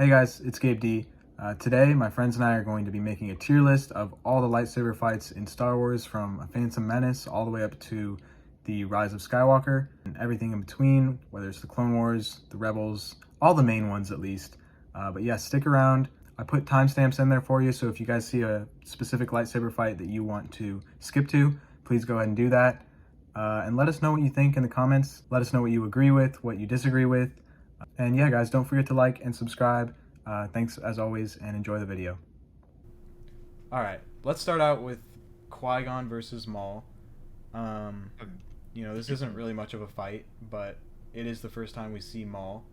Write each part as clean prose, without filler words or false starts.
Hey guys, it's Gabe D. Today, my friends and I are going to be making a tier list of all the lightsaber fights in Star Wars from Phantom Menace all the way up to the Rise of Skywalker and everything in between, whether it's the Clone Wars, the Rebels, all the main ones at least. But yeah, stick around. I put timestamps in there for you, so if you guys see a specific lightsaber fight that you want to skip to, please go ahead and do that. And let us know what you think in the comments. Let us know what you agree with, what you disagree with. And yeah, guys, don't forget to like and subscribe. Thanks as always, and enjoy the video. All right, let's start out with Qui-Gon versus Maul. This isn't really much of a fight, but it is the first time we see Maul,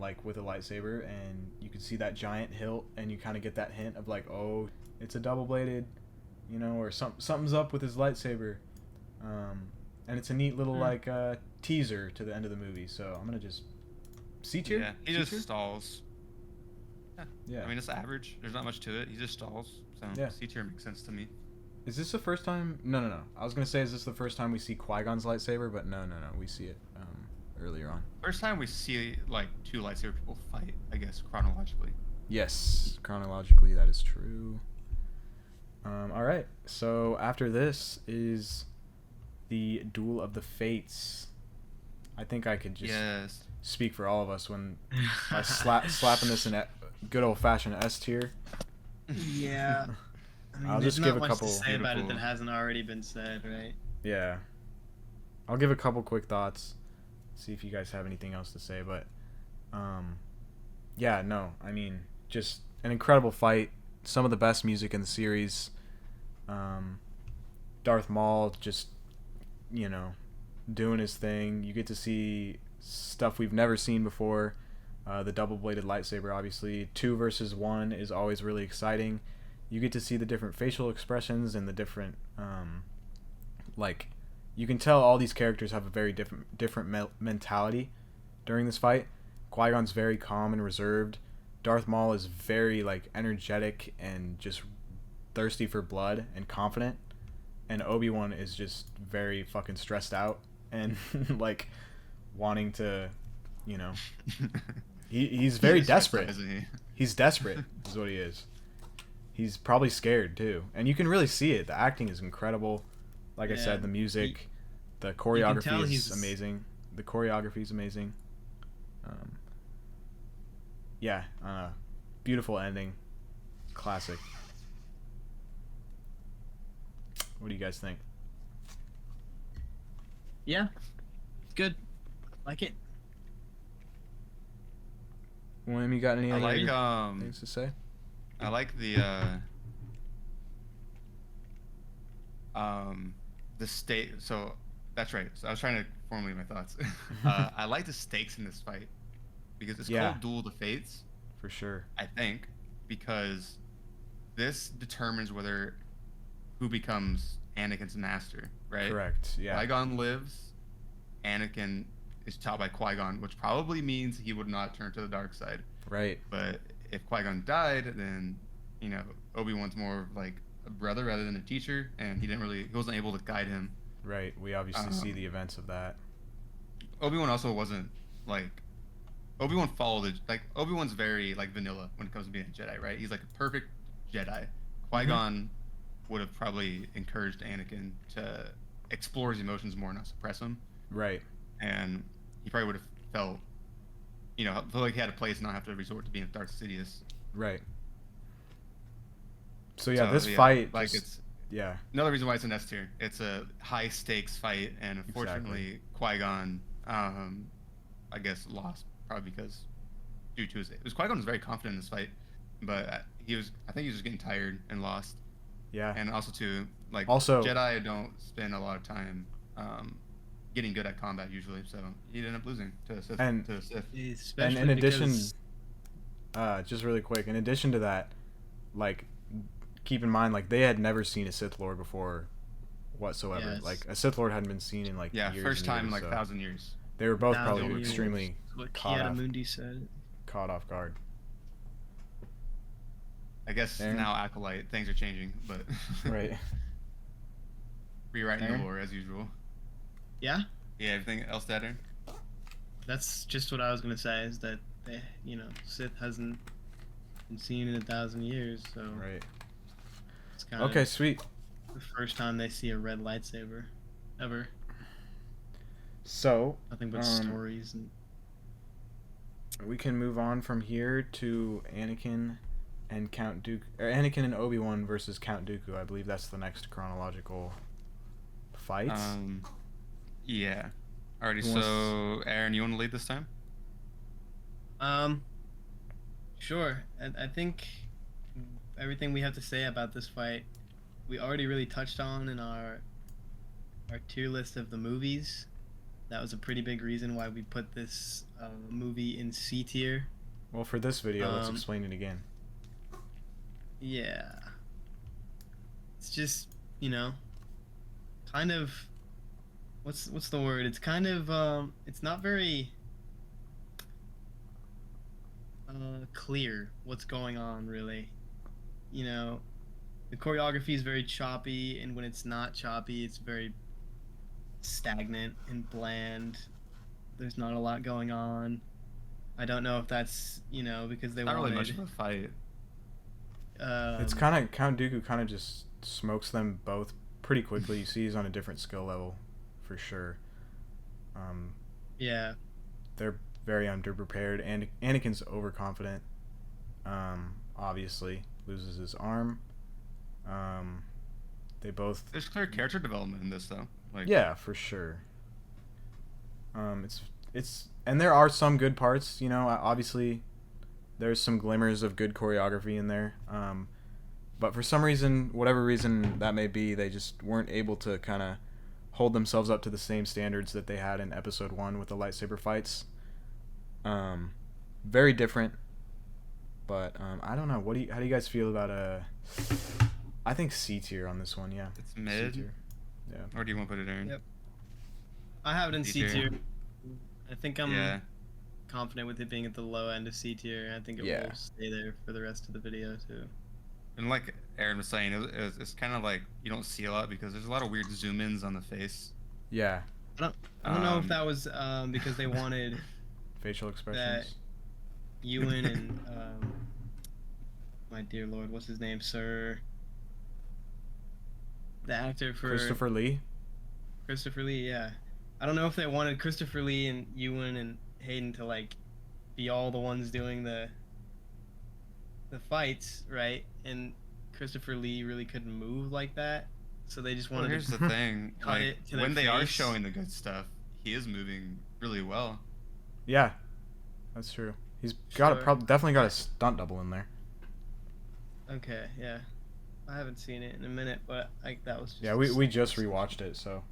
like with a lightsaber, and you can see that giant hilt, and you kind of get that hint of like, oh, it's a double-bladed, or something's up with his lightsaber. And it's a neat little teaser to the end of the movie. So I'm gonna just C tier. Yeah, he just stalls. Yeah. I mean, it's average. There's not much to it. He just stalls. So Yeah. C tier makes sense to me. Is this the first time? No. I was gonna say, is this the first time we see Qui-Gon's lightsaber? But no. We see it earlier on. First time we see like two lightsaber people fight, I guess chronologically. Yes, chronologically that is true. All right. So after this is the Duel of the Fates. I think I could just speak for all of us when I slapping this in a good old fashioned S tier. Yeah. I mean, I'll there's just not give a much couple. to say about it that hasn't already been said, right? Yeah. I'll give a couple quick thoughts. See if you guys have anything else to say, but yeah, no. I mean, just an incredible fight. Some of the best music in the series. Darth Maul just doing his thing. You get to see stuff we've never seen before. The double-bladed lightsaber, obviously. 2 versus 1 is always really exciting. You get to see the different facial expressions and the different, you can tell all these characters have a very different mentality during this fight. Qui-Gon's very calm and reserved. Darth Maul is very, energetic and just thirsty for blood and confident. And Obi-Wan is just very fucking stressed out and wanting to, he's very desperate. He's desperate is what he is. He's probably scared too, and you can really see it. The acting is incredible. Like I said, the music, the choreography is amazing. The choreography is amazing. Beautiful ending, classic. What do you guys think? Yeah, good. Like it. William, you got any other things to say? I like the state. So that's right. So I was trying to formulate my thoughts. I like the stakes in this fight because it's called Duel of the Fates. For sure. I think because this determines who becomes Anakin's master, right? Correct. Yeah. Qui-Gon lives. Anakin is taught by Qui-Gon, which probably means he would not turn to the dark side. Right. But if Qui-Gon died, then Obi-Wan's more of like a brother rather than a teacher, and he wasn't able to guide him. Right. We obviously see the events of that. Obi-Wan also wasn't Obi-Wan followed Obi-Wan's very vanilla when it comes to being a Jedi, right? He's like a perfect Jedi. Qui-Gon would have probably encouraged Anakin to explore his emotions more, not suppress them. Right. And he probably would have felt like he had a place, not have to resort to being Darth Sidious. Right. So this fight, it's another reason why it's an S tier. It's a high stakes fight, and unfortunately, Qui-Gon, I guess, lost probably because Qui-Gon was very confident in this fight, but I think he was just getting tired and lost. Yeah. And also too, Jedi don't spend a lot of time getting good at combat usually, so he ended up losing to Sith. And in addition, just really quick, in addition to that, keep in mind, they had never seen a Sith Lord before whatsoever. Yes. A Sith Lord hadn't been seen in years first time in 1,000 years. They were both probably extremely caught off guard. I guess now Acolyte, things are changing, but right. Rewriting the lore as usual. Yeah? Yeah, everything else that in? That's just what I was gonna say, is that Sith hasn't been seen in 1,000 years, so Right. it's kind Okay, of sweet. the first time they see a red lightsaber ever. So, Nothing but stories and we can move on from here to Anakin and Count Dooku, or Anakin and Obi-Wan versus Count Dooku. I believe that's the next chronological fight. Yeah. Alrighty, Who wants so Aaron, you want to lead this time? Sure. I think everything we have to say about this fight, we already really touched on in our tier list of the movies. That was a pretty big reason why we put this movie in C tier. Well, for this video, let's explain it again. Yeah. It's just, kind of, what's the word? It's kind of, it's not very clear what's going on, really. The choreography is very choppy, and when it's not choppy, it's very stagnant and bland. There's not a lot going on. I don't know if that's, because they Not wanted... really much of a fight. It's kind of, Count Dooku kind of just smokes them both pretty quickly. You see he's on a different skill level, for sure. Yeah. They're very underprepared, and Anakin's overconfident. Obviously, loses his arm. They both... There's clear character development in this, though. Yeah, for sure. It's and there are some good parts, obviously there's some glimmers of good choreography in there. But for some reason, whatever reason that may be, they just weren't able to kind of hold themselves up to the same standards that they had in episode 1 with the lightsaber fights. Very different. But I don't know. How do you guys feel about I think C tier on this one, yeah. It's mid. C tier. Yeah. Or do you want to put it in? Yep. I have it in C tier. I think I'm confident with it being at the low end of C tier. I think it will stay there for the rest of the video too. And like Aaron was saying, it's kind of like you don't see a lot because there's a lot of weird zoom ins on the face. Yeah. I don't know if that was because they wanted facial expressions. That Ewan and my dear lord, what's his name, sir? The actor for Christopher Lee. Christopher Lee, yeah. I don't know if they wanted Christopher Lee and Ewan and Hayden to be all the ones doing the fights, right? And Christopher Lee really couldn't move like that, so they just wanted. Here's to the thing: cut it to when they face. are showing the good stuff, he is moving really well. Yeah, that's true. He's got definitely got a stunt double in there. Okay, yeah. I haven't seen it in a minute, but that was just... Yeah, we just rewatched it, so...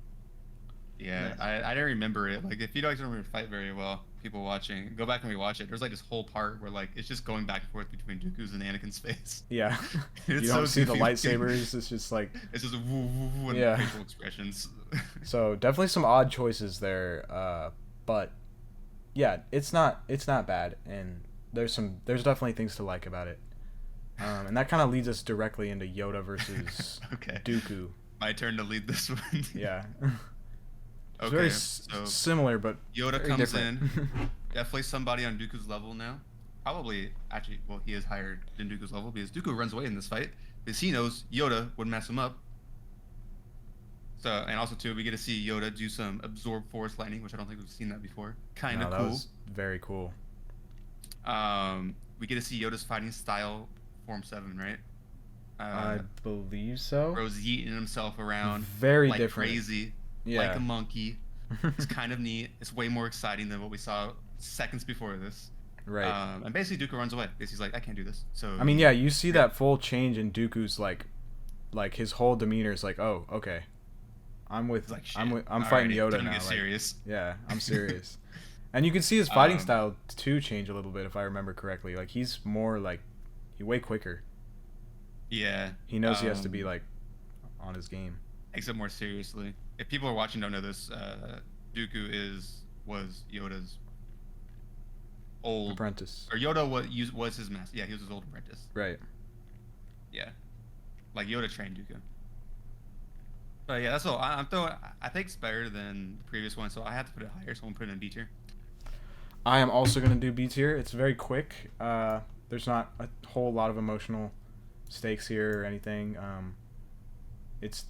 Yeah, Nice. I don't remember it. If you don't remember fight very well, people watching, go back and rewatch it. There's this whole part where it's just going back and forth between Dooku's and Anakin's face. Yeah. You It's don't so see the goofy. lightsabers, it's just It's just woo woo woo and facial expressions. So definitely some odd choices there, but yeah, it's not bad, and there's definitely things to like about it. And that kind of leads us directly into Yoda versus Okay. Dooku. My turn to lead this one. Yeah. It's Okay. very So similar, but Yoda very comes different. in. Definitely somebody on Dooku's level now. Probably, actually, well, he is higher than Dooku's level because Dooku runs away in this fight because he knows Yoda would mess him up. So, and also too, we get to see Yoda do some absorb force lightning, which I don't think we've seen that before. Kind of No, cool. that was very cool. We get to see Yoda's fighting style, Form 7, right? I believe so. Bro's yeeting himself around. Very like different. Crazy. Yeah. Like a monkey. It's kind of neat. It's way more exciting than what we saw seconds before this. Right. And basically Dooku runs away because he's like, I can't do this. So I mean, yeah, you see that full change in Dooku's like his whole demeanor is like, oh, okay, I'm fighting Yoda time to now. get serious. Yeah, I'm serious. And you can see his fighting style too change a little bit if I remember correctly. He's more way quicker. Yeah. He knows he has to be on his game. Takes it more seriously. If people are watching don't know this, Dooku was Yoda's old Apprentice. Or Yoda was his master. Yeah, he was his old apprentice. Right. Yeah. Yoda trained Dooku. But yeah, that's all. I think it's better than the previous one, so I have to put it higher, so I'm putting it in B tier. I am also going to do B tier. It's very quick. There's not a whole lot of emotional stakes here or anything. It's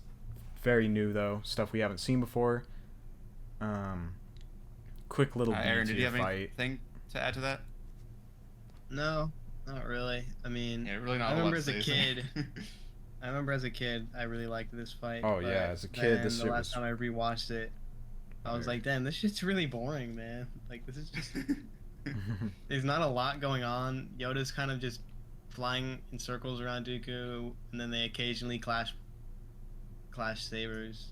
very new, though. Stuff we haven't seen before. Quick little B Aaron, did you tier have fight. anything to add to that? No, not really. I mean, Yeah, really not. I a lot remember to as a say, kid. I remember as a kid, I really liked this fight. Oh, but yeah, as a kid, then this the shit last was... time I rewatched it, I was like, damn, this shit's really boring, man. Like, this is just... There's not a lot going on. Yoda's kind of just flying in circles around Dooku, and then they occasionally clash sabers.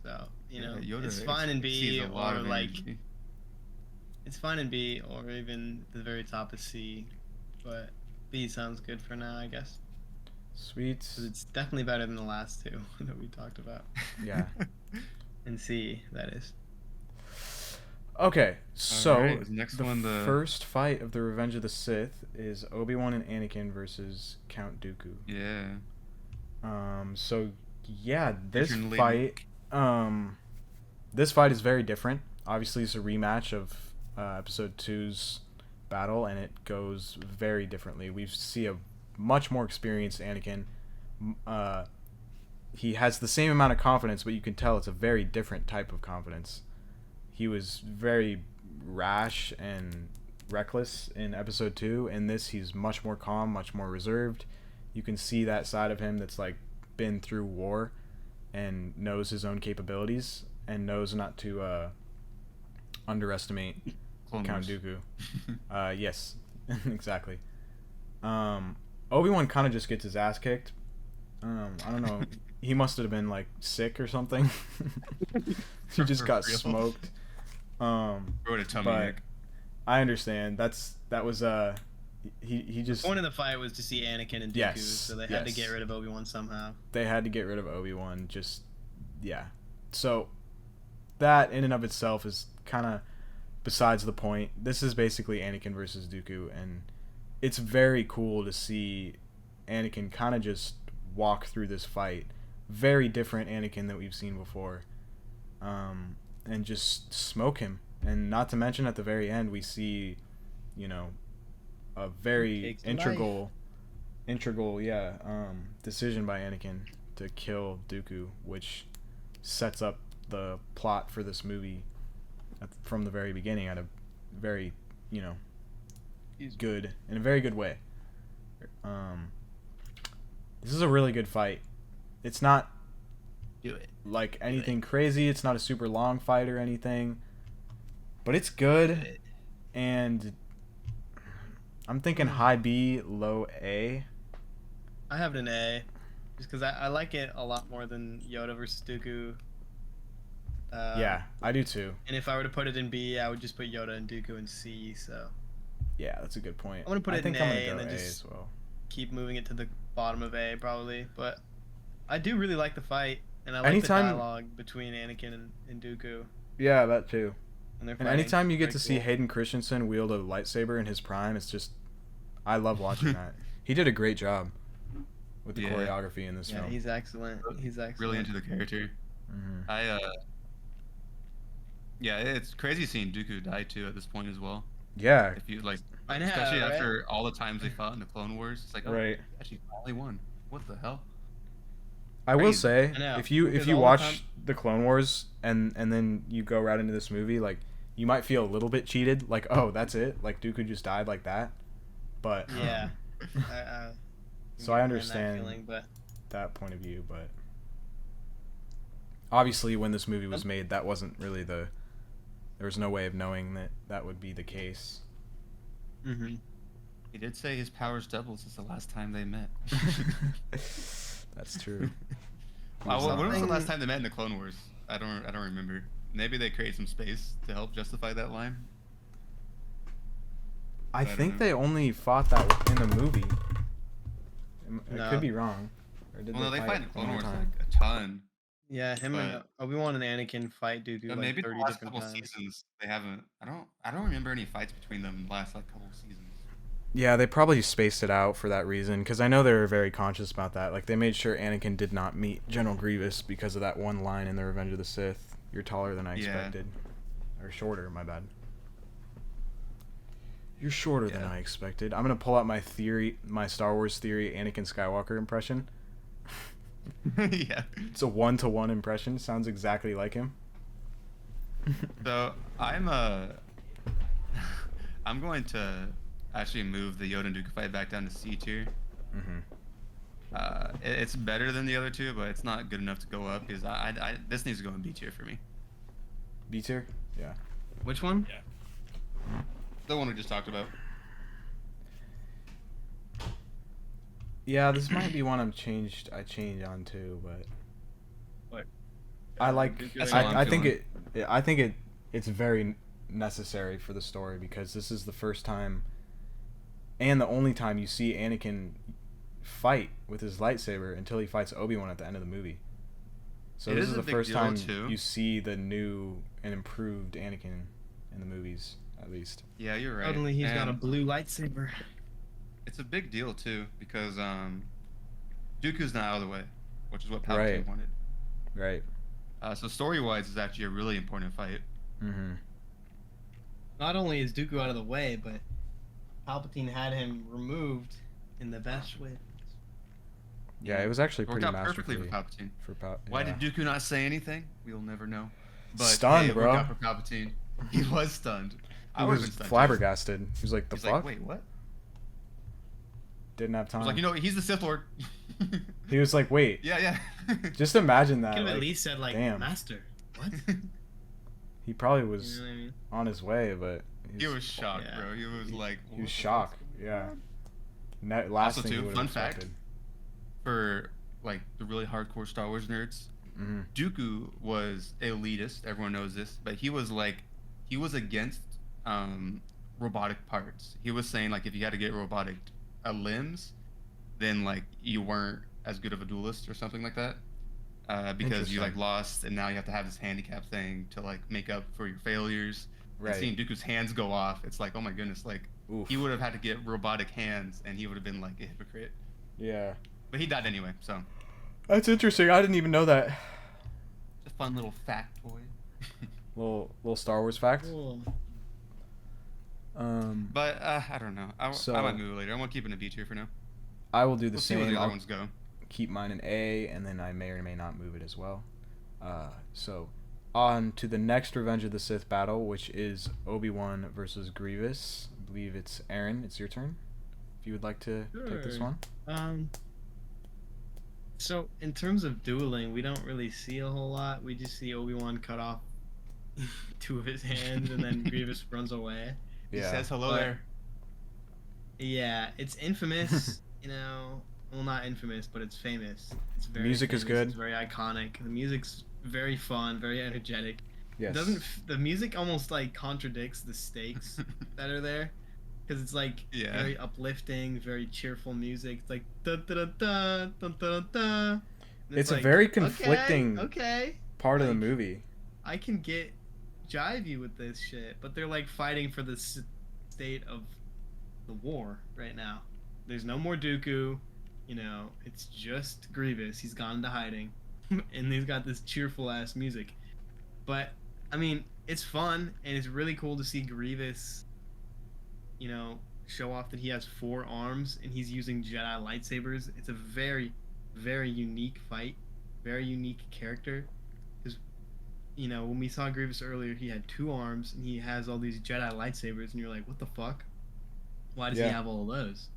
So, you know, Yoda it's fine in B, sees a lot or of like... energy. It's fine in B, or even the very top of C, but B sounds good for now, I guess. Sweet. 'Cause it's definitely better than the last two that we talked about. Yeah. And C, that is. Okay, so Alright, next the one, the first fight of the Revenge of the Sith is Obi-Wan and Anakin versus Count Dooku. Yeah. So yeah, this Featuring fight, this fight is very different. Obviously, it's a rematch of Episode 2's battle, and it goes very differently. We see a much more experienced Anakin. He has the same amount of confidence, but you can tell it's a very different type of confidence. He was very rash and reckless in Episode 2. In this, he's much more calm, much more reserved. You can see that side of him that's like been through war and knows his own capabilities and knows not to underestimate Clone Count Wars. Dooku. Yes, exactly. Obi-Wan kind of just gets his ass kicked. I don't know. He must have been like sick or something. He just got real. smoked. Wrote a tummy But ache. I understand. That was he just The point of the fight was to see Anakin and Dooku, Yes, so they had to yes. get rid of Obi-Wan somehow. they had to get rid of Obi-Wan. Just yeah. So that in and of itself is kind of besides the point. This is basically Anakin versus Dooku, and it's very cool to see Anakin kind of just walk through this fight. Very different Anakin that we've seen before, and just smoke him. And not to mention at the very end we see, you know, a very Takes the integral decision by Anakin to kill Dooku, which sets up the plot for this movie from the very beginning at a very, you know, good in a very good way. This is a really good fight. It's not Do it. like anything crazy. It's not a super long fight or anything, but it's good. And I'm thinking high B, low A. I have it an A, just because I like it a lot more than Yoda versus Dooku. Yeah, I do too. And if I were to put it in B, I would just put Yoda and Dooku in C, so Yeah, that's a good point. I'm gonna put I it think in I'm A gonna go and then A just as well. keep moving it to the bottom of A probably. But I do really like the fight, and I like Anytime- the dialogue between Anakin and Dooku. Yeah, that too. And, they're And fighting. anytime you get Very to see cool. Hayden Christensen wield a lightsaber in his prime, it's just I love watching that. He did a great job with the Yeah. choreography in this Yeah, film. he's excellent. He's excellent. Really into the character. Mhm. Yeah, it's crazy seeing Dooku die too at this point as well. Yeah, If you like, I know, especially right? after all the times they fought in the Clone Wars, it's like, oh, right. he actually finally won. What the hell? I will Crazy. say I know, if you because all the watch time- the Clone Wars and then you go right into this movie, like you might feel a little bit cheated, like oh that's it, like Dooku just died like that. But Yeah. I So I understand understand that feeling, but that point of view, but obviously when this movie was made, that wasn't really there was no way of knowing that that would be the case. He did say his powers doubled since the last time they met. That's true. When was the Something- last time they met in the Clone Wars? I don't remember. Maybe they create some space to help justify that line. I don't think know. they only fought that in the movie. I No. could be wrong. Or did Well, no, they fight in the one Clone more Wars time? like a ton. yeah, him and Obi-Wan and Anakin fight Dooku But like maybe the 30 last different couple times. seasons they haven't. I don't remember any fights between them in the last like couple seasons. Yeah, they probably spaced it out for that reason, because I know they were very conscious about that. Like, they made sure Anakin did not meet General Grievous because of that one line in The Revenge of the Sith. You're taller than I Yeah. expected. Or shorter, my bad. You're shorter than I expected. I'm gonna pull out my Star Wars theory, Anakin Skywalker impression. Yeah. It's a 1-to-1 impression. Sounds exactly like him. So I'm going to actually move the Yoda and Dooku fight back down to C tier. It's better than the other two, but it's not good enough to go up because this needs to go in B tier for me. B tier? Yeah. Which one? Yeah. The one we just talked about. Yeah, this might be one I change on to, but What? I like. That's how I'm feeling. I think it's very necessary for the story because this is the first time and the only time you see Anakin fight with his lightsaber until he fights Obi-Wan at the end of the movie. So this is the first time you see the new and improved Anakin in the movies, at least. Yeah, you're right. Suddenly he's got a blue lightsaber. It's a big deal too because Dooku's not out of the way, which is what Palpatine wanted. Right. So story-wise, it's actually a really important fight. Mm-hmm. Not only is Dooku out of the way, but Palpatine had him removed in the best way. Yeah, it was actually pretty worked out perfectly masterfully for Palpatine. Why did Dooku not say anything? We'll never know. But stunned, it bro. worked out for Palpatine. He was stunned. He was flabbergasted. He was like, "The fuck?" Like, wait, what? Didn't have time. I was like, you know, he's the Sith Lord. He was like, "Wait." Yeah. Just imagine that. Could have like, at least said like, damn. "Master." What? He probably was You know what I mean? on his way, but He was shocked, Yeah. bro. He was like, he was what the shocked. fuck's Yeah. going on? Last Also, thing too, he would fun have fact. expected. For like the really hardcore Star Wars nerds, Mm-hmm. Dooku was elitist. Everyone knows this, but he was against robotic parts. He was saying like if you had to get robotic limbs, then like you weren't as good of a duelist or something like that, because you like lost and now you have to have this handicap thing to like make up for your failures. Right. And seeing Dooku's hands go off, it's like, oh my goodness, like Oof. he would have had to get robotic hands and he would have been like a hypocrite. Yeah. But he died anyway, so That's interesting. I didn't even know that. it's a fun little factoid. Little Star Wars facts. Cool. But I don't know. I might move it later. I'm gonna keep it in a B tier for now. I will do the We'll see where same. the other I'll ones go. keep mine in A, and then I may or may not move it as well. So, on to the next Revenge of the Sith battle, which is Obi-Wan versus Grievous. I believe it's Aaron. It's your turn. If you would like to take this Sure. one. So in terms of dueling, we don't really see a whole lot. We just see Obi-Wan cut off two of his hands, and then Grievous runs away. He Yeah. says hello But- there. Yeah, it's infamous. You know, well, not infamous, but it's famous. It's very Music is famous, good. It's very iconic. The music's very fun, very energetic. Yes. The music almost like contradicts the stakes that are there, because it's like Yeah. very uplifting, very cheerful music. It's like da da da da da da da. It's a very conflicting Okay, part of the like- movie. I can get jivey with this shit, but they're like fighting for the state of the war right now. There's no more Dooku, you know, it's just Grievous. He's gone into hiding, and he's got this cheerful ass music. But I mean, it's fun, and it's really cool to see Grievous, you know, show off that he has 4 arms and he's using Jedi lightsabers. It's a very, very unique fight, very unique character. Because, you know, when we saw Grievous earlier, he had 2 arms and he has all these Jedi lightsabers, and you're like, what the fuck? Why does he have all of those?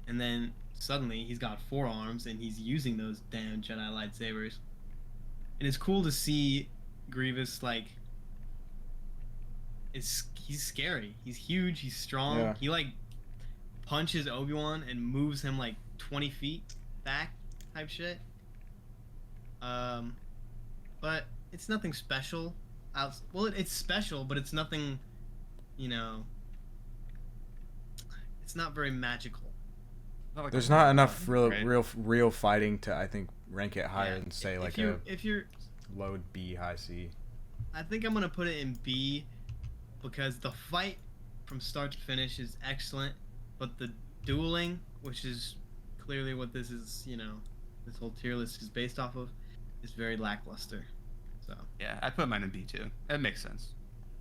And then suddenly he's got 4 arms and he's using those damn Jedi lightsabers. And it's cool to see Grievous, like, he's scary. He's huge, he's strong. Yeah. He like punches Obi-Wan and moves him like 20 feet back type shit. But it's nothing special. Well, it's special, but it's nothing, you know, it's not very magical. Like There's a not robot, enough right? real fighting to, I think, rank it higher Yeah. than say If like you're, a low B, high C. I think I'm gonna put it in B, because the fight from start to finish is excellent, but the dueling, which is clearly what this is, you know, this whole tier list is based off of, is very lackluster. So, Yeah, I put mine in B too. That makes sense.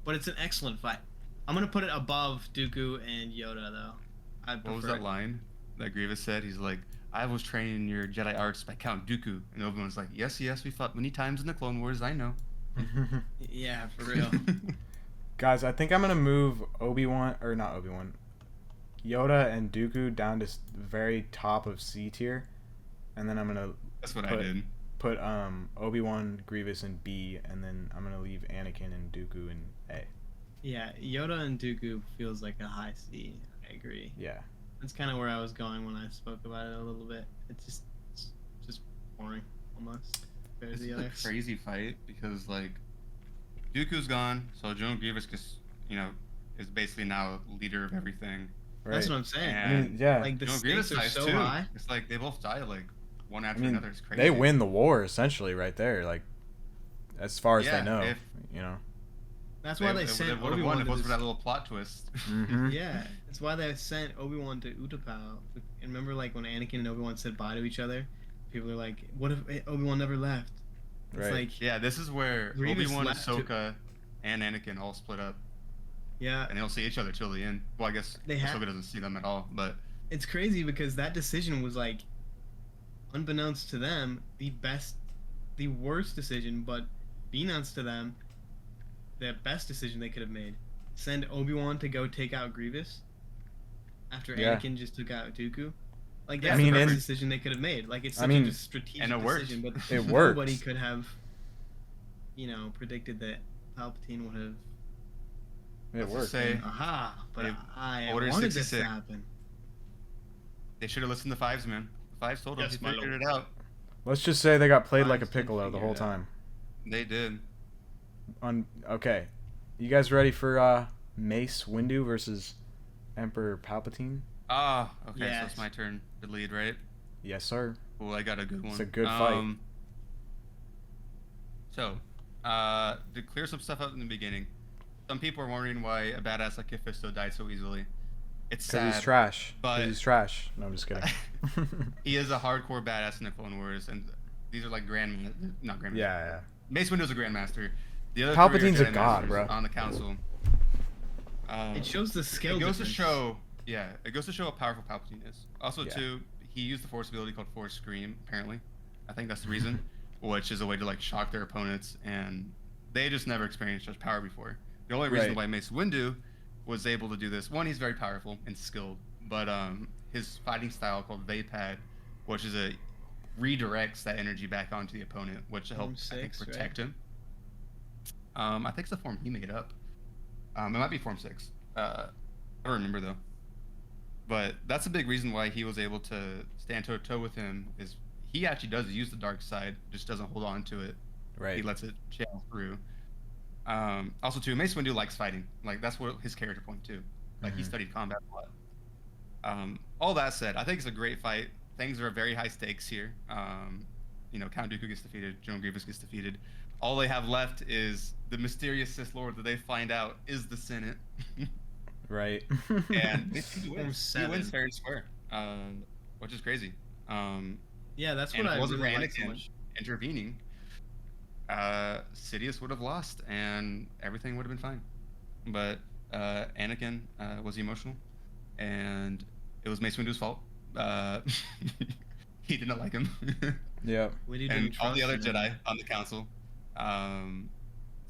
but it's an excellent fight. I'm gonna put it above Dooku and Yoda though. What was that line that Grievous said? He's like, "I was trained in your Jedi arts by Count Dooku," and Obi-Wan's like, "Yes, yes, we fought many times in the Clone Wars. I know." Yeah, for real. Guys, I think I'm gonna move Yoda and Dooku down to very top of C tier, and then I'm gonna That's what I did. put Obi-Wan, Grievous in B, and then I'm gonna leave Anakin and Dooku in A. Yeah, Yoda and Dooku feels like a high C. I agree. Yeah. That's kind of where I was going when I spoke about it a little bit. It's just boring almost compared to This the is a others. crazy fight because like Dooku's gone, so General Grievous just is basically now leader of everything. Right. That's what I'm saying. And I mean, yeah. Like the General stakes Grievous are dies so too. high. It's like they both die like one I after mean, another. It's crazy. they win the war essentially right there. Like, as far as Yeah, they know, if- you know. That's why they sent would have won Obi-Wan if it to was for this. that little plot twist. Mhm. Yeah, that's why they sent Obi-Wan to Utapau. And remember, like when Anakin and Obi-Wan said bye to each other, people are like, "What if Obi-Wan never left?" It's Right. like, Yeah, this is where Grievous Obi-Wan, left to- Ahsoka, and Anakin all split up, yeah, and they don't see each other till the end. Well, I guess They ha- Ahsoka doesn't see them at all, but it's crazy because that decision was like, unbeknownst to them, the worst decision, but beknownst to them, the best decision they could have made. Send Obi-Wan to go take out Grievous after Yeah. Anakin just took out Dooku. Like Yeah, that's I mean, the best and- decision they could have made. Like it's such I mean, a strategic and it worked. decision, but It nobody worked. could have, predicted that Palpatine would have. It Let's worked. just say Aha! But They- I Order wanted this to 66. happen. they should have listened to Fives, man. The Fives told them Yes, they my figured lord. it out. Let's just say they got played like a Fives did piccolo the figure whole it out. time. They did. Okay, you guys ready for Mace Windu versus Emperor Palpatine? Ah, okay, so Yes. it's my turn to lead, right? Yes, sir. Cool, I got a good one. It's a good fight. So, to clear some stuff up in the beginning, some people are wondering why a badass like Fisto died so easily. It's Because sad. he's trash. but- Because he's trash. No, I'm just kidding. He is a hardcore badass in the Clone Wars, and these are like not Grandmaster. yeah. Mace Windu's a Grandmaster. The other Palpatine's three a are Jedi god, Masters bro. on the Council. It shows the skill. It goes to difference. show, it goes to show how powerful Palpatine is. Also, Yeah. too, he used the Force ability called Force Scream. Apparently, I think that's the reason, which is a way to like shock their opponents, and they just never experienced such power before. The only reason Right. why Mace Windu was able to do this, one, he's very powerful and skilled, but his fighting style called Vapad, which is redirects that energy back onto the opponent, which Form helps I think 6, protect him. I think it's the form he made up. It might be Form 6. I don't remember though. But that's a big reason why he was able to stand toe to toe with him. Is he actually does use the dark side, just doesn't hold on to it. Right. He lets it channel through. Also, too, Mace Windu likes fighting. Like that's what his character point too. Like he Mhm. studied combat a lot. All that said, I think it's a great fight. Things are very high stakes here. Count Dooku gets defeated, General Grievous gets defeated. All they have left is the mysterious Sith Lord that they find out is the Senate. Right. And he Form wins. He 7. wins fair and square, which is crazy. Yeah, that's And what if I it wasn't really for like so Anakin much. intervening, Sidious would have lost, and everything would have been fine. But Anakin was emotional, and it was Mace Windu's fault. He didn't like him, Yep. We didn't and all the trust other him. Jedi on the council.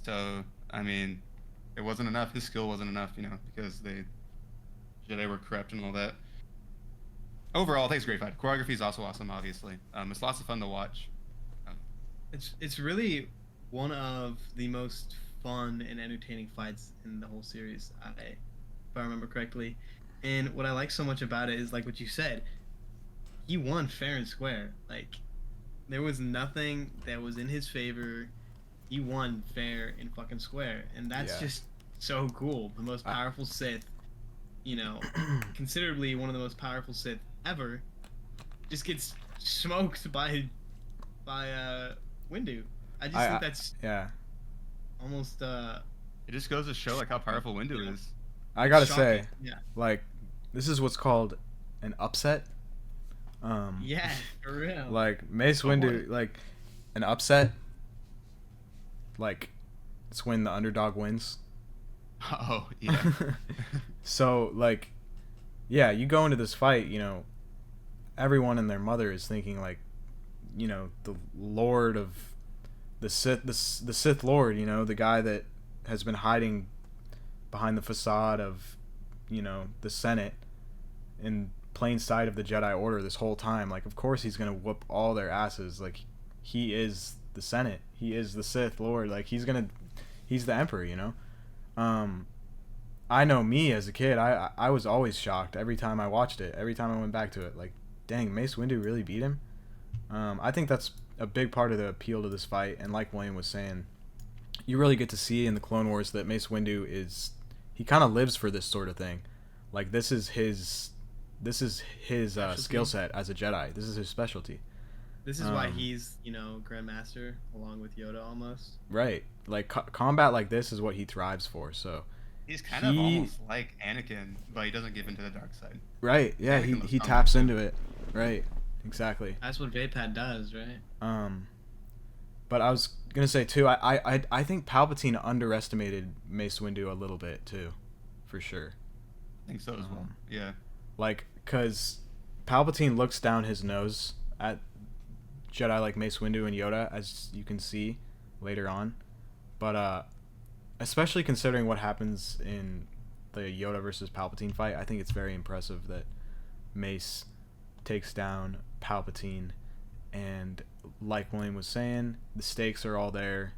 So I mean, it wasn't enough. His skill wasn't enough, because Jedi were corrupt and all that. Overall, I think it's a great fight. Choreography is also awesome, obviously. It's lots of fun to watch. It's really one of the most fun and entertaining fights in the whole series, if I remember correctly. And what I like so much about it is like what you said. He won fair and square. Like there was nothing that was in his favor. He won fair and fucking square, and that's Yeah. just so cool. The most powerful Sith, considerably one of the most powerful Sith ever, just gets smoked by Windu. I just think that's Yeah. almost It just goes to show like how powerful Windu is. I gotta shocking. say, Yeah. like, this is what's called an upset. Yeah, for real. Like Mace Oh, Windu, like an upset. Like, it's when the underdog wins. Oh yeah. So like, yeah, you go into this fight, you know, everyone and their mother is thinking like, you know, the Lord of the Sith, the Sith Lord, you know, the guy that has been hiding behind the facade of, you know, the Senate in plain sight of the Jedi Order this whole time. Like, of course he's gonna whoop all their asses. Like, he is the Senate. He is the Sith Lord. Like, he's the Emperor, you know. I know me as a kid, I was always shocked every time I watched it, every time I went back to it. Like, dang, Mace Windu really beat him? I think that's a big part of the appeal to this fight, and like William was saying, you really get to see in the Clone Wars that Mace Windu he kind of lives for this sort of thing. Like, this is his skill set as a Jedi. This is his specialty. This is why he's, you know, Grandmaster along with Yoda almost. Right. Like, combat like this is what he thrives for, so... He's kind of almost like Anakin, but he doesn't give into the dark side. Right, yeah, he taps into it. Right, exactly. That's what Vapad does, right? But I was gonna say too, I think Palpatine underestimated Mace Windu a little bit too, for sure. I think so as well. Yeah. Like, cause Palpatine looks down his nose at Jedi like Mace Windu and Yoda, as you can see later on. But especially considering what happens in the Yoda versus Palpatine fight, I think it's very impressive that Mace takes down Palpatine. And like William was saying, the stakes are all there.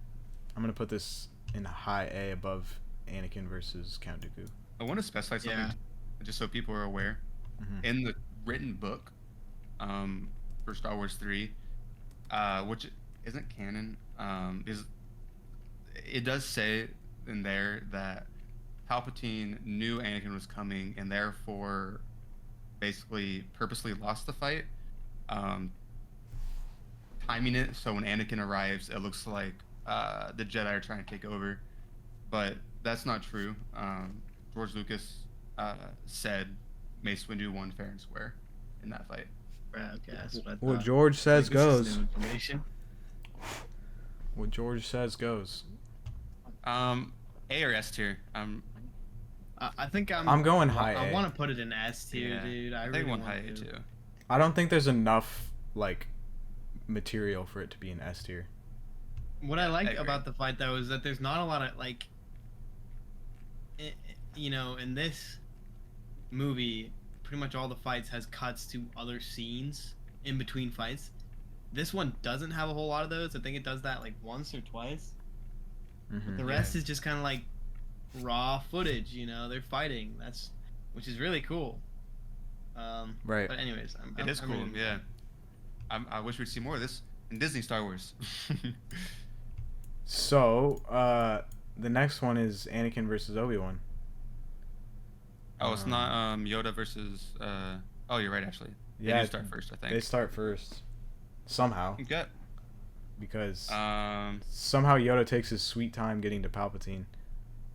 I'm going to put this in high A above Anakin versus Count Dooku. I want to specify something, just so people are aware. Mm-hmm. In the written book for Star Wars 3, which isn't canon, it does say in there that Palpatine knew Anakin was coming and therefore basically purposely lost the fight, timing it so when Anakin arrives it looks like the Jedi are trying to take over, but that's not true. George Lucas said Mace Windu won fair and square in that fight. Right, okay, that's what I thought. What George says goes. What George says goes. A or S tier? I think I'm going high A. I want to put it in S tier, dude. I really want want high A to. too. I don't think there's enough like material for it to be an S tier. What I like about the fight though is that there's not a lot of like, you know, in this movie, pretty much all the fights has cuts to other scenes in between fights. This one doesn't have a whole lot of those. I think it does that like once or twice. Mm-hmm. The rest is just kind of like raw footage, you know. They're fighting. Which is really cool. Right. But anyways, It is cool. really Yeah. I wish we'd see more of this in Disney Star Wars. So, the next one is Anakin versus Obi Wan. Oh, it's not Yoda versus. Oh, you're right. Actually, they do start first. I think they start first. Somehow. Okay. Because somehow Yoda takes his sweet time getting to Palpatine,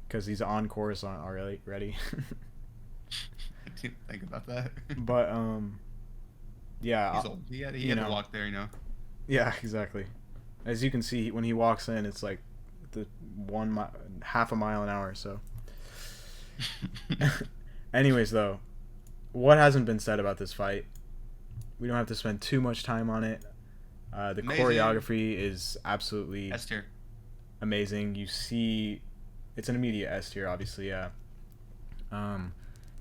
because he's on course already. I didn't think about that. But yeah. He's old. He had to walk there, you know. Yeah, exactly. As you can see, when he walks in, it's like the half a mile an hour. So. Anyways, though, what hasn't been said about this fight? We don't have to spend too much time on it. The Amazing. choreography is absolutely S tier. amazing. You see, it's an immediate S tier, obviously. Yeah.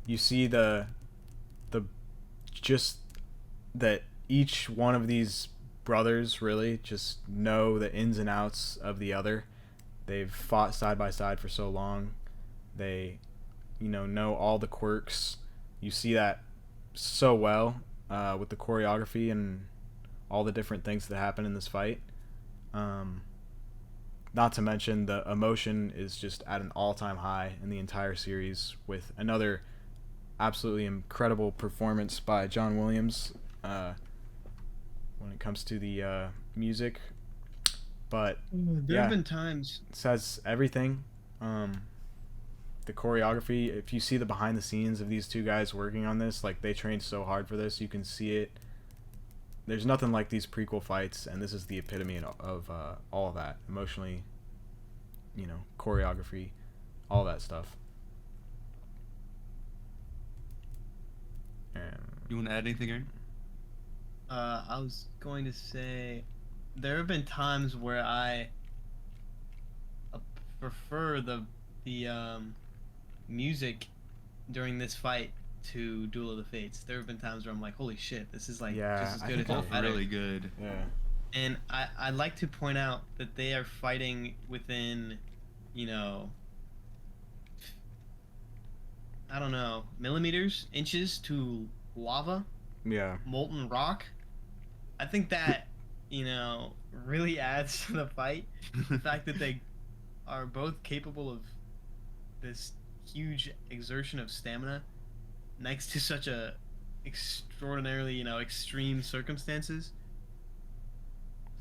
You see just that each one of these brothers really just know the ins and outs of the other. They've fought side by side for so long. They, know all the quirks. You see that so well with the choreography and all the different things that happen in this fight. Not to mention the emotion is just at an all-time high in the entire series, with another absolutely incredible performance by John Williams when it comes to the music. But there have been times it says everything. The choreography, if you see the behind the scenes of these two guys working on this, like, they trained so hard for this. You can see it. There's nothing like these prequel fights, and this is the epitome of all of that. Emotionally, choreography, all that stuff. You want to add anything, Aaron? I was going to say, there have been times where I prefer the music during this fight to Duel of the Fates. There have been times where I'm like, holy shit, this is like just as good as Both really good. Yeah. And I'd like to point out that they are fighting within, you know, I don't know, millimeters, inches to lava, Yeah. molten rock. I think that, you know, really adds to the fight. The fact that they are both capable of this huge exertion of stamina next to such a extraordinarily, you know, extreme circumstances.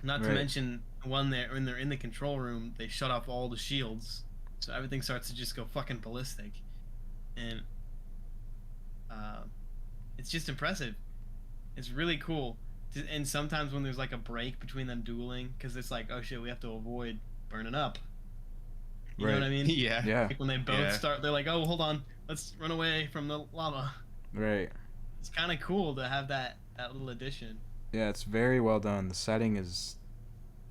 Not to Right. mention when they're in the control room, they shut off all the shields, so everything starts to just go fucking ballistic, and it's just impressive. It's really cool. And sometimes when there's like a break between them dueling, because it's like, oh shit, we have to avoid burning up. You know what I mean? Yeah. Yeah. Like when they both Yeah. start, they're like, oh, hold on, let's run away from the lava. Right. It's kind of cool to have that little addition. Yeah, it's very well done. The setting is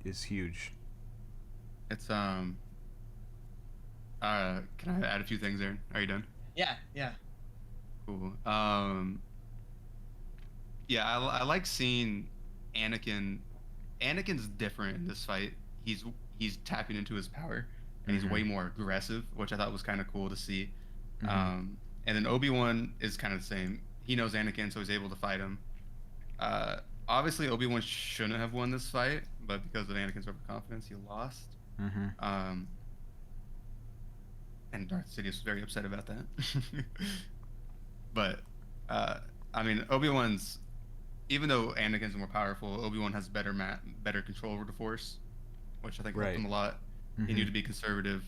huge. It's can I add a few things, Aaron? Are you done? Yeah. Cool. Yeah, I like seeing Anakin. Anakin's different in this fight. He's tapping into his power, and he's way more aggressive, which I thought was kind of cool to see. And then Obi-Wan is kind of the same. He knows Anakin, so he's able to fight him. Obviously, Obi-Wan shouldn't have won this fight, but because of Anakin's overconfidence, he lost. And Darth Sidious was very upset about that. But I mean, Obi-Wan's, even though Anakin's more powerful, Obi-Wan has better control over the Force, which I think helped him a lot. He knew to be conservative.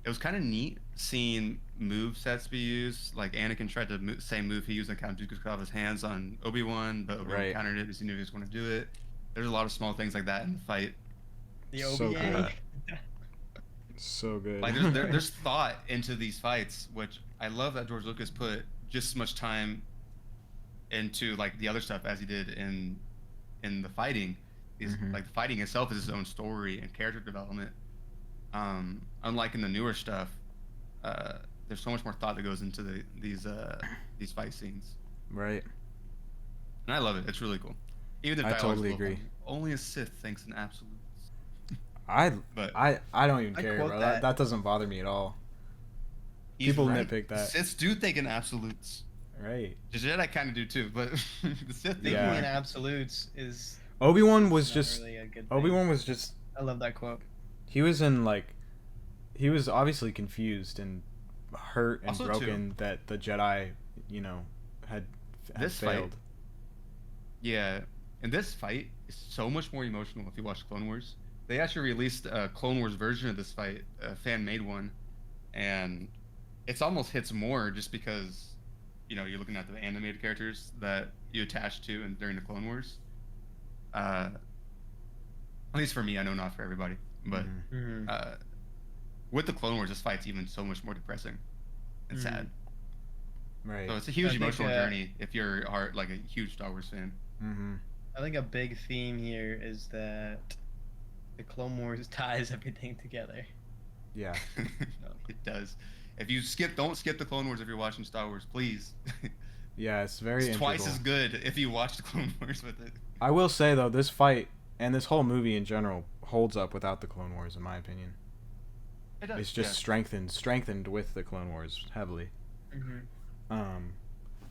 It was kind of neat seeing move sets be used. Like Anakin tried the same move he used on Count Dooku's cut off his hands on Obi-Wan, but Obi-Wan countered it because he knew he was going to do it. There's a lot of small things like that in the fight. The So Obi good. So good. Like there's thought into these fights, which I love that George Lucas put just as much time into like the other stuff as he did in the fighting. Like the fighting itself is its own story and character development. Unlike in the newer stuff, there's so much more thought that goes into these fight scenes. Right. And I love it. It's really cool. Even the I dialogue's totally a little agree. funny. Only a Sith thinks in absolutes. But I don't even care, quote bro. that. That doesn't bother me at all. he's People right. nitpick that. Siths do think in absolutes. Right. The Jedi kind of do too, but the Sith think Thinking Yeah. in absolutes is Obi-Wan was not just really a good thing. Obi-Wan was just I love that quote. he was obviously confused and hurt and Also, broken that the Jedi, had This failed. fight, yeah, and this fight is so much more emotional if you watch Clone Wars. They actually released a Clone Wars version of this fight, a fan-made one, and it's almost hits more just because, you're looking at the animated characters that you attach to and during the Clone Wars. At least for me, I know not for everybody, but with the Clone Wars, this fight's even so much more depressing and sad. Right. So it's a huge I think, emotional journey if you're like a huge Star Wars fan. I think a big theme here is that the Clone Wars ties everything together. Yeah. No, it does. If you don't skip the Clone Wars if you're watching Star Wars, please. Yeah, it's very It's twice integral. as good if you watch the Clone Wars with it. I will say though, this fight and this whole movie in general holds up without the Clone Wars, in my opinion. It does. It's just strengthened with the Clone Wars heavily.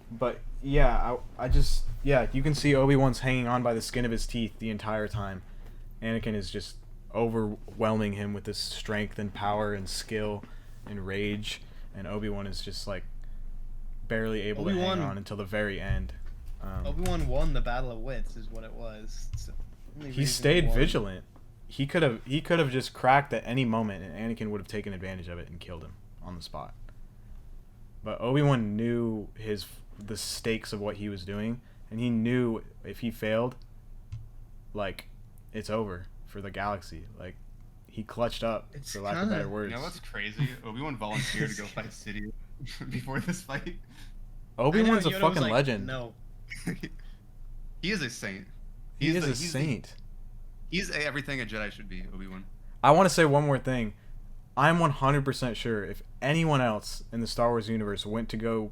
But yeah, you can see Obi-Wan's hanging on by the skin of his teeth the entire time. Anakin is just overwhelming him with this strength and power and skill and rage, and Obi-Wan is just like barely able to hang on until the very end. Obi-Wan won the Battle of Wits, is what it was. It's the only He reason stayed won. vigilant. He could have just cracked at any moment, and Anakin would have taken advantage of it and killed him on the spot. But Obi-Wan knew the stakes of what he was doing, and he knew if he failed, like, it's over for the galaxy. Like, He clutched up, It's for lack of better kinda- words. You know what's crazy? Obi-Wan volunteered to go fight Sidious before this fight. Obi-Wan's a Yoda was fucking like, legend. No. He is a saint. He is a he's saint. He's everything a Jedi should be, Obi-Wan. I want to say one more thing. I'm 100% sure if anyone else in the Star Wars universe went to go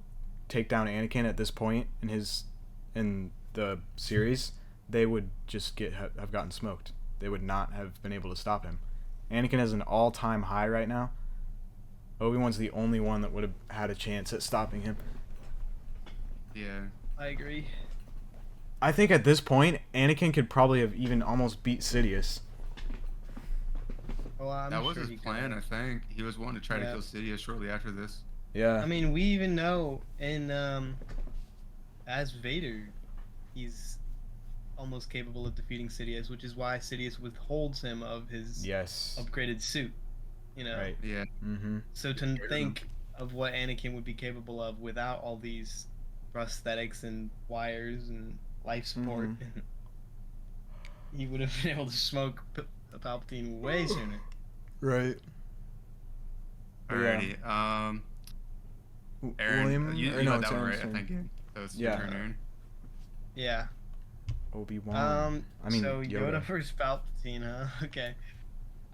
take down Anakin at this point in the series, they would just have gotten smoked. They would not have been able to stop him. Anakin is an all-time high right now. Obi-Wan's the only one that would have had a chance at stopping him. Yeah. I agree. I think at this point, Anakin could probably have even almost beat Sidious. Well, I'm That was sure his he plan, I could. think. He was wanting to try to Yeah. kill Sidious shortly after this. Yeah. I mean, we even know in as Vader, he's almost capable of defeating Sidious, which is why Sidious withholds him of his Yes. upgraded suit. You know. Right. Yeah. Mm-hmm. So to think of what Anakin would be capable of without all these prosthetics and wires and life support, he would have been able to smoke Palpatine way sooner. Right. Alrighty. Aaron, William? you Or got no, that it's one Aaron's right, I turn. think. So it's Yeah. your turn, Aaron. Yeah. Obi-Wan. I mean, so Yoda. versus Palpatine, huh? Okay.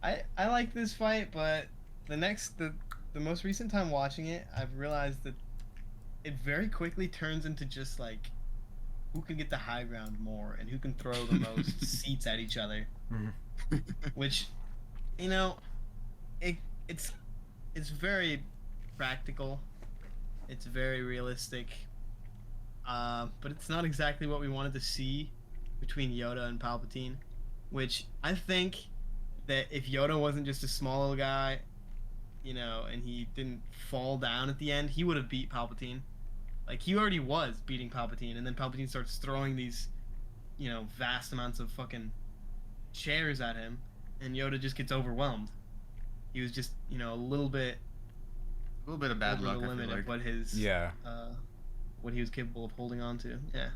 I like this fight, but the most recent time watching it, I've realized that it very quickly turns into just like who can get the high ground more and who can throw the most seats at each other. Which, you know, it's very practical. It's very realistic. But it's not exactly what we wanted to see between Yoda and Palpatine. Which I think that if Yoda wasn't just a small little guy, you know, and he didn't fall down at the end, he would have beat Palpatine. Like, he already was beating Palpatine, and then Palpatine starts throwing these, you know, vast amounts of fucking chairs at him, and Yoda just gets overwhelmed. He was just, you know, a little bit A little bit of bad over luck, the I feel limit like. of what his Yeah. what he was capable of holding on to. Yeah,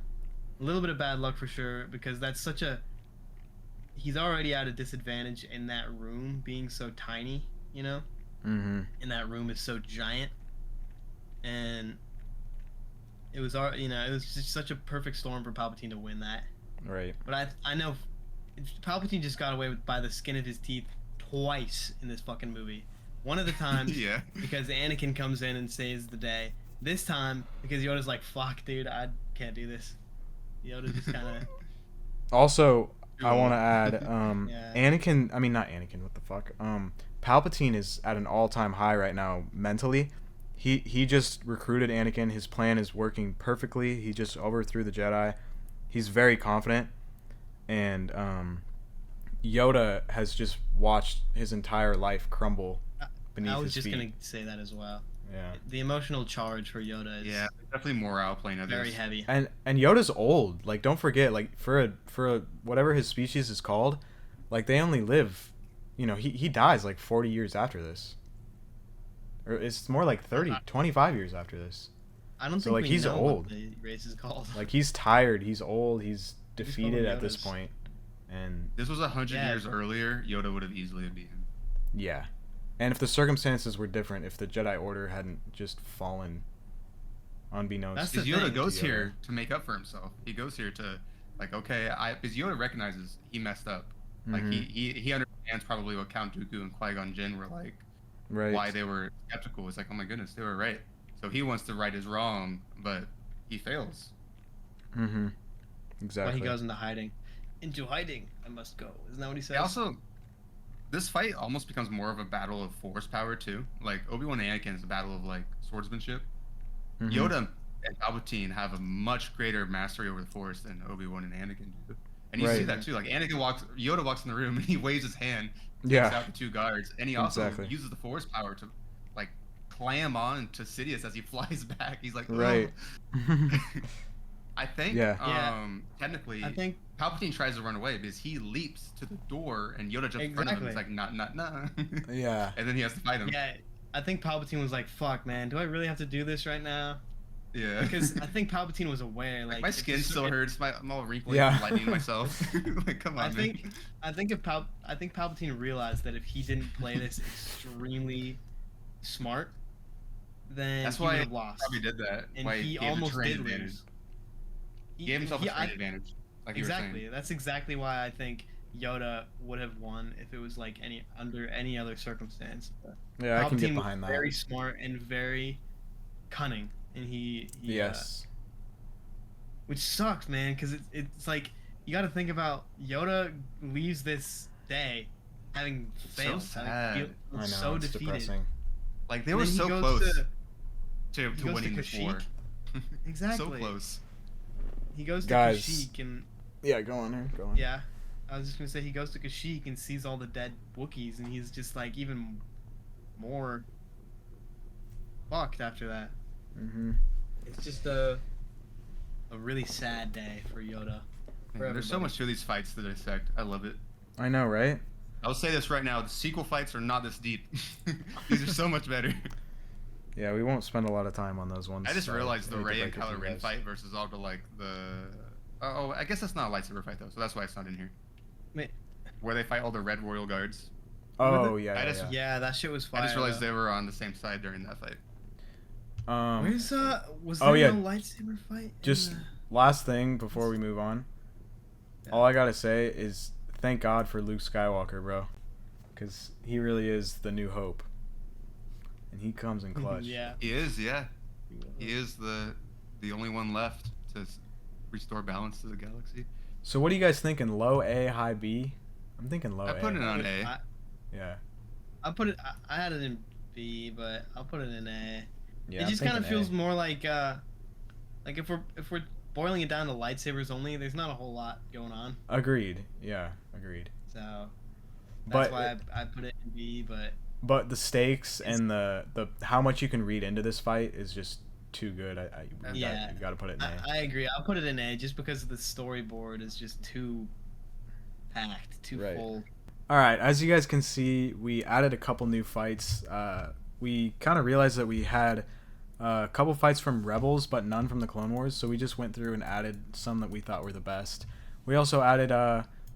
a little bit of bad luck for sure, because that's such a he's already at a disadvantage in that room being so tiny, you know, Mm-hmm. and that room is so giant, and it was you know, it was just such a perfect storm for Palpatine to win that. Right. But I know Palpatine just got away by the skin of his teeth twice in this fucking movie. One of the times Yeah. because Anakin comes in and saves the day. This time because Yoda's like, "Fuck, dude, I can't do this." Yoda just kind of Also, I want to add, Yeah. Anakin. I mean, not Anakin. What the fuck? Palpatine is at an all-time high right now mentally. He just recruited Anakin. His plan is working perfectly. He just overthrew the Jedi. He's very confident, and Yoda has just watched his entire life crumble beneath I was his just feet. gonna say that as well. Yeah. The emotional charge for Yoda is Yeah, definitely morale playing of very this. heavy. And Yoda's old. Like, don't forget, like for a whatever his species is called, like they only live, you know, he dies like 40 years after this. Or it's more like 30, 25 years after this. I don't So, think like, we he's know old. what the race is called. Like, he's tired, he's old, he's Just call him defeated at this Yoda's. point. And This was 100 Yeah. years earlier. Yoda would have easily beat him. yeah. And if the circumstances were different, if the Jedi Order hadn't just fallen unbeknownst That's to Because the Yoda thing. goes Yoda. here to make up for himself. He goes here to, like, okay, because Yoda recognizes he messed up. Like, Mhm. he understands probably what Count Dooku and Qui-Gon Jinn were like, Right. why they were skeptical. It's like, oh my goodness, they were right. So he wants to right his wrong, but he fails. Mm-hmm. Why Exactly. he goes into hiding. Into hiding, I must go. Isn't that what he says? They also, this fight almost becomes more of a battle of force power too. Like Obi-Wan and Anakin is a battle of like swordsmanship. Mhm. Yoda and Palpatine have a much greater mastery over the force than Obi-Wan and Anakin do. And you see Right. that too. Like Yoda walks in the room and he waves his hand, takes Yeah. out the two guards, and he also Exactly. uses the force power to like clam on to Sidious as he flies back. He's like, Right. "Ugh." I think Yeah. technically I think Palpatine tries to run away because he leaps to the door and Yoda jumps in front of him. It's like, nah. Yeah. And then he has to fight him. I think Palpatine was like, "Fuck, man, do I really have to do this right now?" Yeah. Because I think Palpatine was aware. Like my if skin the- still hurts. I'm all wrinkly Yeah. and lightning myself. Like, come on, I think man. I think if Palpatine realized that if he didn't play this extremely smart, then That's he why would he have lost. probably did that. And Why he gave a almost terrain did advantage. lose. He gave himself a terrain I- advantage. Like you were saying. Exactly. That's exactly why I think Yoda would have won if it was like under any other circumstance. Yeah, I can get Palpatine behind was that. very smart and very cunning, and he Yes. which sucks, man, because it's like you got to think about Yoda leaves this day having failed, sad. having I know, so it's defeated. depressing. Like they And were then he so goes close he to goes winning to this war. Kashyyyk. Exactly. So close. He goes to Guys. Kashyyyk and Yeah, go on there. Go on. yeah, I was just gonna say he goes to Kashyyyk and sees all the dead Wookiees, and he's just like even more fucked after that. Mm-hmm. It's just a really sad day for Yoda. Man, there's so everybody. much to these fights to dissect. I love it. I know, right? I'll say this right now: the sequel fights are not this deep. These are so much better. Yeah, we won't spend a lot of time on those ones. I just realized the I hate to Rey and break it to Kylo you Ren guys. fight versus all the like the. Oh, I guess that's not a lightsaber fight though, so that's why it's not in here. Wait. Where they fight all the Red Royal Guards. Oh yeah, I yeah, just- yeah. Yeah, that shit was fire. I just realized they were on the same side during that fight. Where's was Oh, there yeah. no lightsaber fight? in Just the- last thing before we move on. Yeah. All I gotta say is thank God for Luke Skywalker, bro, because he really is the new hope, and he comes in clutch. Yeah. He is, yeah. He is the only one left to restore balance to the galaxy. So what are you guys thinking? Low A, high B? I'm thinking low I A. put it on A. Yeah. I put it. I had it in B, but I'll put it in A. Yeah. It I'm just kind of thinking feels A. more like if we're boiling it down to lightsabers only, there's not a whole lot going on. Agreed. Yeah. Agreed. So that's But why I put it in B. But the stakes and the how much you can read into this fight is just too good. You gotta put it in A. I agree. I'll put it in A just because the storyboard is just too packed, too Right. full. All right, as you guys can see, we added a couple new fights. We kind of realized that we had a couple fights from Rebels, but none from the Clone Wars, so we just went through and added some that we thought were the best. We also added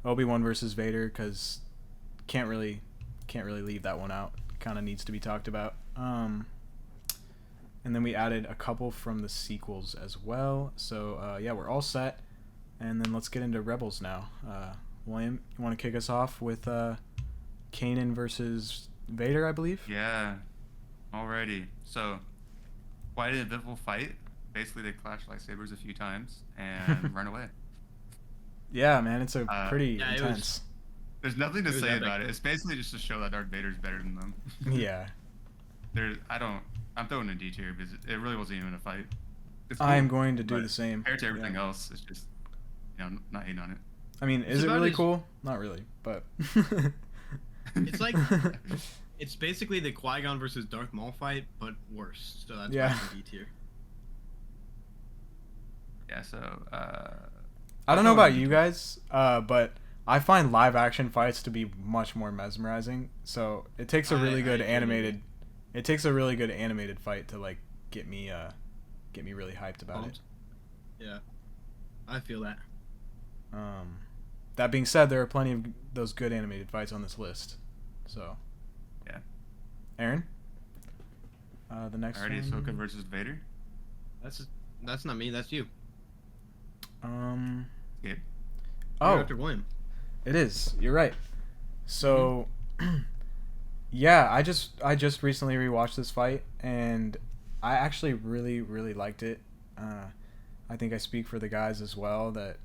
Obi-Wan versus Vader because can't really leave that one out. Kind of needs to be talked about. And then we added a couple from the sequels as well. So yeah, we're all set. And then let's get into Rebels now. William, you want to kick us off with Kanan versus Vader, I believe? Yeah. Alrighty. So, quite an eventful fight. Basically, they clash lightsabers a few times and run away. Yeah, man, it's a pretty yeah, it was- intense. There's nothing to It was say epic. about it. It's basically just to show that Darth Vader's better than them. Yeah. I'm throwing a D tier because it really wasn't even a fight. It's I'm cool, going to do but the same. compared to everything Yeah. else, it's just, not hating on it. I mean, is It's it about really as- cool? Not really, but It's like it's basically the Qui-Gon versus Darth Maul fight, but worse. So that's Yeah. why it's in D tier. Yeah, so, I don't know I'll go about with you D. guys, but I find live action fights to be much more mesmerizing. So it takes a really good agree. animated. It takes a really good animated fight to like get me really hyped about Pumped. Yeah, I feel that. it. That being said, there are plenty of those good animated fights on this list. So. Yeah. Aaron. The next already one. Ahsoka versus Vader. That's not me. That's you. Gabe. Oh, You're after William. it is. You're right. So, yeah, I just recently rewatched this fight, and I actually really, really liked it. I think I speak for the guys as well that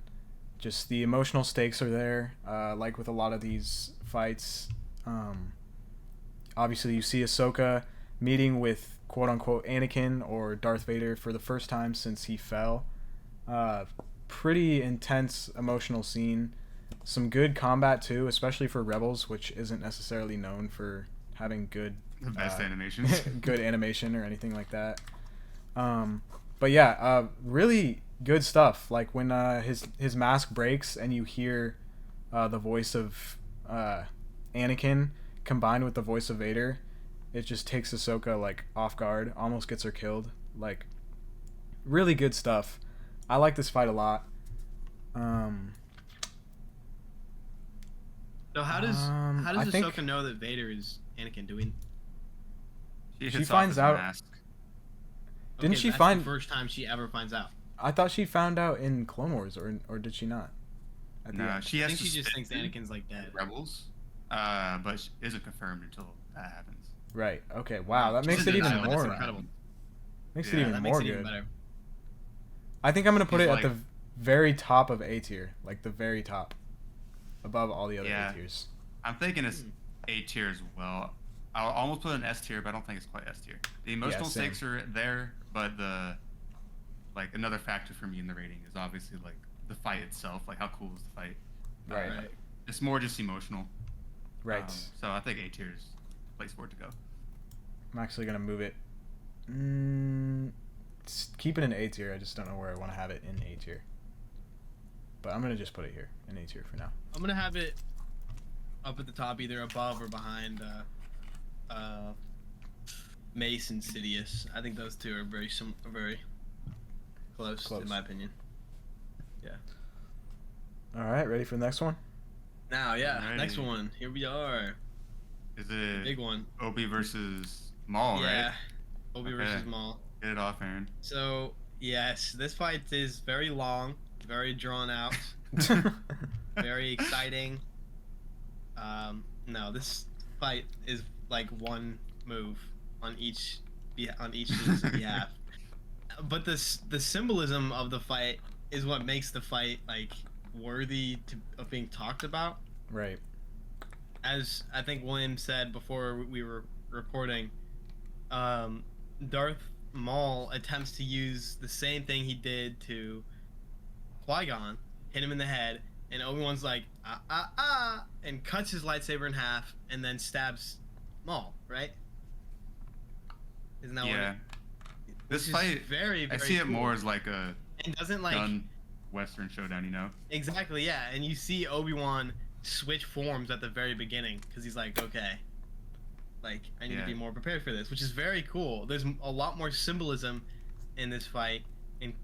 just the emotional stakes are there. Like with a lot of these fights, obviously you see Ahsoka meeting with quote unquote Anakin or Darth Vader for the first time since he fell. Pretty intense emotional scene. Some good combat too, especially for Rebels, which isn't necessarily known for having good The best animations. good animation or anything like that. But yeah, really good stuff. Like when his mask breaks and you hear the voice of Anakin combined with the voice of Vader, it just takes Ahsoka like off guard, almost gets her killed. Like really good stuff. I like this fight a lot. So how does I think Ahsoka know that Vader is Anakin? Do we? She She hits finds off his out- mask. didn't Okay, she that's find? the first time she ever finds out? I thought she found out in Clone Wars, or did she not? At the No, end? she I has think to she just thinks spin Anakin's like dead. Rebels, but it isn't confirmed until that happens. Right. Okay. Wow. That She makes said it even that, but that's more. incredible. Makes Yeah, it even that more makes it good. even better. I think I'm gonna put He's it like- at the very top of A tier, like the very top, above all the other Yeah. A tiers. I'm thinking it's A tier as well. I'll almost put it in S tier, but I don't think it's quite S tier. The emotional same. stakes are there, but another factor for me in the rating is obviously like the fight itself, like how cool is the fight. Right. Right. It's more just emotional. Right. So I think A tier is the place for it to go. I'm actually gonna move it. Keep it in A tier. I just don't know where I want to have it in A tier. But I'm gonna just put it here in A tier for now. I'm gonna have it up at the top, either above or behind Mace and Sidious. I think those two are very close, Close. in my opinion. All right. Ready for the next one? Now, yeah, next Alrighty. one. Here we are. Is it Big one. Obi versus Maul, Yeah. right? Obi Okay. versus Maul. Get it off, Aaron. So, yes, this fight is very long, very drawn out, very exciting. No, this fight is like one move on each team's behalf. But the symbolism of the fight is what makes the fight like worthy of being talked about. Right. As I think William said before we were recording, Darth Maul attempts to use the same thing he did to Qui-Gon, hit him in the head, and Obi-Wan's like, and cuts his lightsaber in half, and then stabs Maul, right? Isn't that Yeah. This what? fight, Very, I very see it cool. more as like a And doesn't like gun Western showdown, you know? exactly, yeah. And you see Obi-Wan switch forms at the very beginning because he's like, okay, like I need to Yeah. be more prepared for this, which is very cool. There's a lot more symbolism in this fight and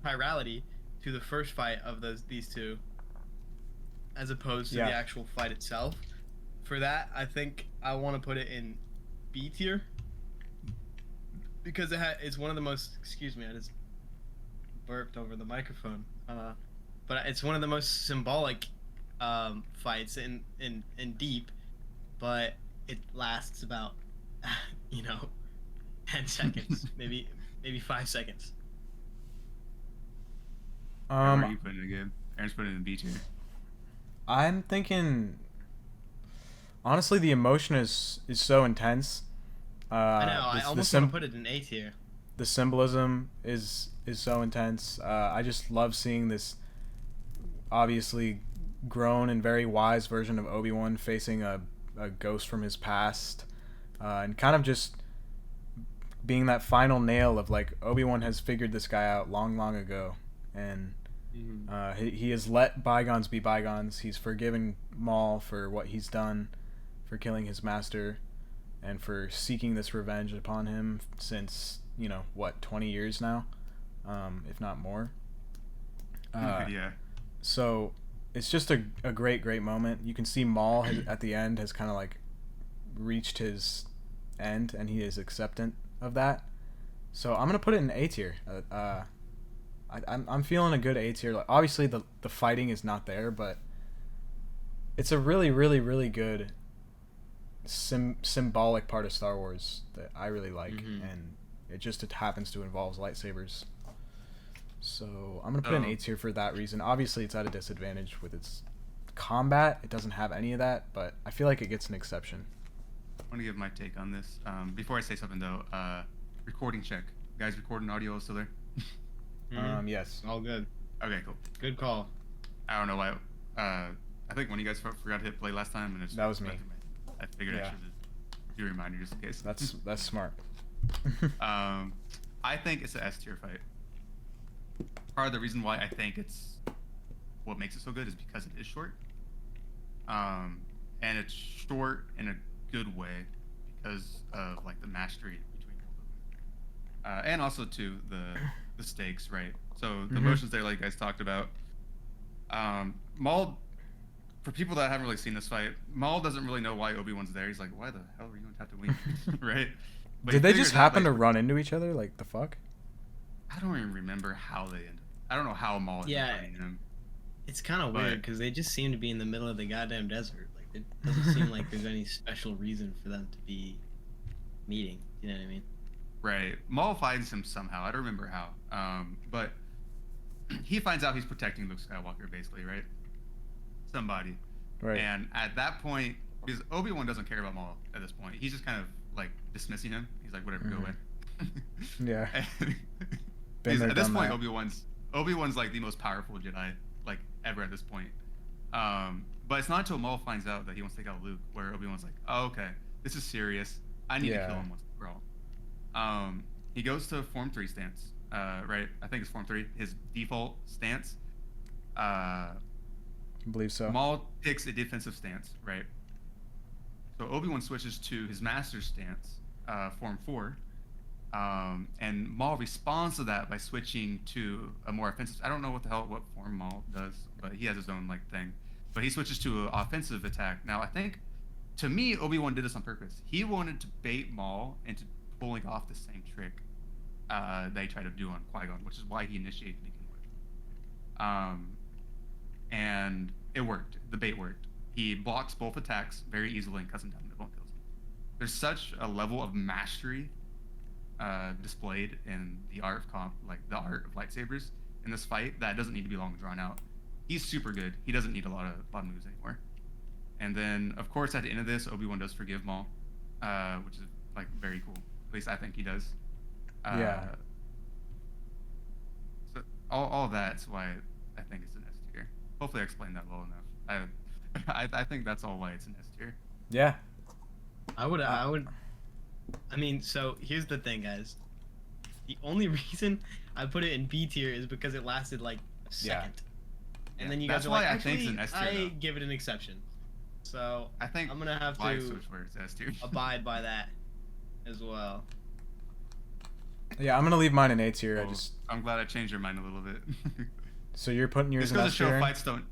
chirality to the first fight of these two, as opposed to Yeah. the actual fight itself. For that, I think I want to put it in B tier because it's one of the most. Excuse me, I just burped over the microphone. But it's one of the most symbolic fights in deep, but it lasts about 10 seconds, maybe 5 seconds. Where are you putting it again? Aaron's putting it in B tier. I'm thinking. Honestly, the emotion is so intense. I know. I the almost want to put it in A tier. The symbolism is so intense. I just love seeing this obviously grown and very wise version of Obi-Wan facing a ghost from his past, and kind of just being that final nail of like Obi-Wan has figured this guy out long ago, and he has let bygones be bygones. He's forgiven Maul for what he's done, for killing his master, and for seeking this revenge upon him since 20 years now, if not more. Yeah. So it's just a great moment. You can see Maul at the end has kind of like reached his end, and he is acceptant of that. So I'm gonna put it in A tier. I'm feeling a good A tier. Like, obviously the fighting is not there, but it's a really good symbolic part of Star Wars that I really like, and it happens to involve lightsabers. So I'm gonna put an A tier for that reason. Obviously, it's at a disadvantage with its combat. It doesn't have any of that, but I feel like it gets an exception. I want to give my take on this. Before I say something though, recording check. Guys, recording audio is still there? Yes. All good. Okay, cool. Good call. I don't know why. I think when you guys forgot to hit play last time, and That was me. I figured I Yeah. should do a reminder just in case. That's smart. I think it's an S tier fight. Part of the reason why I think it's what makes it so good is because it is short. And it's short in a good way because of like the mastery between both of them. and also to the stakes, right? So the Mhm. emotions there, like you guys talked about. Maul, for people that haven't really seen this fight, Maul doesn't really know why Obi-Wan's there. He's like, why the hell are you on Tatooine, right? But he Did they figures just out happen that- to run into each other? Like the fuck? I don't even remember how they ended. I don't know how Maul ended up Yeah. fighting him. It's kind of But- weird because they just seem to be in the middle of the goddamn desert. Like it doesn't seem like there's any special reason for them to be meeting. You know what I mean? Right. Maul finds him somehow. I don't remember how. But he finds out he's protecting Luke Skywalker, basically, right? Somebody. Right. And at that point, because Obi-Wan doesn't care about Maul at this point, he's just kind of like dismissing him. He's like, whatever, go away. Yeah. And Been there, at this done point, that. Obi-Wan's like the most powerful Jedi like ever at this point. But it's not until Maul finds out that he wants to take out Luke where Obi-Wan's like, oh, okay, this is serious. I need to kill him once for all. He goes to Form 3 stance, right? I think it's Form 3, his default stance. I believe so. Maul picks a defensive stance, right? So Obi-Wan switches to his master stance, Form 4. And Maul responds to that by switching to a more offensive. I don't know what form Maul does, but he has his own like thing. But he switches to an offensive attack. Now I think, to me, Obi-Wan did this on purpose. He wanted to bait Maul into pulling off the same trick they tried to do on Qui-Gon, which is why he initiated to begin with. And it worked. The bait worked. He blocks both attacks very easily and cuts him down the middle and kills him. There's such a level of mastery displayed in the art of lightsabers in this fight that doesn't need to be long drawn out. He's super good. He doesn't need a lot of moves anymore. And then, of course, at the end of this, Obi-Wan does forgive Maul, which is like very cool. At least I think he does. Yeah. So all of that's why I think it's an S tier. Hopefully, I explained that well enough. I think that's all why it's an S tier. Yeah. I would. I mean, so here's the thing, guys. The only reason I put it in B tier is because it lasted like a second. And then you guys That's are why like, I think it's actually, an S tier. I though. give it an exception. So I think I'm gonna have why to switch where it's S tier. abide by that as well. Yeah, I'm gonna leave mine in A tier. Well, I'm glad I changed your mind a little bit. So you're putting yours Just in goes S to show tier? fights don't.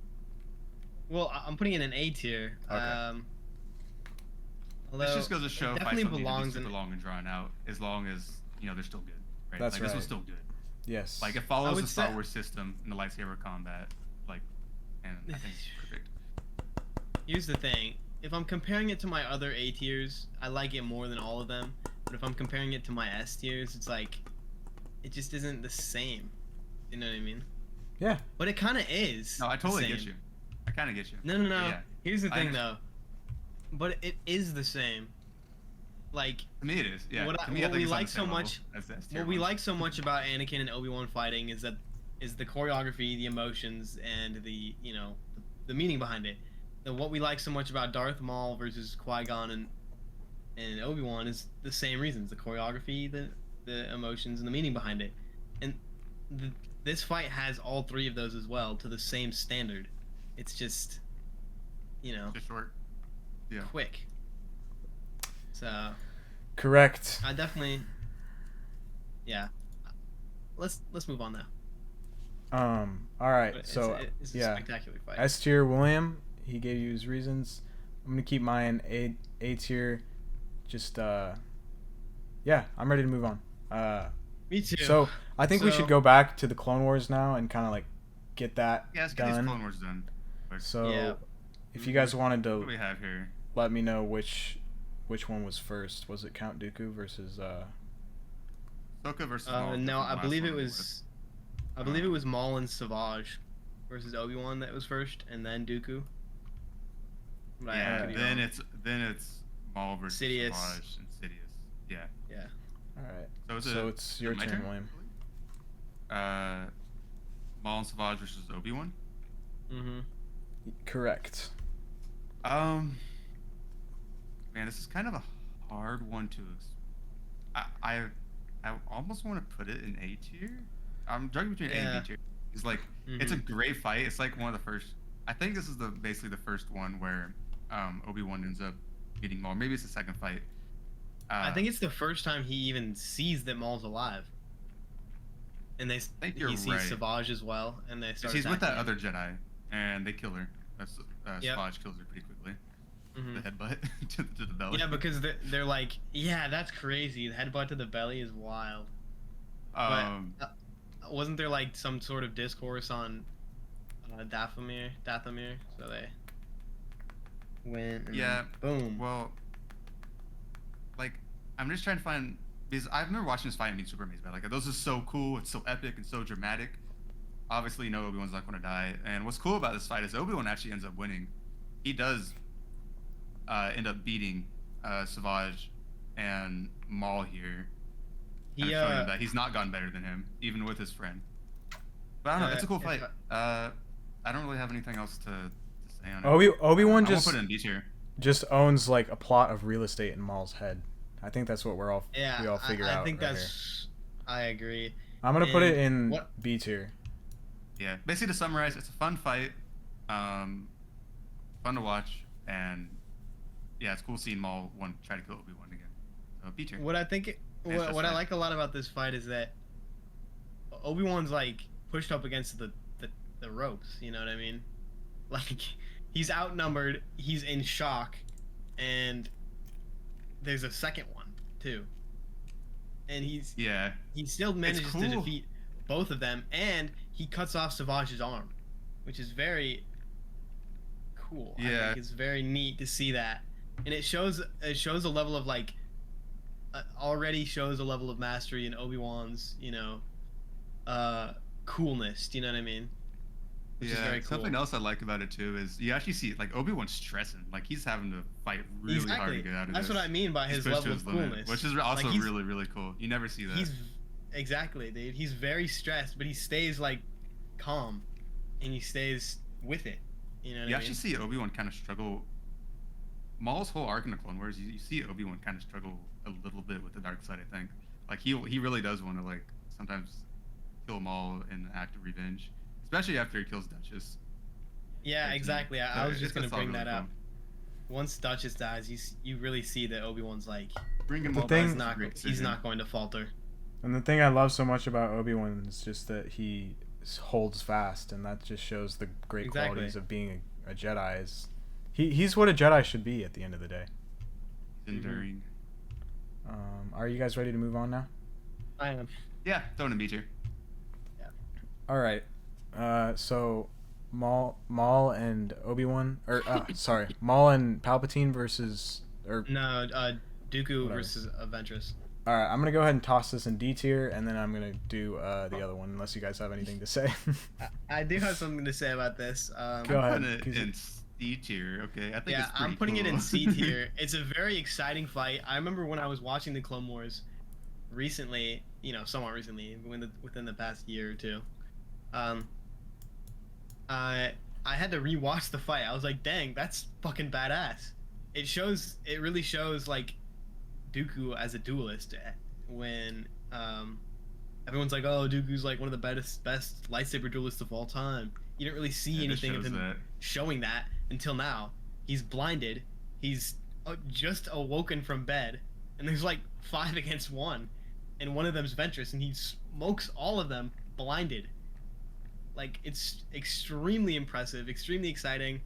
Well, I'm putting it in A tier. Okay. Although This just goes to show it fights definitely don't need to be belongs super in. long and drawn out, as long as they're still good. Right? That's like, This right. was still good. Yes. Like it I follows would the Star say- Wars system in the lightsaber combat, like, and I think it's perfect. Here's the thing. If I'm comparing it to my other A tiers, I like it more than all of them. But if I'm comparing it to my S tiers, it's like, it just isn't the same. You know what I mean? Yeah. But it kind of is. No, I the totally same. get you. I kind of get you. No. But yeah, Here's the I thing, though. But it is the same. Like, to me it is. Yeah. What to me, I we think it's on like the so same level much, as the S tier what we ones. like so much about Anakin and Obi-Wan fighting is the choreography, the emotions, and the the meaning behind it. And what we like so much about Darth Maul versus Qui-Gon and Obi-Wan is the same reasons: the choreography, the emotions, and the meaning behind it. And this fight has all three of those as well to the same standard. It's just, Just short. Yeah. quick. So Correct. I definitely, yeah. Let's move on now. All right. But So it's a yeah. spectacular fight. S tier William. He gave you his reasons. I'm gonna keep mine A tier. Just yeah. I'm ready to move on. Me too. So I think we So- should go back to the Clone Wars now and kind of like get that Yeah, let's get these done. Clone Wars done. Quick. So Yeah. if you guys wanted What do to we have here? let me know which one was first. Was it Count Dooku versus Ahsoka versus Maul. no, I Last believe one it on the was. list. I believe it was Maul and Savage versus Obi-Wan that was first, and then Dooku. But I Yeah, could be then wrong. it's Maul versus Sidious. Savage and Sidious. Yeah. Yeah. all right. So So it's your my turn, William. Maul and Savage versus Obi-Wan. Mhm. Correct. Man, this is kind of a hard one to. I almost want to put it in A tier. I'm juggling between A Yeah. and B tier. It's like it's a Mhm. great fight. It's like one of the first. I think this is basically the first one where Obi-Wan ends up beating Maul. Maybe it's the second fight. I think it's the first time he even sees that Maul's alive. And he sees right. Savage as well, and they start. She's with that him. other Jedi, and they kill her. Yep. Savage kills her pretty quickly. Mm-hmm. The headbutt to the belly. Yeah, because they're like, yeah, that's crazy. The headbutt to the belly is wild. But, wasn't there like some sort of discourse on Dathomir? So they went. And yeah. Boom. Well, like, I'm just trying to find, because I remember watching this fight and being super amazed by it. Like, those are so cool. It's so epic and so dramatic. Obviously, you know Obi-Wan's not going to die. And what's cool about this fight is Obi-Wan actually ends up winning. He does end up beating Savage and Maul here. Showing him that he's not gotten better than him, even with his friend. But I don't know. It's a cool fight. I don't really have anything else to say on it. Obi-Wan just put it in B tier. Just owns like a plot of real estate in Maul's head. I think that's what we all figure out. I think right that's. Here. I agree. I'm gonna put it in B tier. Yeah, basically to summarize, it's a fun fight, fun to watch, and yeah, it's cool seeing Maul try to kill Obi-Wan again. So B tier. What I think, what I like a lot about this fight is that Obi-Wan's like pushed up against the ropes. You know what I mean? Like he's outnumbered, he's in shock, and there's a second one too. And he still manages to defeat both of them, and he cuts off Savage's arm, which is very cool. Yeah. I think it's very neat to see that. And it shows a level of like already shows a level of mastery in Obi-Wan's, coolness, do you know what I mean? Which is very cool. Something else I like about it too is you actually see like Obi-Wan's stressing, like he's having to fight really hard to get out of That's this. what I mean by his level of coolness, which is also like really, really cool. You never see that. Exactly, dude. He's very stressed, but he stays like calm, and he stays with it. You know what I mean? You actually see Obi-Wan kind of struggle. Maul's whole arc in the Clone Wars, you see Obi-Wan kind of struggle a little bit with the dark side. I think, like he really does want to like sometimes kill Maul in an act of revenge, especially after he kills Duchess. Yeah, exactly. I was just gonna bring that up. Once Duchess dies, you really see that Obi-Wan's like bringing Maul back. He's not going to falter. And the thing I love so much about Obi-Wan is just that he holds fast, and that just shows the great qualities of being a Jedi. He's what a Jedi should be at the end of the day. Enduring. Are you guys ready to move on now? I am. Yeah, throw in a B tier. Yeah. All right. So Maul and Obi-Wan, or sorry, Maul and Palpatine versus Dooku versus Ventress. All right, I'm gonna go ahead and toss this in D tier, and then I'm gonna do the other one, unless you guys have anything to say. I do have something to say about this. Go ahead. I'm putting it in C tier. Okay, I think it's pretty I'm putting cool. it in C tier. It's a very exciting fight. I remember when I was watching the Clone Wars recently, somewhat recently, within the past year or two. I had to rewatch the fight. I was like, dang, that's fucking badass. It really shows like Dooku as a duelist when everyone's like, oh, Dooku's like one of the best lightsaber duelists of all time. You didn't really see anything of him showing that until now. He's blinded. He's just awoken from bed, and there's like 5 against 1, and one of them's Ventress, and he smokes all of them blinded. Like, it's extremely impressive, extremely exciting,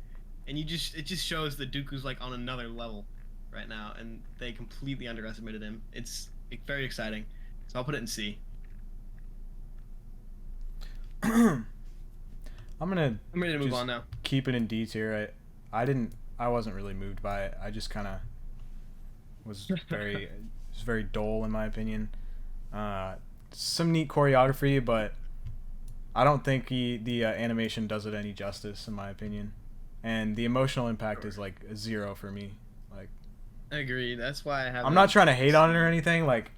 and it just shows that Dooku's like on another level right now, and they completely underestimated him. It's very exciting, so I'll put it in C. I'm ready to move on now. Keep it in D tier. I wasn't really moved by it. I just kind of was very dull in my opinion. Some neat choreography, but I don't think the animation does it any justice in my opinion, and the emotional impact is like a 0 for me. Like, I agree. That's why I have. I'm not trying to hate on it or anything. Like,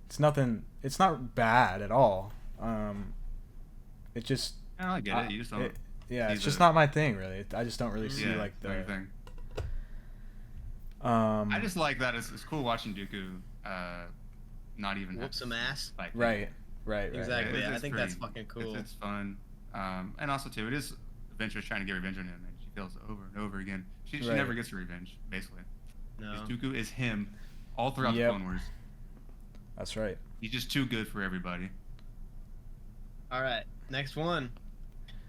it's not bad at all. It just. I get it. You just don't. It's just not my thing, really. I just don't really see like the thing. I just like that. It's cool watching Dooku not even whoop some ass. Right. Exactly. I think that's fucking cool. It's fun. And also too, it is Ventress trying to get revenge on him, and she fails over and over again. She never gets her revenge, basically. No. Dooku is him all throughout the Yep. Clone Wars. That's right. He's just too good for everybody. All right, next one.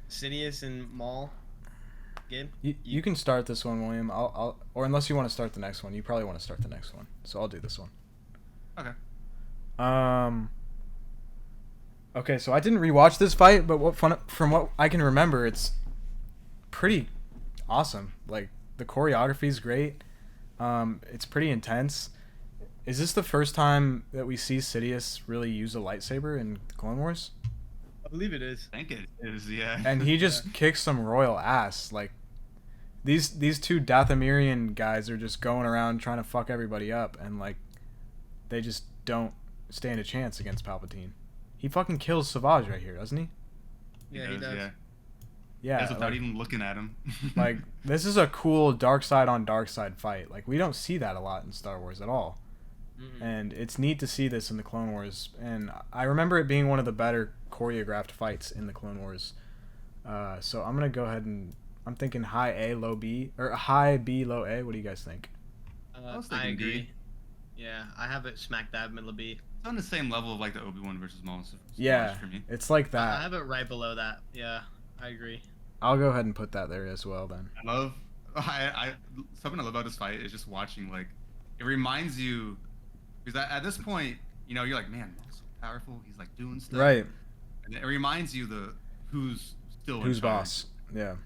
Sidious and Maul. Good. You can start this one, William. Or unless you want to start the next one, you probably want to start the next one. So I'll do this one. Okay. Okay, so I didn't rewatch this fight, but from what I can remember, it's pretty awesome. Like the choreography is great. It's pretty intense. Is this the first time that we see Sidious really use a lightsaber in Clone Wars? I believe it is. I think it is, yeah. And he just kicks some royal ass. Like these two Dathomirian guys are just going around trying to fuck everybody up, and like they just don't stand a chance against Palpatine. He fucking kills Savage right here, doesn't he? Yeah, he does. Yeah. Yeah. That's without like, even looking at him. like this is a cool dark side on dark side fight. Like we don't see that a lot in Star Wars at all. Mhm. And it's neat to see this in the Clone Wars. And I remember it being one of the better choreographed fights in the Clone Wars. So I'm gonna go ahead and I'm thinking high A, low B, or high B, low A. What do you guys think? I was I thinking D. agree. Yeah, I have it smack dab middle of B. It's on the same level of like the Obi-Wan versus Maul Yeah, for me. it's like I that. have it right below that. Yeah, I agree. I'll go ahead and put that there as well then. I something I love about this fight is just watching, like, it reminds you, because at this point, you know, you're like, man, Maul's so powerful. He's like doing stuff. Right. And it reminds you who's still Who's in charge. boss? Yeah.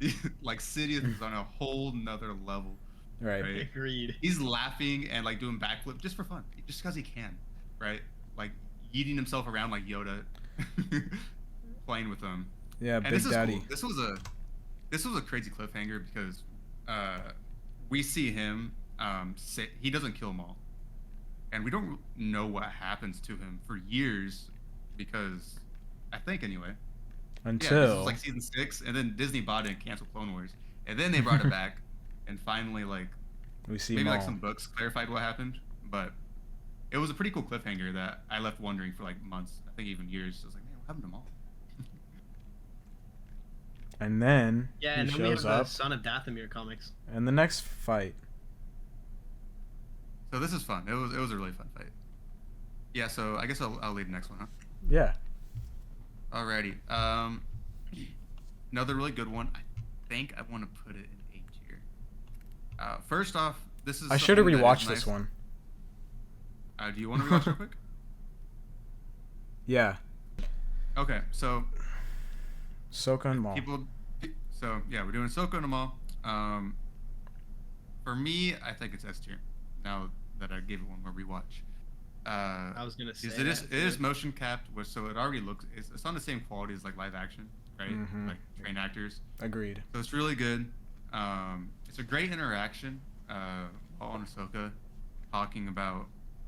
Like Sidious is on a whole nother level. Right. Right. Agreed. He's laughing and like doing backflip just for fun, just because he can, right? Like yeeting himself around like Yoda, playing with them. Yeah, And Big this is Daddy. cool. This was a crazy cliffhanger because we see him he doesn't kill Maul, and we don't know what happens to him for years because I think anyway. Yeah, this Until was like season 6, and then Disney bought it and canceled Clone Wars, and then they brought it back, and finally like we see maybe Maul. like some books clarified what happened, but it was a pretty cool cliffhanger that I left wondering for like months, I think even years. I was like, man, what happened to Maul? And then Yeah, he and then we have shows the up Son of Dathomir comics. in the next fight. So this is fun. It was a really fun fight. Yeah, so I guess I'll lead the next one, huh? Yeah. Alrighty. Another really good one. I think I want to put it in A tier. First off, this is. I should have something that is rewatched this nice. one. Do you want to rewatch real quick? Yeah. Okay, so Ahsoka and Maul. So yeah, we're doing Ahsoka and Maul. For me, I think it's S tier. Now that I gave it one more rewatch. I was gonna say It that, is too. motion capped, so it already looks. It's on the same quality as like live action, right? Mhm. Like trained actors. Agreed. So it's really good. It's a great interaction. Maul and Ahsoka talking about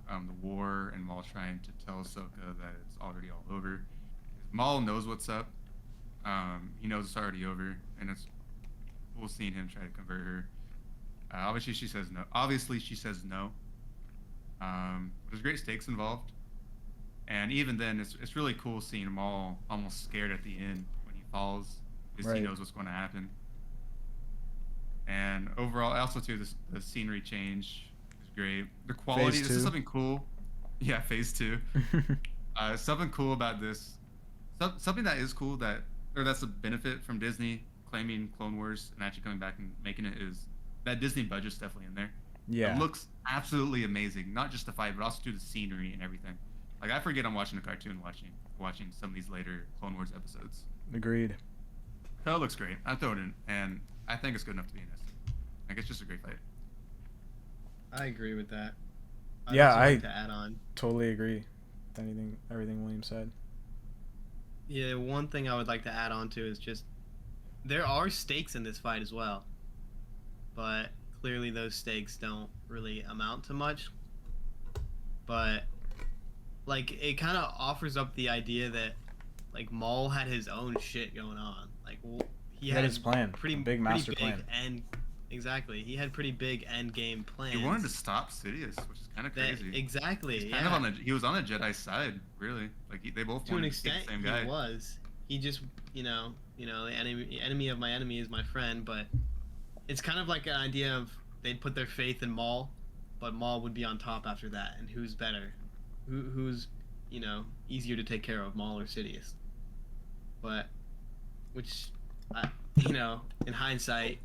the war, and Maul trying to tell Ahsoka that it's already all over. Maul knows what's up. He knows it's already over, and it's cool seeing him try to convert her. Obviously, she says no. There's great stakes involved, and even then, it's really cool seeing Maul almost scared at the end when he falls, because he Right. knows what's going to happen. And overall, also too, the scenery change is great. The quality. Phase This is 2. something cool. Yeah, phase 2. Something cool about this. Something that is cool that's a benefit from Disney claiming Clone Wars and actually coming back and making it is that Disney budget's definitely in there. Yeah. It looks absolutely amazing. Not just the fight, but also to the scenery and everything. Like I forget I'm watching a cartoon, watching some of these later Clone Wars episodes. Agreed. So it looks great. I throw it in, and I think it's good enough to be in this. Like it's just a great fight. I agree with that. Yeah, also like I- to add on. Totally agree with everything William said. Yeah, one thing I would like to add on to is just there are stakes in this fight as well, but clearly those stakes don't really amount to much. But like it kind of offers up the idea that like Maul had his own shit going on. Like he had his plan, pretty a big master plan. and exactly he had pretty big end game plans. He wanted to stop Sidious, which is kind of crazy. Exactly. He's kind of he was on a Jedi side, really. Like they both To an wanted to be extent, the same guy. he was. He just, the enemy of my enemy is my friend. But it's kind of like an idea of they'd put their faith in Maul, but Maul would be on top after that. And who's better? Who's easier to take care of, Maul or Sidious? But in hindsight,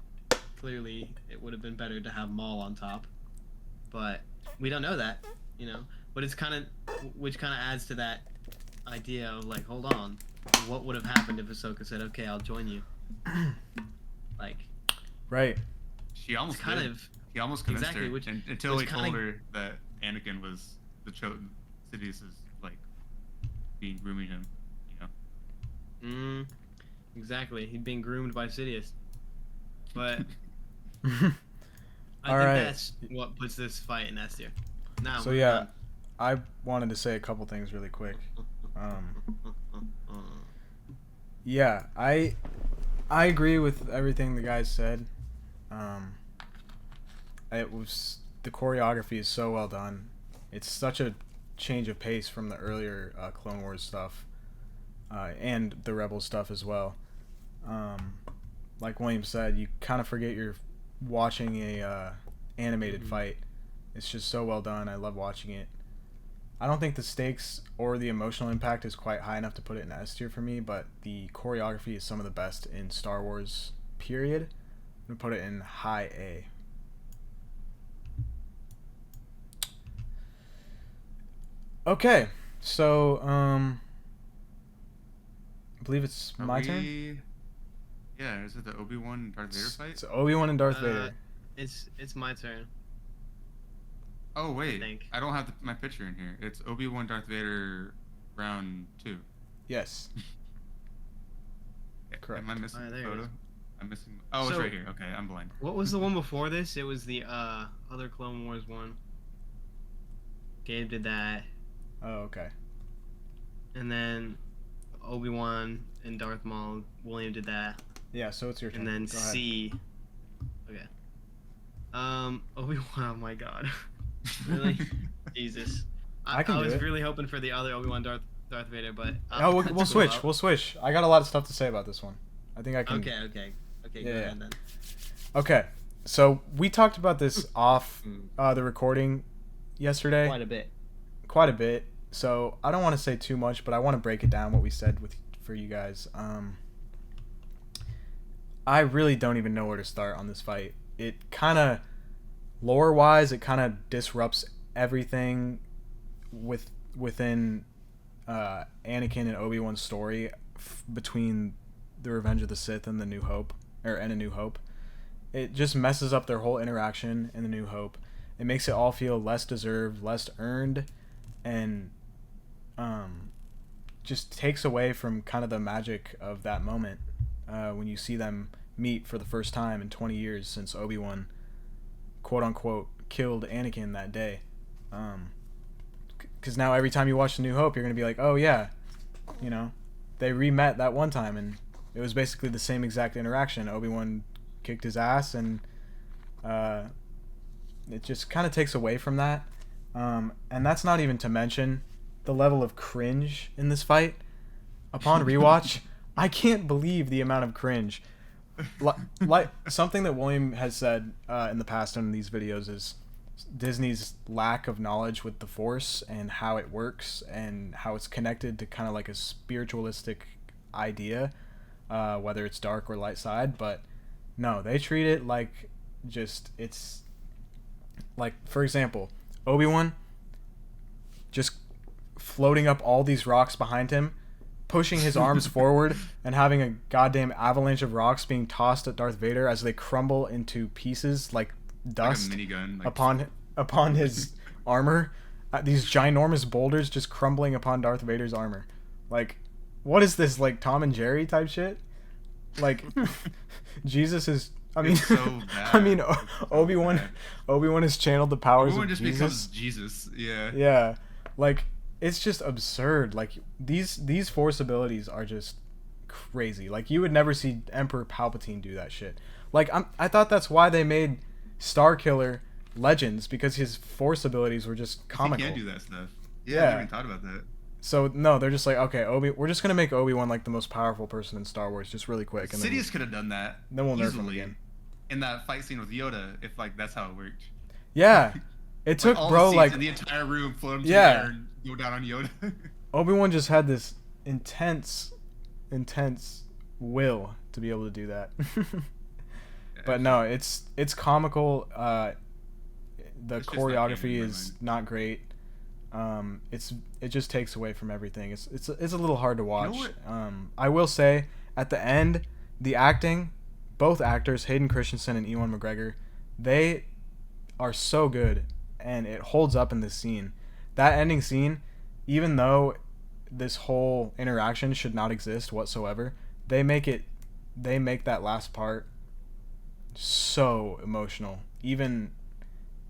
clearly it would have been better to have Maul on top. But we don't know that, But it's which kind of adds to that idea of like, hold on, what would have happened if Ahsoka said, "Okay, I'll join you"? Like, right. She almost kind did. of He almost convinced exactly, her which until he kinda- told her that Anakin was the chosen. Sidious is like being grooming him. Exactly. He's being groomed by Sidious. But I All think right. that's what puts this fight in S tier. Now, So yeah, I wanted to say a couple things really quick. Yeah, I agree with everything the guys said. The choreography is so well done. It's such a change of pace from the earlier Clone Wars stuff, and the Rebels stuff as well. Like William said, you kind of forget you're watching a animated fight. It's just so well done. I love watching it. I don't think the stakes or the emotional impact is quite high enough to put it in S tier for me, but the choreography is some of the best in Star Wars, period. I'm going to put it in high A. Okay, so, I believe it's my turn? Yeah, is it the Obi-Wan and Darth Vader fight? It's Obi-Wan and Darth Vader. It's my turn. Oh, wait. think. I don't have my picture in here. It's Obi-Wan, Darth Vader, round 2. Yes. Correct. Am I missing Alright, the there it photo? is. I'm missing... Oh, it's So- right here. Okay, I'm blind. What was the one before this? It was the other Clone Wars one. Gabe did that, Oh, okay. and then Obi-Wan and Darth Maul. William did that, Yeah, so it's your turn. and then Go ahead. C. Okay. Obi-Wan. Oh my God. Really? Jesus. I can I do was it. really hoping for the other Obi-Wan Darth Vader, but Oh, we'll to we'll go switch. up. We'll switch. I got a lot of stuff to say about this one. I think I can. Okay. Yeah, Go yeah. ahead then. Okay. So we talked about this off Mm. the recording yesterday. Quite a bit. Quite a bit. So I don't want to say too much, but I want to break it down what we said for you guys. I really don't even know where to start on this fight. It kind of, lore-wise, it kind of disrupts everything within Anakin and Obi-Wan's story between the Revenge of the Sith and A New Hope. It just messes up their whole interaction in A New Hope. It makes it all feel less deserved, less earned, and just takes away from kind of the magic of that moment when you see them meet for the first time in 20 years since Obi-Wan, quote-unquote, killed Anakin that day. Because now every time you watch A New Hope, you're going to be like, oh yeah, they re-met that one time, and it was basically the same exact interaction. Obi-Wan kicked his ass, and it just kind of takes away from that. And that's not even to mention the level of cringe in this fight. Upon rewatch, I can't believe the amount of cringe. Like something that William has said in the past on these videos is Disney's lack of knowledge with the Force and how it works and how it's connected to kind of like a spiritualistic idea, whether it's dark or light side. But no, they treat it like it's like, for example, Obi-Wan just floating up all these rocks behind him, pushing his arms forward and having a goddamn avalanche of rocks being tossed at Darth Vader as they crumble into pieces like dust like a minigun, upon his armor. These ginormous boulders just crumbling upon Darth Vader's armor. Like, what is this, like Tom and Jerry type shit? Like, Jesus is. I mean, It's so bad. I mean, It's so Obi-Wan. bad. Obi-Wan has channeled the powers Obi-Wan of just Jesus. becomes Jesus. Yeah. Yeah, like it's just absurd. Like these Force abilities are just crazy. Like you would never see Emperor Palpatine do that shit. Like I thought that's why they made Starkiller Legends, because his Force abilities were just comical. He can do that stuff. Yeah, Yeah. I never even thought about that. So no, they're just like, okay, we're just gonna make Obi-Wan like the most powerful person in Star Wars, just really quick, and Sidious could have done that. then we'll nerf him easily again. in that fight scene with Yoda, if like that's how it worked. Yeah, It took, all bro, the seats like, in the entire room float him to Yeah. the air and go down on Yoda. Obi-Wan just had this intense will to be able to do that. But no, it's comical. The It's just not choreography canon in my is mind. not great. It just takes away from everything. It's a little hard to watch. what? I will say at the end, the acting, both actors, Hayden Christensen and Ewan McGregor, they are so good, and it holds up in this scene. That ending scene, even though this whole interaction should not exist whatsoever, they make that last part so emotional. Even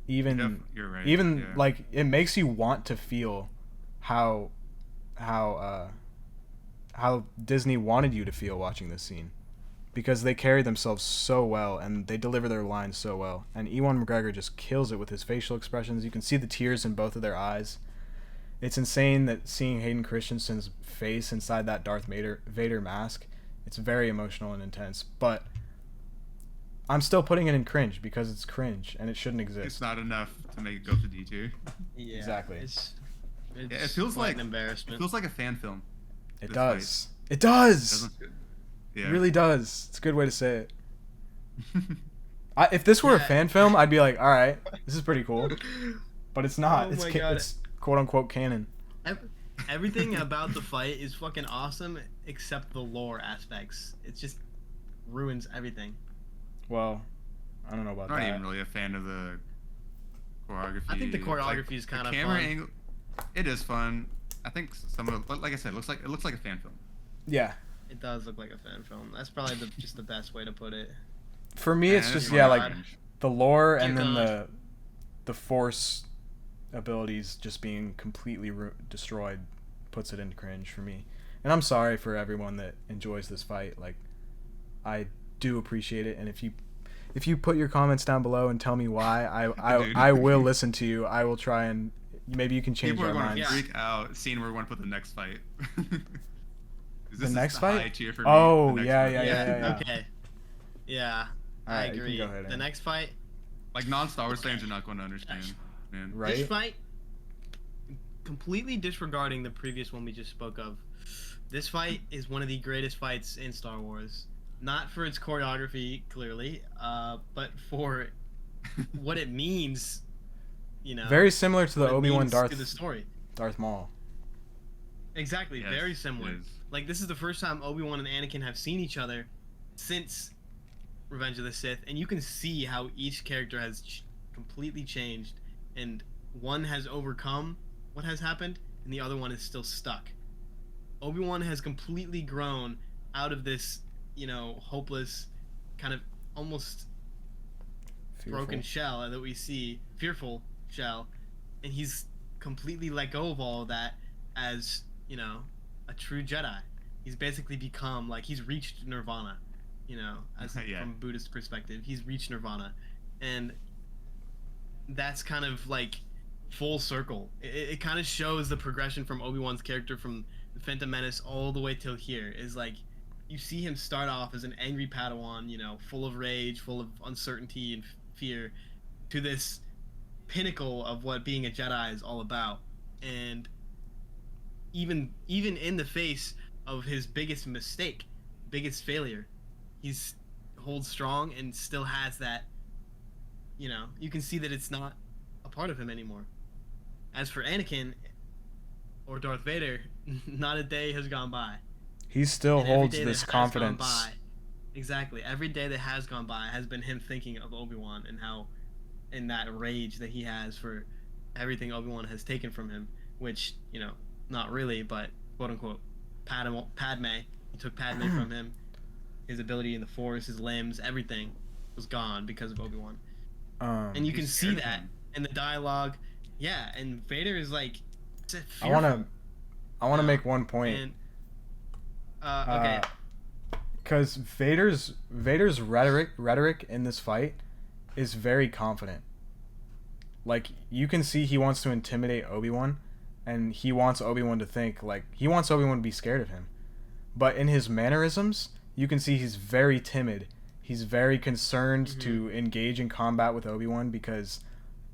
You're right. yeah. like, it makes you want to feel how Disney wanted you to feel watching this scene, because they carry themselves so well and they deliver their lines so well. And Ewan McGregor just kills it with his facial expressions. You can see the tears in both of their eyes. It's insane that seeing Hayden Christensen's face inside that Darth Vader mask. It's very emotional and intense, but I'm still putting it in cringe because it's cringe and it shouldn't exist. It's not enough to make it go to D tier. Yeah, Exactly. It's Yeah, it feels quite like an It embarrassment. feels like a fan film. It This does. It It does. doesn't feel- It Yeah. really does. It's a good way to say it. If this were a Yeah. fan film, I'd be like, all right, this is pretty cool. But it's not. Oh it's my God. it's quote unquote canon. Everything about the fight is fucking awesome except the lore aspects. It just ruins everything. Well, I don't know about I'm not that. even really a fan of the choreography. I think the choreography Like, is kind the of camera fun. angle. It is fun. I think some of, like I said, it looks like a fan film. Yeah. It does look like a fan film. That's probably just the best way to put it. For me, it's And just fun yeah, to like cringe. the lore Dear and then God. the Force abilities just being completely destroyed puts it into cringe for me. And I'm sorry for everyone that enjoys this fight. Like, I do appreciate it, and if you put your comments down below and tell me why, Dude. I will listen to you. I will try, and maybe you can change People are our going minds. to freak out seeing where we're going to put the next fight. The next the fight? high tier for me, Oh, the next yeah, fight. yeah. Okay. Yeah, I Alright, you can agree. go ahead, The Aaron. next fight, Like non-Star Wars fans are not going to understand, man. Right? this fight, completely disregarding the previous one we just spoke of, this fight is one of the greatest fights in Star Wars. Not for its choreography, clearly, but for what it means. You know, Very similar to the what it Obi-Wan means to the story. Darth Maul. Exactly, Yes, very it similar. is. Like, this is the first time Obi-Wan and Anakin have seen each other since Revenge of the Sith, and you can see how each character has completely changed, and one has overcome what has happened, and the other one is still stuck. Obi-Wan has completely grown out of this, you know, hopeless, kind of almost Fearful. broken shell that we see, fearful shell, and he's completely let go of all of that as, you know, a true Jedi. He's basically become, like, he's reached nirvana, you know, as Yeah. from a Buddhist perspective. He's reached nirvana, and that's kind of like full circle. It kind of shows the progression from Obi-Wan's character from the Phantom Menace all the way till here. Is like, you see him start off as an angry Padawan, you know, full of rage, full of uncertainty and fear, to this pinnacle of what being a Jedi is all about. And even in the face of his biggest mistake, biggest failure, he's holds strong and still has that, you know, you can see that it's not a part of him anymore. As for Anakin or Darth Vader, not a day has gone by. He still And every holds day that this has gone confidence. by- exactly. Every day that has gone by has been him thinking of Obi-Wan and how, and that rage that he has for everything Obi-Wan has taken from him, which, you know, not really, but quote unquote, Padme. He took Padme from him. His ability in the Force, his limbs, everything was gone because of Obi-Wan. And you can He's see scared of that him. in the dialogue. Yeah, and Vader is like, I want to No. make one point. And, okay. Because Vader's rhetoric in this fight is very confident. Like, you can see he wants to intimidate Obi-Wan, and he wants Obi-Wan to think, like, he wants Obi-Wan to be scared of him. But in his mannerisms, you can see he's very timid. He's very concerned to engage in combat with Obi-Wan because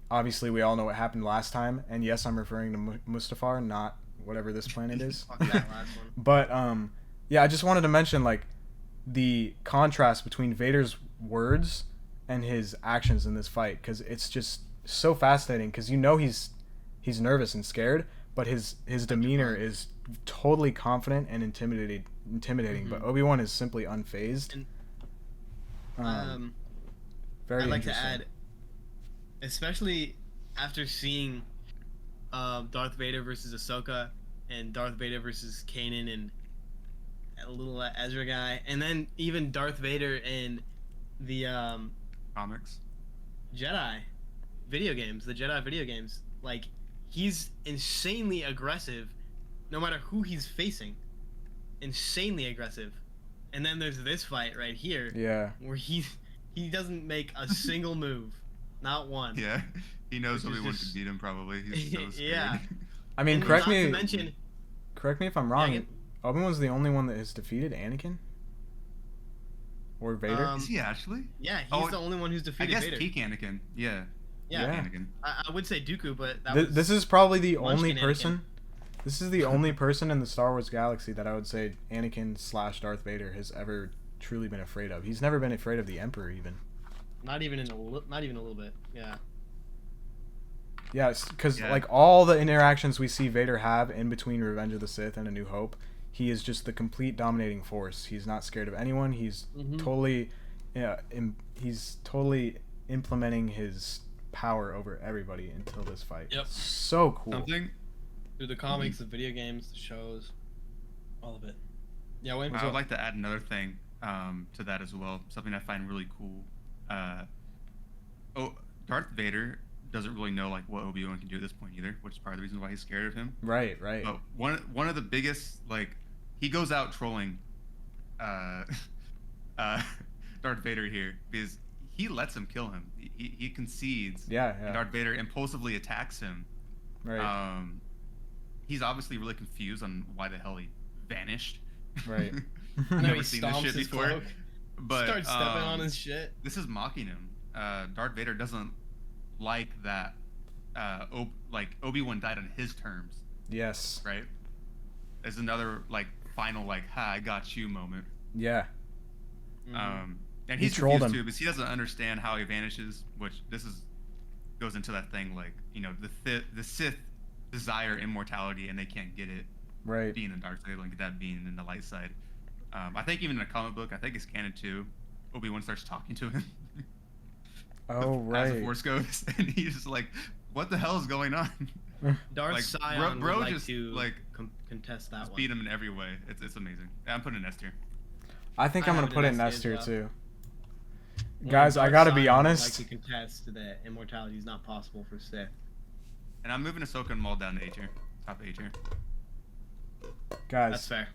obviously we all know what happened last time, and yes, I'm referring to Mustafar, not whatever this planet is. Fuck that last one. But yeah, I just wanted to mention like the contrast between Vader's words and his actions in this fight, because it's just so fascinating. Because he's nervous and scared, but his demeanor is totally confident and intimidating. Mm-hmm. But Obi-Wan is simply unfazed. And, very I'd like to interesting. add, especially after seeing Darth Vader versus Ahsoka and Darth Vader versus Kanan and a little Ezra guy, and then even Darth Vader in the Comics. Jedi video games, the Jedi video games. Like, he's insanely aggressive no matter who he's facing. Insanely aggressive. And then there's this fight right here Yeah. where he doesn't make a single move. Not one. Yeah, he knows Which is Obi-Wan just- could beat him probably. He's so scared. Yeah. I mean, And correct not to me mention, if I'm wrong. Yeah, Obi-Wan's the only one that has defeated Anakin or Vader. Um, Is he actually? yeah, he's Oh, the only one who's I defeated guess Vader. peak Anakin. Yeah. Yeah. Peak Anakin. I would say Dooku, but that Th- was this is probably the Munchkin only Anakin. person. This is the only person in the Star Wars galaxy that I would say Anakin / Darth Vader has ever truly been afraid of. He's never been afraid of the Emperor, even. not even a little bit. Yeah. Yeah, because Yeah. like all the interactions we see Vader have in between Revenge of the Sith and A New Hope, he is just the complete dominating force. He's not scared of anyone. He's Mhm. totally, he's totally implementing his power over everybody until this fight. Yep. So cool. Something. Through the comics, the video games, the shows, all of it. Yeah, Wayne. I would like to add another thing to that as well. Something I find really cool. Darth Vader doesn't really know like what Obi-Wan can do at this point either, which is part of the reason why he's scared of him. Right. But one of the biggest, like, he goes out trolling Darth Vader here because he lets him kill him. He concedes. Yeah. And Darth Vader impulsively attacks him. Right. He's obviously really confused on why the hell he vanished. Right. No, Never he seen this stomps shit his before. cloak, But starts stepping on his shit. this is mocking him. Darth Vader doesn't like that. Obi-Wan died on his terms, Yes. right? There's another like final like "ha, I got you" moment. Yeah. Mhm. And He he's trolled confused him. too because he doesn't understand how he vanishes. Which goes into that thing like the Sith desire immortality and they can't get it Right. being the dark side, like that being in the light side. I think even in a comic book, I think it's canon too. Obi-Wan starts talking to him. Oh, As the right. Force goes, and he's just like, "What the hell is going on?" Darth like, Sion bro would like just, to like, contest that Just one. beat him in every way. It's amazing. Yeah, I'm putting an S tier. I think I I'm have gonna it put it in in S S tier tier as too. Only Guys, I Darth gotta be Sion would honest. like to contest that immortality is not possible for Sith. And I'm moving Ahsoka and Maul down to A tier, top A tier. That's Guys, fair.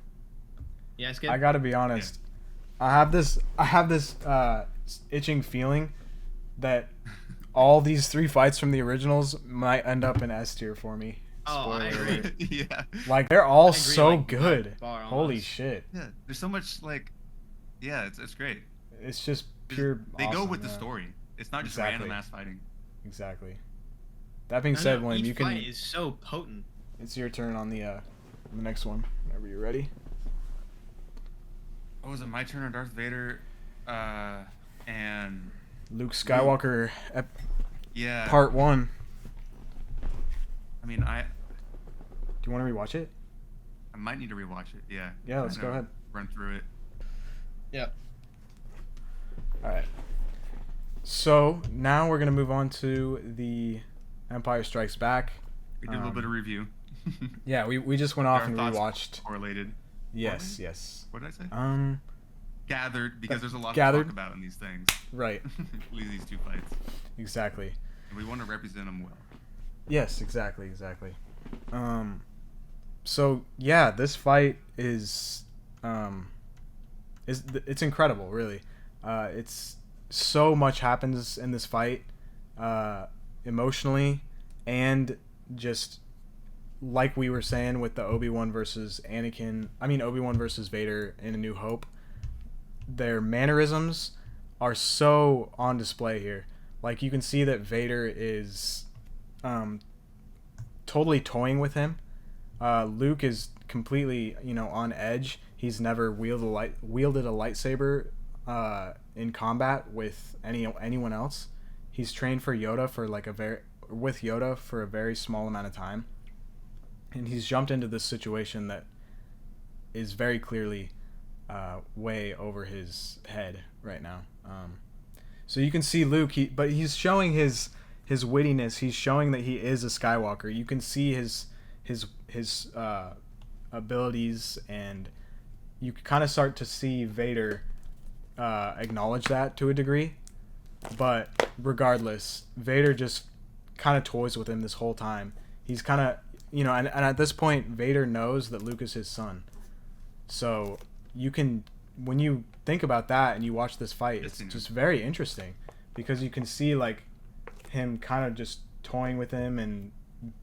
Yeah, Skip? I gotta be honest. I have this itching feeling that all these 3 fights from the originals might end up in S tier for me. Oh, I Spoiler agree. alert. Yeah. Like they're all I agree, so like, good. by far, Holy almost. shit! Yeah. There's so much like, yeah, it's great. It's just 'Cause pure. They go awesome, with the yeah. story. It's not just Exactly. random ass fighting. Exactly. That being No, said, no, William, each you can. fight is so potent. It's your turn on the next one. Whenever you're ready. Oh, was it my turn or Darth Vader? And Luke Skywalker, yeah. Part 1. I mean, I Do you want to rewatch it? might need to rewatch it. Yeah. Yeah, let's I go know, ahead. Run through it. Yep. All right. So now we're gonna move on to the Empire Strikes Back. We did a little bit of review. Yeah, we just went off Our and thoughts rewatched. Correlated. Yes, yes. What did I say? Gathered, because there's a lot Gathered. to talk about in these things. Right. These 2 fights. Exactly. And we want to represent them well. Yes, exactly. So yeah, this fight is it's incredible, really. It's so much happens in this fight, emotionally, and just like we were saying with the Obi-Wan versus Vader in A New Hope. Their mannerisms are so on display here. Like, you can see that Vader is totally toying with him. Luke is completely, on edge. He's never wielded a lightsaber in combat with anyone else. He's trained for Yoda with Yoda for a very small amount of time, and he's jumped into this situation that is very clearly way over his head right now. So you can see Luke, but he's showing his wittiness. He's showing that he is a Skywalker. You can see his abilities, and you kind of start to see Vader acknowledge that to a degree. But regardless, Vader just kind of toys with him this whole time. He's kind of, and at this point, Vader knows that Luke is his son. So when you think about that and you watch this fight, it's just very interesting, because you can see like him kind of just toying with him and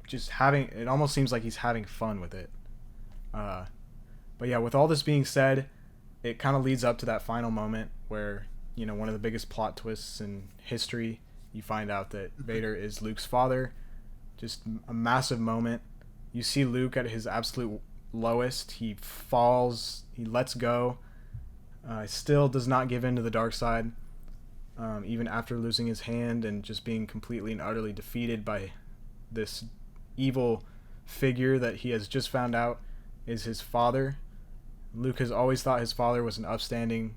just it almost seems like he's having fun with it. But yeah, with all this being said, it kind of leads up to that final moment where, one of the biggest plot twists in history, you find out that Vader is Luke's father. Just a massive moment. You see Luke at his absolute lowest. He falls, he lets go, still does not give in to the dark side, even after losing his hand and just being completely and utterly defeated by this evil figure that he has just found out is his father. Luke has always thought his father was an upstanding,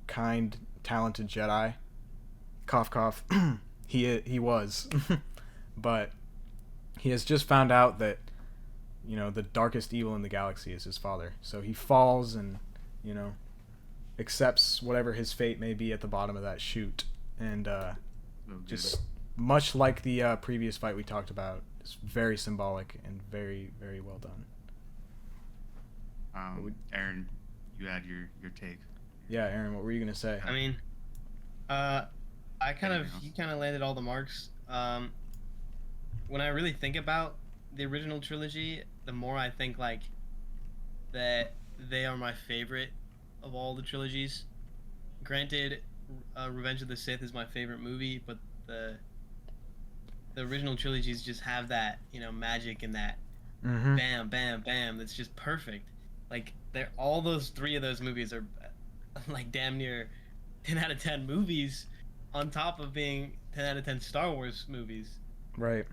kind, talented Jedi. Cough, cough. He was. But he has just found out that, the darkest evil in the galaxy is his father. So he falls and, accepts whatever his fate may be at the bottom of that chute. And just much like the previous fight we talked about, it's very symbolic and very, very well done. Aaron, you had your take. Yeah, Aaron, what were you gonna say? I mean, you kind of landed all the marks. When I really think about the original trilogy, the more I think like that they are my favorite of all the trilogies. Granted, Revenge of the Sith is my favorite movie, but the original trilogies just have that, magic and that bam, bam, bam. That's just perfect. Like, all those 3 of those movies are like damn near 10 out of 10 movies, on top of being 10 out of 10 Star Wars movies. Right.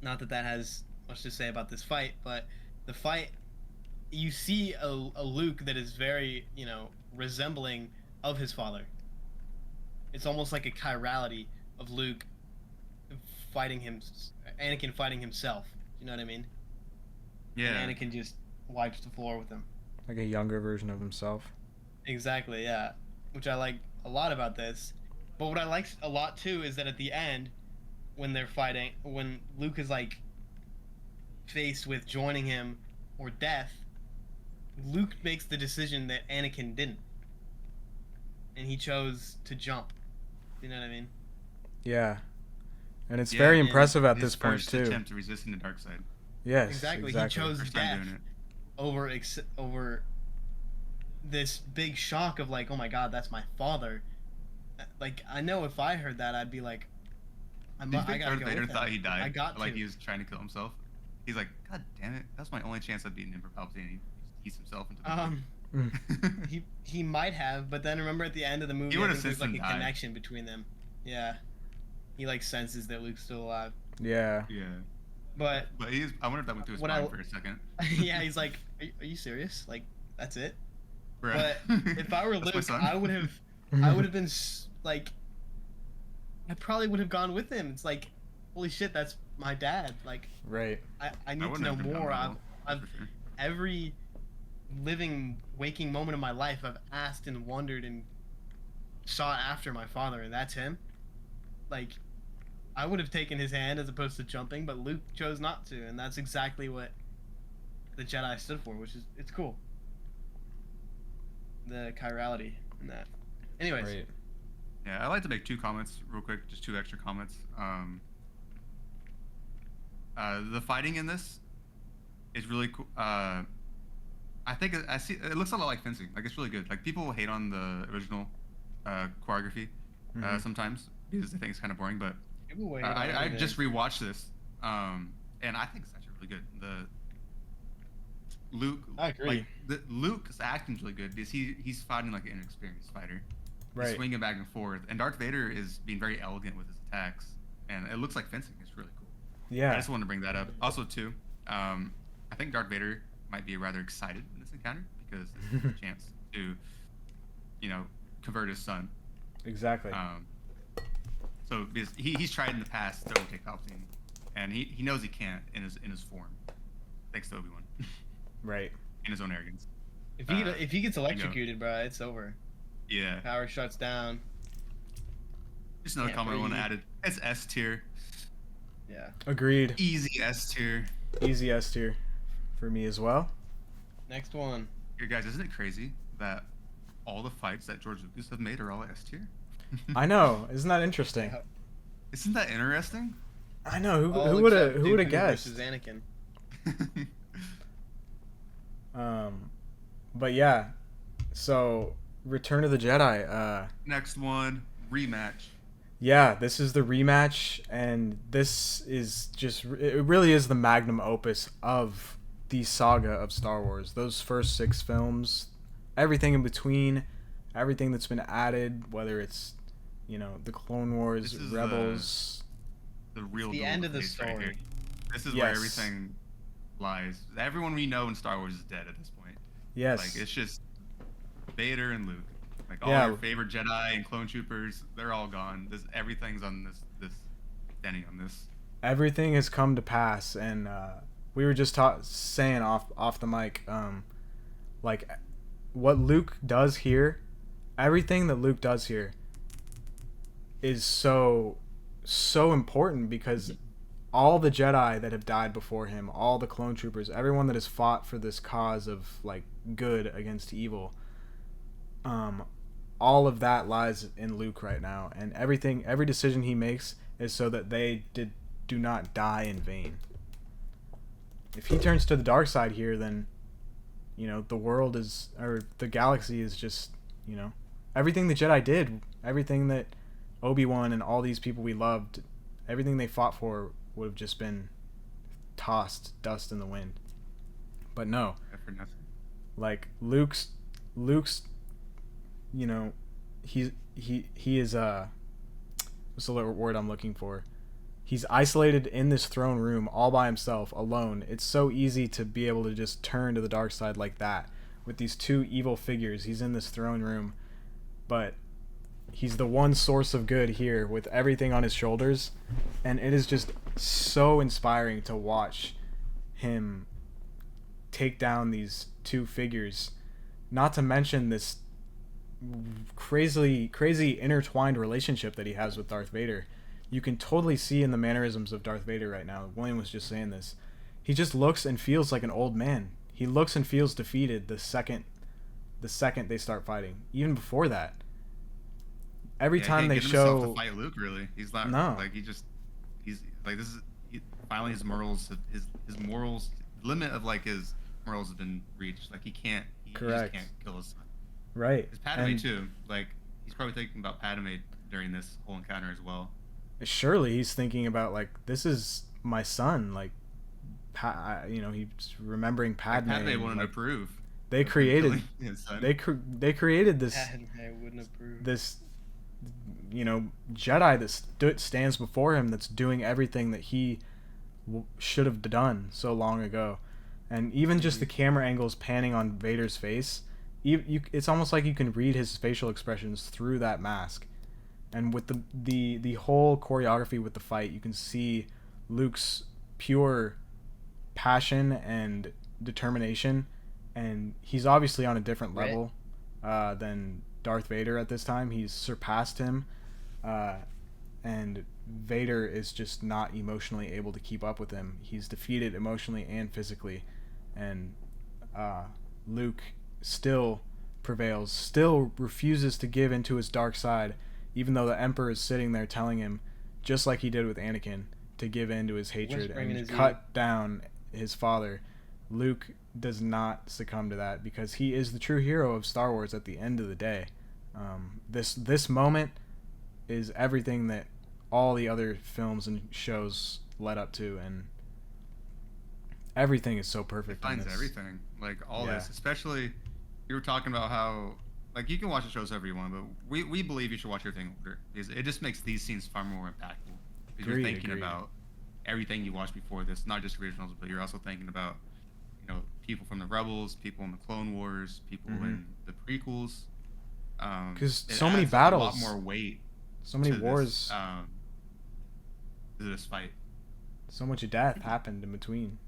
Not that has much to say about this fight, but the fight, you see a Luke that is very, resembling of his father. It's almost like a chirality of Luke Anakin fighting himself. You know what I mean? Yeah. And Anakin just wipes the floor with him. Like a younger version of himself. Exactly, yeah. Which I like a lot about this. But what I like a lot too is that at the end, when they're fighting, when Luke is like faced with joining him or death, Luke makes the decision that Anakin didn't. And he chose to jump. You know what I mean? Yeah. And it's very impressive at his this point first too. attempt to resisting the dark side. Yes, exactly. He chose First time death doing it. over this big shock of like, oh my god, that's my father. Like, I know if I heard that, I'd be like, I Do you think gotta Darth go Vader with him. thought he died? I got like to. he was trying to kill himself? He's like, God damn it, that's my only chance of beating Emperor Palpatine. He eats himself into the he might have, but then remember at the end of the movie, He would I think have there's like a died. connection between them. Yeah. He like senses that Luke's still alive. Yeah. Yeah. But I wonder if that went through his What mind I- for a second. yeah, he's like, are you serious? Like, that's it? Bruh. But if I were That's my Luke, son. I would have been like, I probably would have gone with him. It's like, holy shit, that's my dad. Like, Right. I need to wouldn't know have been more. done I've for sure. every living, waking moment of my life, I've asked and wondered and sought after my father, and that's him. Like, I would have taken his hand as opposed to jumping, but Luke chose not to, and that's exactly what the Jedi stood for, which is, it's cool. The chirality in that. Anyways, Right. Yeah, I'd like to make 2 comments real quick, just 2 extra comments. The fighting in this is really cool. I think it looks a lot like fencing. Like, it's really good. Like, people hate on the original choreography sometimes, because I think it's kind of boring. But People wait I on just rewatched this, and I think it's actually really good. Luke, I agree. like Luke's acting's really good because he's fighting like an inexperienced fighter. Right. He's swinging back and forth, and Darth Vader is being very elegant with his attacks, and it looks like fencing. It's really cool. Yeah. I just wanted to bring that up. Also, too, I think Darth Vader might be rather excited in this encounter because this is a chance to, convert his son. Exactly. So because he's tried in the past to overtake Palpatine, and he knows he can't in his form, thanks to Obi-Wan. Right. In his own arrogance. If he gets electrocuted, bro, it's over. Yeah. Power shuts down. Just another comment I want to add. It's S tier. Yeah. Agreed. Easy S tier. Easy S tier for me as well. Next one. Here, guys, isn't it crazy that all the fights that George Lucas have made are all S tier? I know. Isn't that interesting? Isn't that interesting? I know. Who would have guessed? Versus Anakin. But yeah. So Return of the Jedi. Next one, rematch. Yeah, this is the rematch, and this is it really is the magnum opus of the saga of Star Wars. Those first 6 films, everything in between, everything that's been added, whether it's, the Clone Wars, Rebels. The real the end of the story. Right here. This is where everything lies. Everyone we know in Star Wars is dead at this point. Yes. Like, it's just Vader and Luke. Like, all your favorite Jedi and clone troopers, they're all gone. Everything's on this standing on this. Everything has come to pass, and we were just saying off the mic, like, what Luke does here, everything that Luke does here is so important, because all the Jedi that have died before him, all the clone troopers, everyone that has fought for this cause of, like, good against evil, all of that lies in Luke right now, and every decision he makes is so that they do not die in vain. If he turns to the dark side here, then the world the galaxy is just, everything the Jedi did, everything that Obi-Wan and all these people we loved, everything they fought for would have just been tossed dust in the wind. But no, for nothing. Like Luke's he is what's the word I'm looking for? He's isolated in this throne room all by himself, alone. It's so easy to be able to just turn to the dark side like that with these 2 evil figures. He's in this throne room, but he's the one source of good here with everything on his shoulders, and it is just so inspiring to watch him take down these 2 figures, not to mention this crazy intertwined relationship that he has with Darth Vader. You can totally see in the mannerisms of Darth Vader right now. William was just saying this. He just looks and feels like an old man. He looks and feels defeated the second they start fighting. Even before that. Every time they show to fight Luke, really. He's not like he's like, this is finally his morals limit of like his morals have been reached. Like he just can't kill his son. Right. It's Padme too. Like he's probably thinking about Padme during this whole encounter as well. Surely he's thinking about, like, this is my son. Like, he's remembering Padme. Like Padme wouldn't approve. They created they created this Padme wouldn't approve. This Jedi that stands before him, that's doing everything that he should have done so long ago. And even just the camera angles panning on Vader's face, it's almost like you can read his facial expressions through that mask. And with the whole choreography with the fight, you can see Luke's pure passion and determination, and he's obviously on a different level than Darth Vader at this time. He's surpassed him, and Vader is just not emotionally able to keep up with him. He's defeated emotionally and physically, and Luke still prevails, still refuses to give into his dark side, even though the Emperor is sitting there telling him, just like he did with Anakin, to give in to his hatred and cut down his father. Luke does not succumb to that, because he is the true hero of Star Wars at the end of the day. This moment is everything that all the other films and shows led up to, and everything is so perfect. It finds everything, like all this, especially you were talking about how like you can watch the shows however you want, but we believe you should watch everything in order because it just makes these scenes far more impactful because you're thinking about everything you watched before this, not just originals, but you're also thinking about, you know, people from the Rebels, people in the Clone Wars, people in the prequels. Because so many battles, a lot more weight, so many wars, to this fight. So much death happened in between.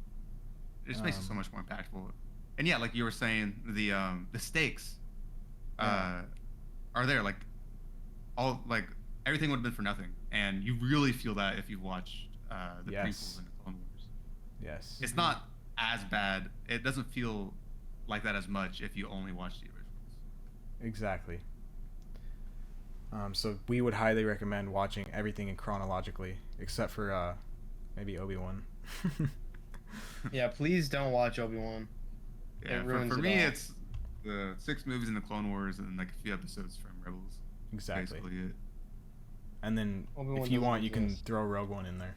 It just makes it so much more impactful. And yeah, like you were saying, the stakes are there. Like everything would have been for nothing, and you really feel that if you watched the prequels and the Clone Wars. Yes. It's not as bad. It doesn't feel like that as much if you only watch the originals. Exactly. So we would highly recommend watching everything in chronologically, except for maybe Obi-Wan. Yeah, please don't watch Obi-Wan. Yeah, for me, it's the 6 movies in the Clone Wars and like a few episodes from Rebels. Exactly. Basically it. And then Obi-Wan if you want, you exist. can throw Rogue One in there.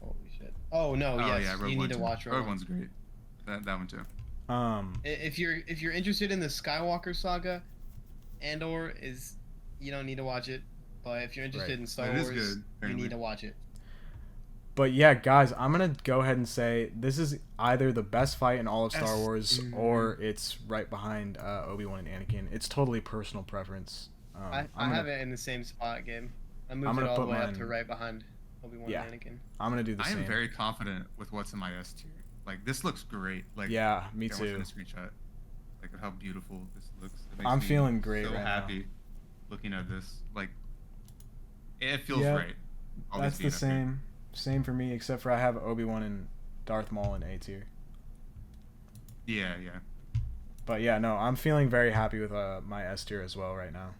Holy shit! Oh no, yes, yeah, Rogue you One need to too. watch Rogue One's great. That one too. If you're interested in the Skywalker saga, Andor is, you don't need to watch it. But if you're interested in Star Wars, you need to watch it. But yeah, guys, I'm gonna go ahead and say this is either the best fight in all of Star Wars, or it's right behind Obi-Wan and Anakin. It's totally personal preference. I have it in the same spot, Gabe. I moved it all the way up to right behind Obi-Wan and Anakin. I'm gonna do the same. I am very confident with what's in my S tier. Like this looks great. Like yeah, me too. Watching the screenshot, like how beautiful this looks. I'm feeling great so right happy now. Looking at this. Like it feels right. That's the same. Same for me, except for I have Obi-Wan and Darth Maul in A tier. Yeah. But yeah, no, I'm feeling very happy with my S tier as well right now.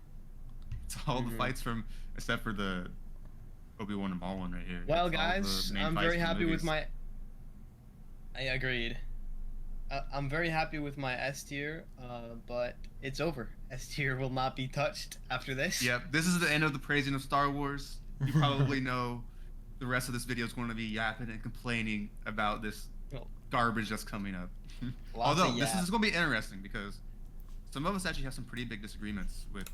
It's all the fights from, except for the Obi-Wan and Maul one right here. Well, guys, I'm very happy with my. I agreed. I'm very happy with my S tier, but it's over. S tier will not be touched after this. Yep, this is the end of the praising of Star Wars. You probably know the rest of this video is going to be yapping and complaining about this garbage that's coming up. Although this is going to be interesting because some of us actually have some pretty big disagreements with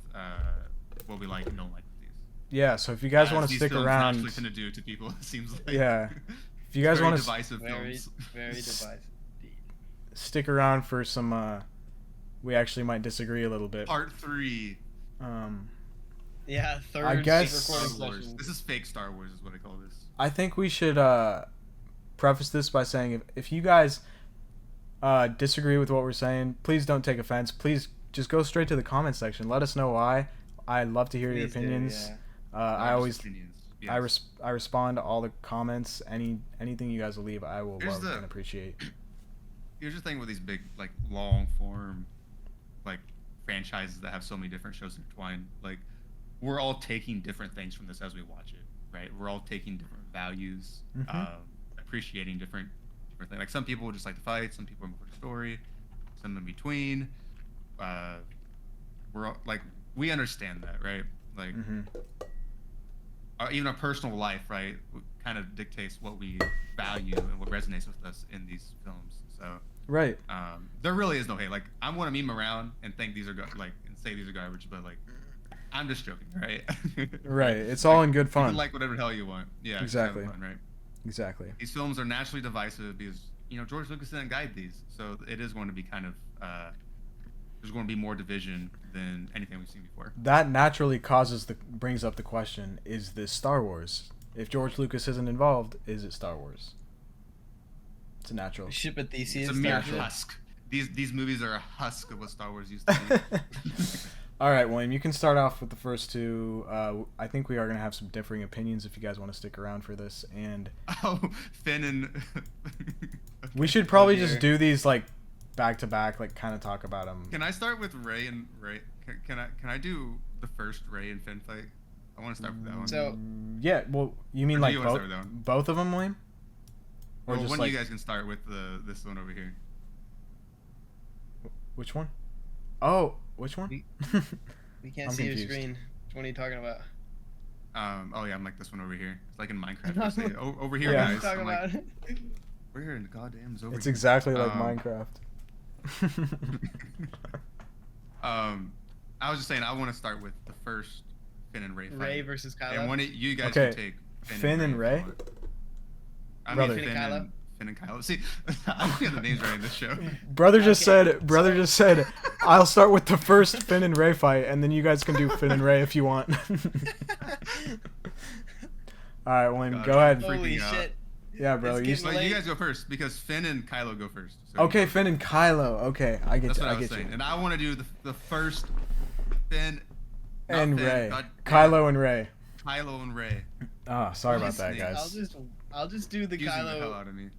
what we like and don't like with these. Yeah, so if you guys want to stick around, actually going to do to people, it seems like. Yeah, if you guys want to divisive very films. divisive. Stick around for some. We actually might disagree a little bit. Part 3. Yeah, third. I guess Star Wars. This is fake Star Wars, is what I call this. I think we should preface this by saying if you guys disagree with what we're saying, please don't take offense. Please just go straight to the comment section. Let us know why. I love to hear your opinions. I always I respond to all the comments. Anything you guys will leave, I will love and appreciate. Here's the thing with these big, like, long form, like, franchises that have so many different shows intertwined. Like, we're all taking different things from this as we watch it, right? We're all taking different values, appreciating different things. Like, some people just like to fight, some people are more for the story, some in between. We're all, like, we understand that, right? Like, even our personal life, right, kind of dictates what we value and what resonates with us in these films. So, right. There really is no hate. Like, I want to meme around and think these are and say these are garbage, but like, I'm just joking, right? Right. It's all in good fun. You can like whatever the hell you want. Yeah. Exactly. Fun, right? Exactly. These films are naturally divisive because George Lucas didn't guide these, so it is going to be kind of there's going to be more division than anything we've seen before. That naturally brings up the question: is this Star Wars? If George Lucas isn't involved, is it Star Wars? It's a natural. Ship at DC. It's a mere husk. These movies are a husk of what Star Wars used to be. All right, William, you can start off with the first two. I think we are going to have some differing opinions if you guys want to stick around for this. And Finn and we should probably just do these like back to back, like kind of talk about them. Can I start with Rey and Rey? Can I do the first Rey and Finn fight? I want to start with that one. So yeah, well, you mean like both of them, William? Or just one of you guys can start with this one over here. Which one? Oh, which one? We can't see your screen. Which one are you talking about? Oh yeah, I'm like this one over here. It's like in Minecraft. They say, over here, Yeah. guys. Talk I'm like, about it. where in the goddamn is over It's here? exactly like Minecraft. I was just saying I want to start with the first Finn and Rey fight. Rey versus Kylo. And you guys Okay, can take Finn and Rey? if you want. I Brother. mean, Finn and Kylo. See, I don't get the names right in this show. Brother just said, I'll start with the first Finn and Rey fight, and then you guys can do Finn and Rey if you want. All right, William, God, go ahead. freaking Holy out. shit. Yeah, bro. It's You, getting But you late. guys go first because Finn and Kylo go first. So okay, Finn and Kylo. Okay, I get That's you. what I I was get saying. you. And I want to do the first Finn And Finn, Rey. God- Kylo and Rey. Kylo and Rey. Oh, sorry about Nice that, name. guys. I'll just do the Confusing the hell Kylo. out of me.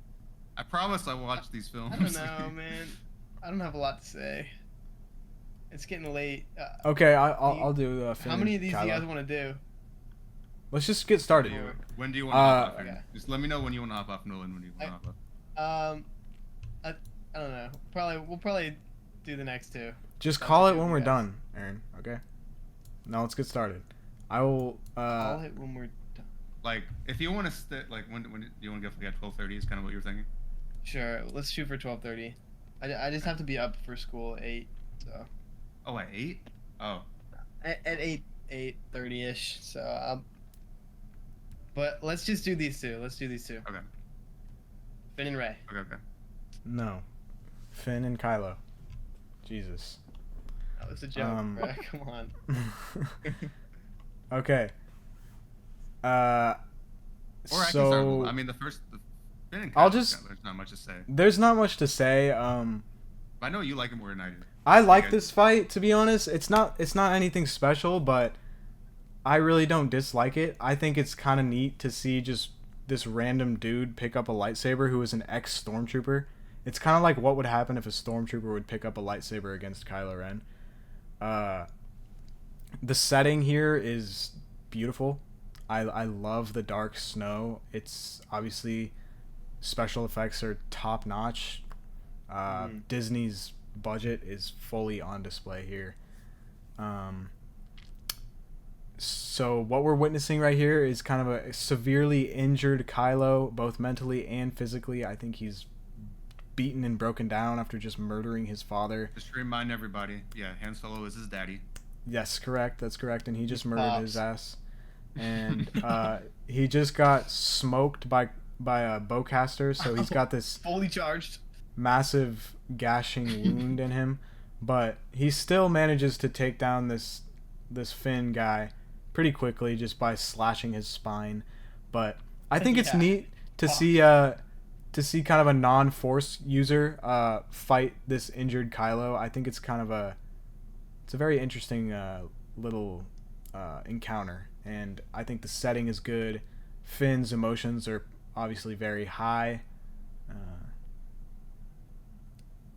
I promise I watched these films. I don't know, man. I don't have a lot to say. It's getting late. Okay, I'll do Finn How many and of these Kylo. do you guys want to do? Let's just get started. When do you want to hop off? okay. Just let me know when you want to hop off, Nolan. When you want to hop off. I don't know. We'll probably do the next two. Just That's call it okay when with we're you guys. done, Aaron. Okay. Now let's get started. I will. Call it when we're done. Like, if you want to like, when do you want to go for 12:30? Is kind of what you were thinking. Sure. Let's shoot for 12:30. I just have to be up for school at 8. So Oh, at 8? Oh. at 8:30 ish. So but let's just do these two. Let's do these two. Okay. Finn and Rey. Okay. No. Finn and Kylo. Jesus. That was a joke, bro. Come on. Okay. Or I can start. So I mean, the Finn and Kylo. I'll just- There's not much to say. there's not much to say. But I know you like it more than I do. I like Okay. this fight, to be honest. It's not anything special, but I really don't dislike it. I think it's kind of neat to see just this random dude pick up a lightsaber who is an ex-stormtrooper. It's kind of like what would happen if a stormtrooper would pick up a lightsaber against Kylo Ren. The setting here is beautiful. I love the dark snow. It's obviously special effects are top notch. Disney's budget is fully on display here. So what we're witnessing right here is kind of a severely injured Kylo, both mentally and physically. I think he's beaten and broken down after just murdering his father. Just to remind everybody, yeah, Han Solo is his daddy. Yes, correct. That's correct. And he just He murdered his pops. ass. And he just got smoked by a bowcaster, so he's got this Fully charged. massive gashing wound in him. But he still manages to take down this Finn guy pretty quickly just by slashing his spine. But I think it's Yeah. neat to see kind of a non-force user fight this injured Kylo. I think it's kind of a very interesting little encounter, and I think the setting is good. Finn's emotions are obviously very high.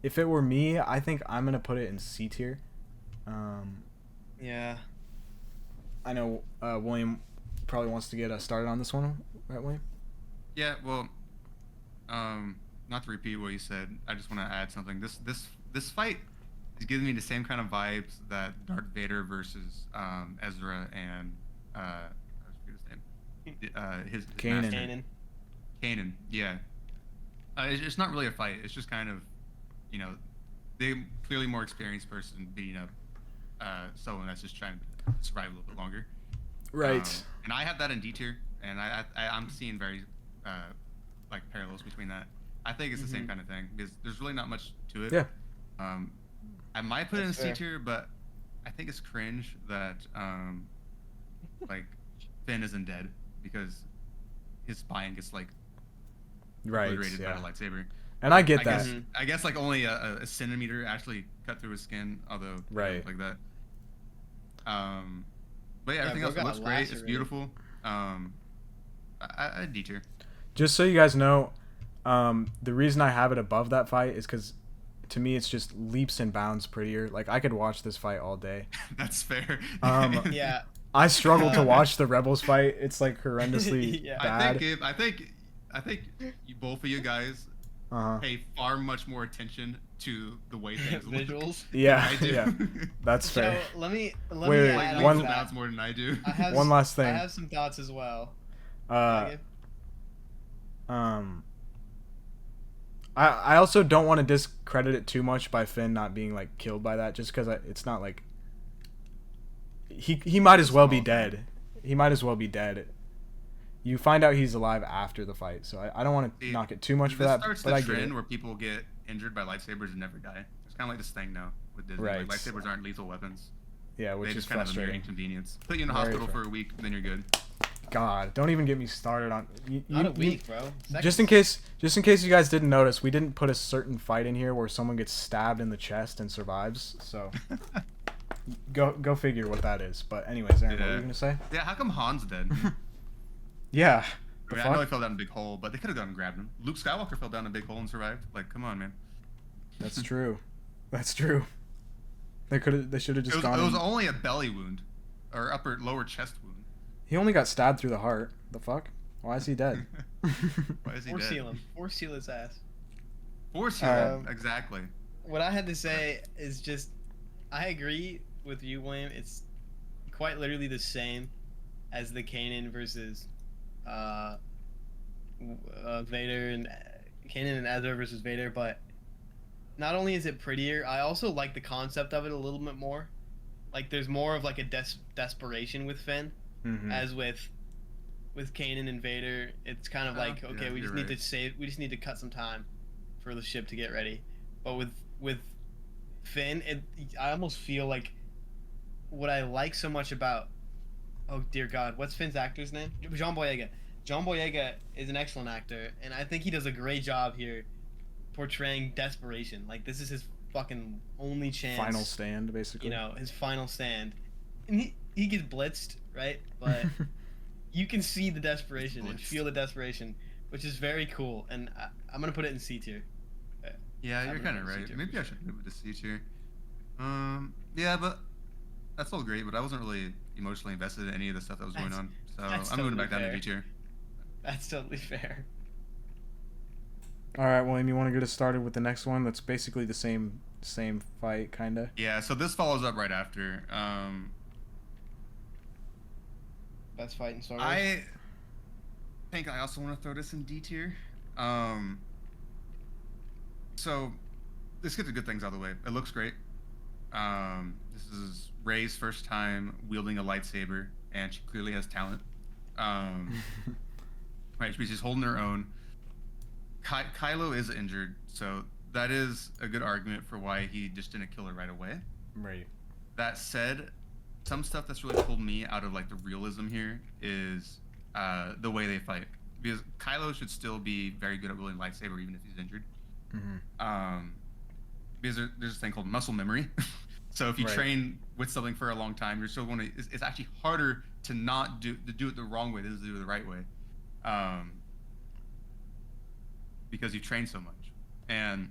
If it were me, I think I'm gonna put it in C tier. Yeah. I know William probably wants to get started on this one, right, William? Yeah, well, not to repeat what you said, I just want to add something. This fight is giving me the same kind of vibes that Darth Vader versus Ezra and I forget his name. His Kanan. master. Kanan. Kanan, yeah. It's not really a fight. It's just kind of, they clearly more experienced person beating up someone that's just trying to survive a little bit longer. Right. And I have that in D tier, and I'm seeing very like parallels between that. I think it's the same kind of thing because there's really not much to it. Yeah. I might put it in That's C fair. tier, but I think it's cringe that like Finn isn't dead because his spine gets like Right. obliterated by Yeah. the lightsaber. And I get I that. guess I guess like only a centimeter actually cut through his skin, although Right. like that. But yeah, everything bro else got looks great. It's lacerated. beautiful. I D tier. Just so you guys know, the reason I have it above that fight is because, to me, it's just leaps and bounds prettier. Like, I could watch this fight all day. That's fair. Yeah. I struggle to watch the Rebels fight. It's like horrendously Yeah. bad. I think you, both of you guys Uh-huh. pay far much more attention to the way things look. Visuals. Yeah, I do. yeah, that's So fair. let me Wait, add Like, on one- to that. more than I do. I have One last I thing. have some thoughts as well. Uh, Gabe? I also don't want to discredit it too much by Finn not being like killed by that, just because it's not like he might as well be dead. He might as well be dead. You find out he's alive after the fight, so I don't want to knock it too much for This that. starts But the I get trend it. where people get injured by lightsabers and never die. It's kind of like this thing now with Disney. Right. Like, lightsabers aren't lethal weapons. Yeah, which They is just kind of a mere frustrating. inconvenience. Put you in a Very hospital for a week, and then you're good. God, don't even get me started on. Not a week, bro. Just in case you guys didn't notice, we didn't put a certain fight in here where someone gets stabbed in the chest and survives. So go figure what that is. But anyways, Aaron, what were you gonna say? Yeah, how come Han's dead? Yeah. I mean, I know he fell down a big hole, but they could have gone and grabbed him. Luke Skywalker fell down a big hole and survived. Like, come on, man. That's true. That's true. They should have just It gone. was only a belly wound, or lower chest wound. He only got stabbed through the heart. The fuck? Why is he dead? Why is he Force dead? seal him. Force seal his ass. Force seal him, exactly. What I had to say is just, I agree with you, William. It's quite literally the same as the Kanan versus Vader and Kanan and Azor versus Vader, but not only is it prettier, I also like the concept of it a little bit more. Like, there's more of like a desperation with Finn, as with Kanan and Vader. It's kind of like, okay, yeah, we just you're need to save, we just need to cut some time for the ship to get ready. But with Finn, I almost feel like what I like so much about, oh dear God, what's Finn's actor's name? John Boyega. John Boyega is an excellent actor, and I think he does a great job here portraying desperation. Like, this is his fucking only chance. Final stand, basically. You know, his final stand. And he gets blitzed, right? But you can see the desperation and feel the desperation, which is very cool. And I'm going to put it in C tier. Yeah, you're kind of right. Maybe I should move it to C tier. Yeah, but that's all great, but I wasn't really emotionally invested in any of the stuff that was going on. So I'm moving back down to B tier. That's totally fair. All right, William, you want to get us started with the next one? That's basically the same fight, kind of. Yeah, so this follows up right after. Best fight in Star Wars. I think I also want to throw this in D tier. So let's get the good things out of the way. It looks great. This is Rey's first time wielding a lightsaber, and she clearly has talent. Right, she's holding her own. Kylo is injured, so that is a good argument for why he just didn't kill her right away. Right. That said, some stuff that's really pulled me out of like the realism here is the way they fight, because Kylo should still be very good at wielding lightsaber even if he's injured. Because there's this thing called muscle memory. So if you train with something for a long time, you're still going to. It's actually harder to not do it the wrong way than to do it the right way, because you train so much, and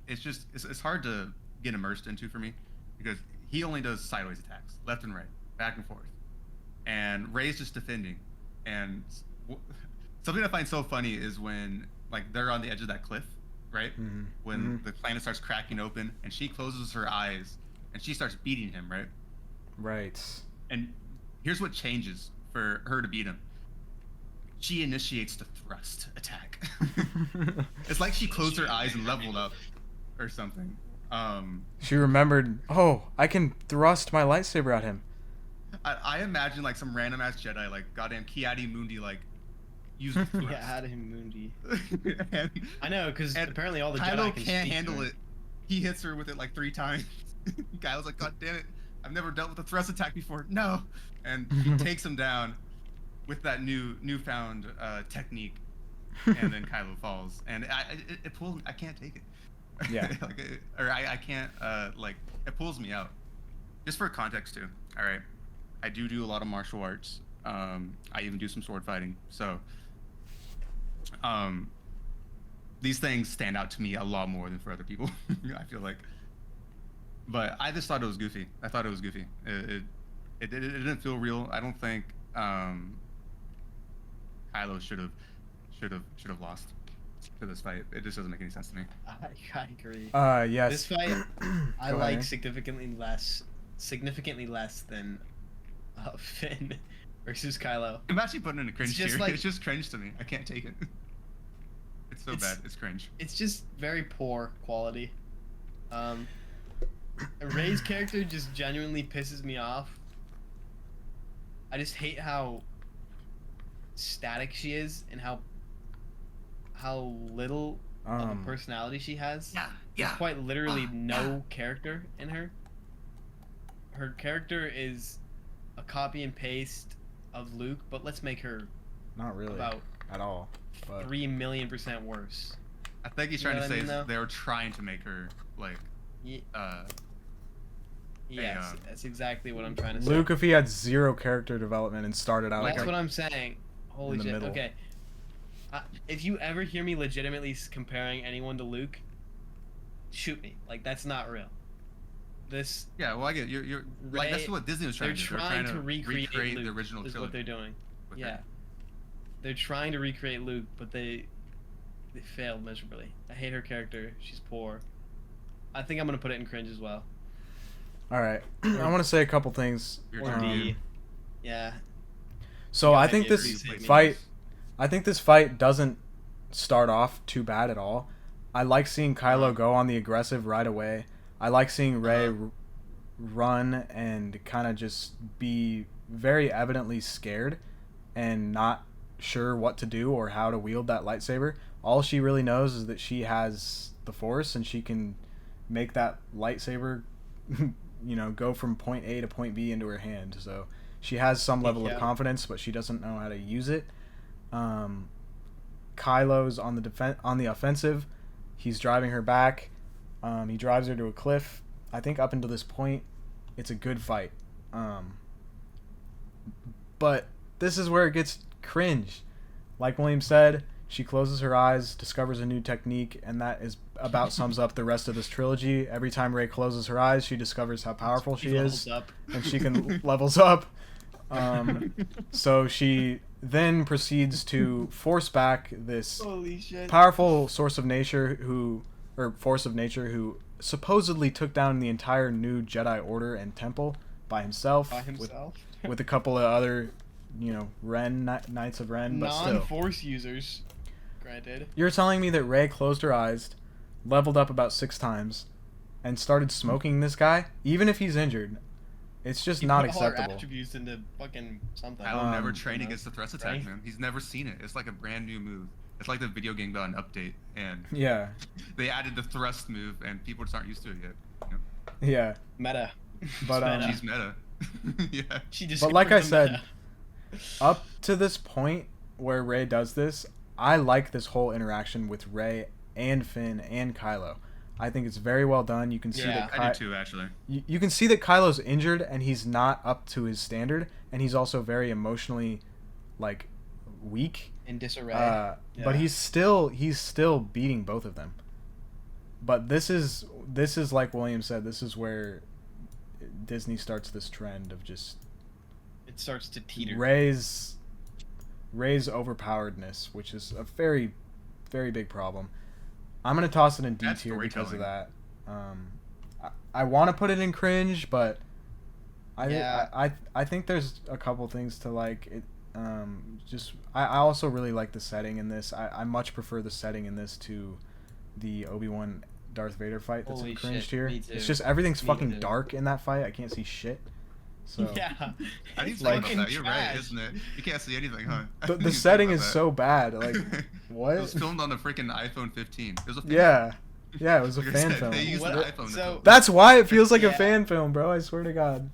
it's hard to get immersed into for me, because he only does sideways attacks, left and right, back and forth, and Rey's just defending. And something I find so funny is when like they're on the edge of that cliff, right? When the planet starts cracking open and she closes her eyes and she starts beating him, right? Right. And here's what changes for her to beat him. She initiates the thrust attack. It's like she closed her eyes and leveled up or something. She remembered, oh, I can thrust my lightsaber at him. I imagine like some random ass Jedi, like goddamn Ki-Adi Mundi, like use the thrust. Yeah, Adam Mundi. and, I know, because apparently all the Kylo Jedi can't handle it. He hits her with it like 3 times. Kylo's like, God damn it! I've never dealt with a thrust attack before. No, and he takes him down with that newfound technique, and then Kylo falls, and it pulls. I can't take it. Yeah. I can't like it pulls me out. Just for context too. All right, I do a lot of martial arts. I even do some sword fighting. So, these things stand out to me a lot more than for other people. I feel like, but I just thought it was goofy. I thought it was goofy. It didn't feel real. I don't think Kylo should have lost. to this fight. It just doesn't make any sense to me. I agree. Yes. This fight, I Go like ahead. significantly less than Finn versus Kylo. I'm actually putting in a cringe just tier. like- It's just cringe to me. I can't take it. It's so bad. It's cringe. It's just very poor quality. Rey's character just genuinely pisses me off. I just hate how static she is and how little of a personality she has. There's quite literally no character in her. Her character is a copy and paste of Luke, but let's make her Not really. about At all. But 3,000,000% worse. I think he's You know trying to what I say mean, though? they were trying to make her like Ye- uh Yes, that's exactly what I'm trying to say. Luke, if he had 0 character development and started out That's like what I'm saying. Holy the shit. middle. Okay. If you ever hear me legitimately comparing anyone to Luke, shoot me. Like, that's not real. This. yeah, well I get you're like that's Rey- what Disney was They're trying to do. trying to recreate Luke, the original is trilogy. what they're doing. with Yeah. her. They're trying to recreate Luke, but they failed miserably. I hate her character. She's poor. I think I'm gonna put it in cringe as well. All right. I want to say a couple things. Your Or turn. D. Yeah. So Yeah, I I think get this it. fight, doesn't start off too bad at all. I like seeing Kylo go on the aggressive right away. I like seeing Rey run and kind of just be very evidently scared and not sure what to do or how to wield that lightsaber. All she really knows is that she has the Force and she can make that lightsaber go from point A to point B into her hand. So she has some level of confidence, but she doesn't know how to use it. Kylo's on the offensive. He's driving her back. He drives her to a cliff. I think up until this point, it's a good fight. But this is where it gets cringe. Like William said, she closes her eyes, discovers a new technique, and that is about sums up the rest of this trilogy. Every time Rey closes her eyes, she discovers how powerful she is, and she can levels up. So she then proceeds to force back this Holy shit. powerful force of nature who supposedly took down the entire new Jedi Order and Temple by himself. With a couple of other, Knights of Ren, but still. Non-force users, granted. You're telling me that Rey closed her eyes, leveled up about 6 times, and started smoking this guy, even if he's injured. It's just not Put all her acceptable. attributes into fucking something. Kylo never Um, trained against the thrust attack, right? man. He's never seen it. It's like a brand new move. It's like the video game got an update, and Yeah, they added the thrust move, and people just aren't used to it yet. You know? yeah. Meta. But, Meta. She's meta. Yeah. She just But like I the said, meta. Up to this point where Rey does this, I like this whole interaction with Rey and Finn and Kylo. I think it's very well done. You can see Yeah, that I do too, actually. you can see that Kylo's injured and he's not up to his standard, and he's also very emotionally weak. in disarray. But he's still beating both of them. But this is like William said, this is where Disney starts this trend of just It starts to teeter. Rey's overpoweredness, which is a very, very big problem. I'm gonna toss it in D That's tier because of storytelling. that. I want to put it in cringe, but Yeah. I think there's a couple things to like. It I also really like the setting in this. I much prefer the setting in this to the Obi-Wan Darth Vader fight that's Holy in cringe shit, tier. me too. It's just everything's Me fucking too. dark in that fight. I can't see shit. So Yeah. I didn't It's think about fucking that. You're right, trash. isn't it? You can't see anything, huh? I the didn't even setting think is about so bad. Like that. what? It was filmed on the freaking iPhone 15. It was a fan Yeah, it was a Like I fan said, film. They used What- the iPhone. so- That's why it feels like a Yeah. fan film, bro. I swear to God.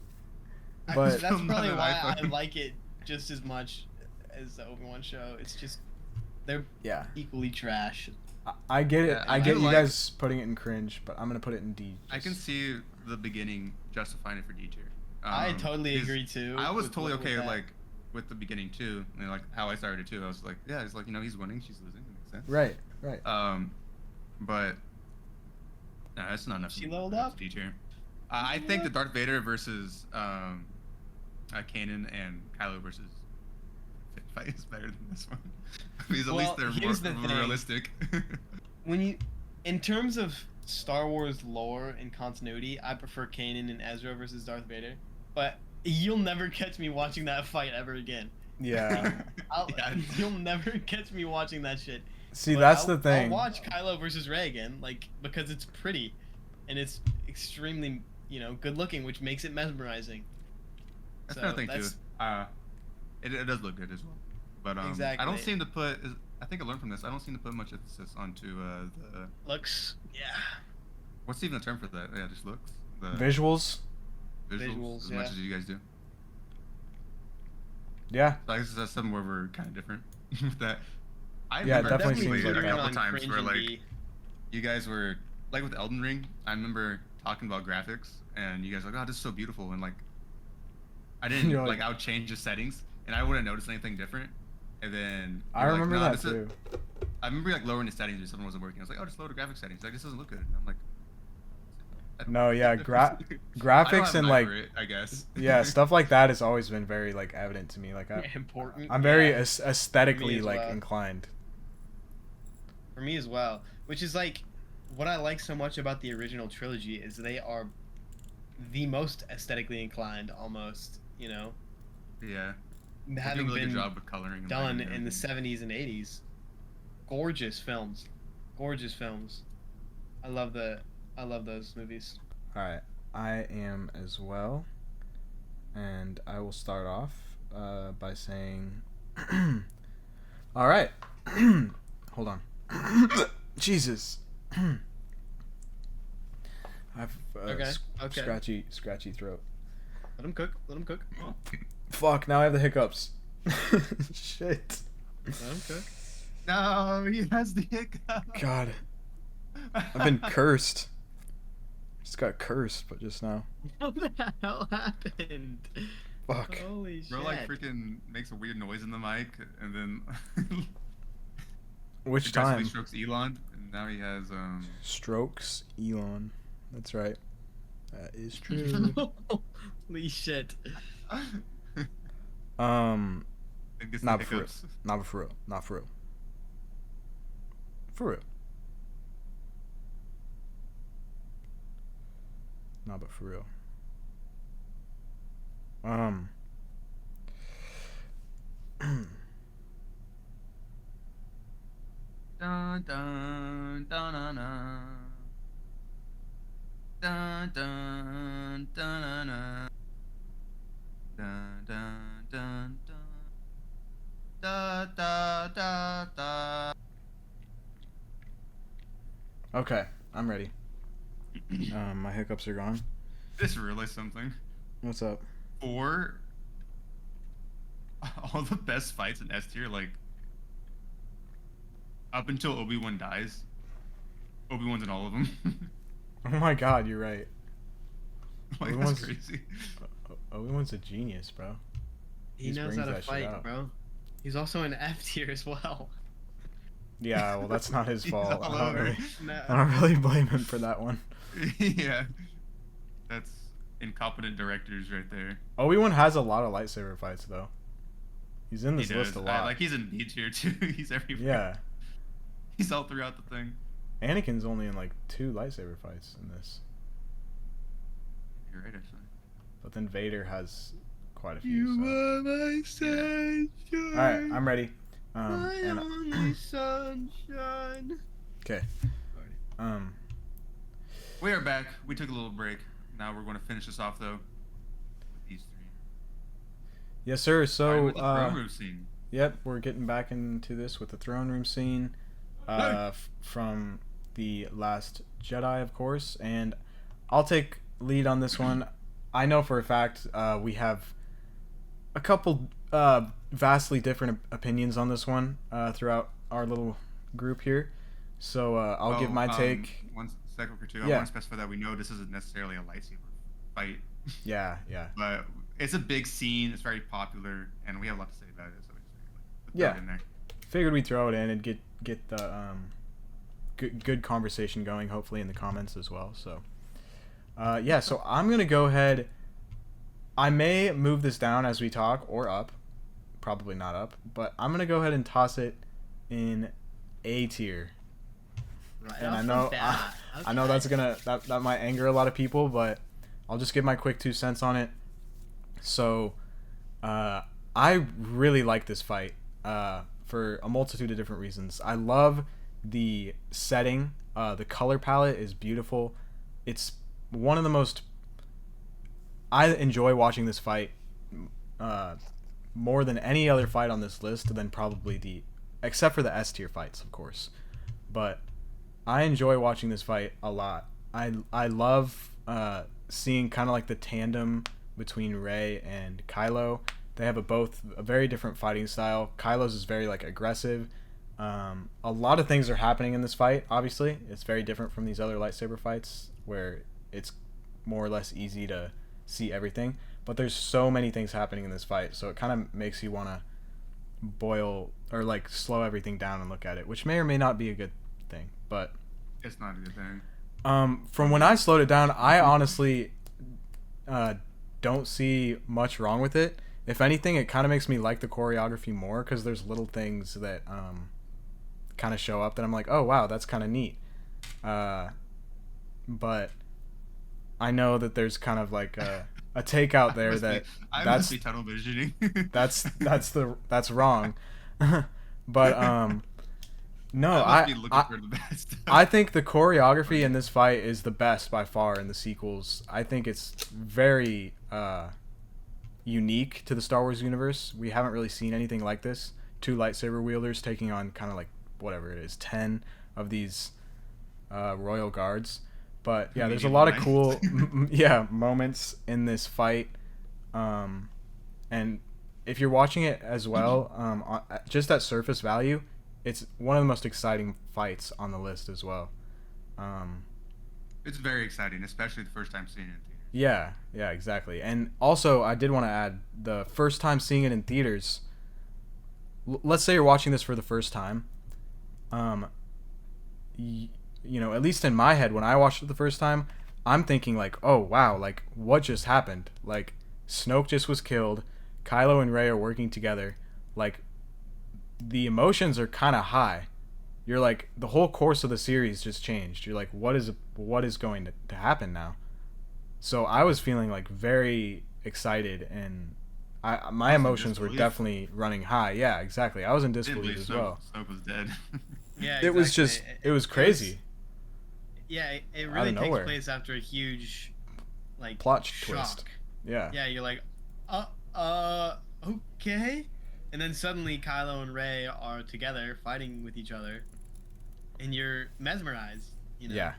But- That's probably Filmed on why an I iPhone. like it just as much as the Obi-Wan show. It's just they're Yeah, equally trash. I get it. Yeah, I I get do you like- guys putting it in cringe, but I'm gonna put it in D. I can see the beginning justifying it for D tier. I totally because agree too. I was with- totally with okay that. with the beginning too, and like how I started too. I was like, yeah, it's like he's winning, she's losing. It makes sense. Right. But no, that's not enough. She for me. leveled That's up? D tier. I think the Darth Vader versus Kanan and Kylo versus fight is better than this one. Because at Well, least they're here's the more thing. realistic. When you, in terms of Star Wars lore and continuity, I prefer Kanan and Ezra versus Darth Vader. But you'll never catch me watching that fight ever again. Yeah. Yeah. You'll never catch me watching that shit. See, But that's I'll, the thing. I'll watch Kylo versus Rey again, like, because it's pretty, and it's extremely, good looking, which makes it mesmerizing. That's So another thing that's- too. It does look good as well. But I Exactly. don't seem to put. I think I learned from this. I don't seem to put much emphasis onto the. Looks, yeah. What's even the term for that? Yeah, just looks. The Visuals. visuals as much yeah. as you guys do. Yeah. So I guess that's something where we're kind of different with that. I Yeah, it remember definitely disagree seems like a that. couple On times cringe where and like be- you guys were like with Elden Ring. I remember talking about graphics, and you guys were like, "Oh, this is so beautiful," and like I didn't You're like like- I would change the settings, and I wouldn't notice anything different. And then I you're like, remember "Nah, that this is-" too. I remember like lowering the settings or something wasn't working. I was like, "Oh, just lower the graphics settings." Like this doesn't look good. And I'm like, No, yeah, I don't graphics have and an eye like for it, I guess. yeah, stuff like that has always been very like evident to me. Like important. I'm very Yeah. aesthetically as like well. inclined. For me as well, which is like what I like so much about the original trilogy is they are the most aesthetically inclined, almost, Yeah. They do a having really been good job with coloring and done lighting and in the everything. 70s and 80s. Gorgeous films. I love those movies. All right, I am as well, and I will start off by saying, all right, hold on, Jesus, I've Okay. scratchy throat. Let them cook. Fuck, now I have the hiccups. Shit. Let them cook. No, he has the hiccup. God, I've been cursed. Just got cursed, but just now. What the hell happened? Fuck. Holy shit. Bro, like freaking makes a weird noise in the mic, and then Which aggressively time? strokes Elon, and now he has Strokes Elon. That's right. That is true. Holy shit. um, and gets the Not for real. hiccups. not for real. Not for real. For real. No, but for real. Dun dun dun dun dun. Dun dun dun dun dun. Dun dun dun dun. Da da da da. Okay, I'm ready. My hiccups are gone. Just realized something. What's up? For all the best fights in S tier, like up until Obi-Wan dies, Obi-Wan's in all of them. Oh my God, you're right. Like Obi-Wan's- that's crazy. Obi-Wan's a genius, bro. He Just knows brings how to that shit fight, out. bro. He's also an F tier as well. Yeah, well, that's not his He's fault. all I don't, over. really, No. I don't really blame him for that one. Yeah, that's incompetent directors right there. Obi-Wan has a lot of lightsaber fights, though. He's in He this list does. a lot. Like he's in B tier too. He's everywhere. Yeah. He's all throughout the thing. Anakin's only in like 2 lightsaber fights in this. You're right, actually. But then Vader has quite a few. So. are my sunshine. Alright, I'm ready. My And, only sunshine. okay. We are back. We took a little break. Now we're going to finish this off though with these 3. Yes, sir. Alright, So, with the throne room scene. yep, we're getting back into this with the throne room scene from the Last Jedi, of course. And I'll take lead on this one. I know for a fact we have a couple vastly different opinions on this one throughout our little group here. So I'll give my take. 1 second or 2. I Yeah. want to specify that we know this isn't necessarily a lightsaber fight, Yeah. but it's a big scene. It's very popular, and we have a lot to say about it. So we just throw Yeah. it in there. Figured we'd throw it in and get the good conversation going, hopefully in the comments as well. So so I'm gonna go ahead. I may move this down as we talk or up, probably not up, but I'm gonna go ahead and toss it in A tier. Right And off I know the bat. I know Okay. that might anger a lot of people, but I'll just give my quick 2 cents on it. So, I really like this fight for a multitude of different reasons. I love the setting. The color palette is beautiful. It's one of the most. I enjoy watching this fight more than any other fight on this list. Than probably except for the S tier fights, of course. But I enjoy watching this fight a lot. I love seeing kind of like the tandem between Rey and Kylo. They have both a very different fighting style. Kylo's is very like aggressive. A lot of things are happening in this fight. Obviously, it's very different from these other lightsaber fights where it's more or less easy to see everything. But there's so many things happening in this fight, so it kind of makes you want to boil or like slow everything down and look at it, which may or may not be a good thing. But It's not a good thing. from when I slowed it down, I honestly don't see much wrong with it. If anything, it kind of makes me like the choreography more because there's little things that kind of show up that I'm like, oh wow, that's kind of neat. But I know that there's kind of like a take out there I must be tunnel visioning. that's wrong. But no, I must be looking for the best. I think the choreography in this fight is the best by far in the sequels. I think it's very unique to the Star Wars universe. We haven't really seen anything like this. 2 lightsaber wielders taking on kind of like whatever it is, 10 of these royal guards. But yeah, there's a lot of cool moments in this fight. And if you're watching it as well, just at surface value, it's one of the most exciting fights on the list as well. It's very exciting, especially the first time seeing it in theaters. Yeah, exactly. And also, I did want to add, the first time seeing it in theaters, let's say you're watching this for the first time. You know, at least in my head, when I watched it the first time, I'm thinking like, oh wow, like what just happened? Like Snoke just was killed, Kylo and Rey are working together. Like the emotions are kind of high. You're like, the whole course of the series just changed. You're like, what is going to happen now? So I was feeling like very excited, and my emotions were definitely running high. Yeah, exactly. I was in disbelief as well. Snoke was dead. Yeah, It was just, it was crazy. It really takes place after a huge like plot shock. twist. Yeah. Yeah, you're like, okay, and then suddenly Kylo and Rey are together fighting with each other, and you're mesmerized. You know? Yeah.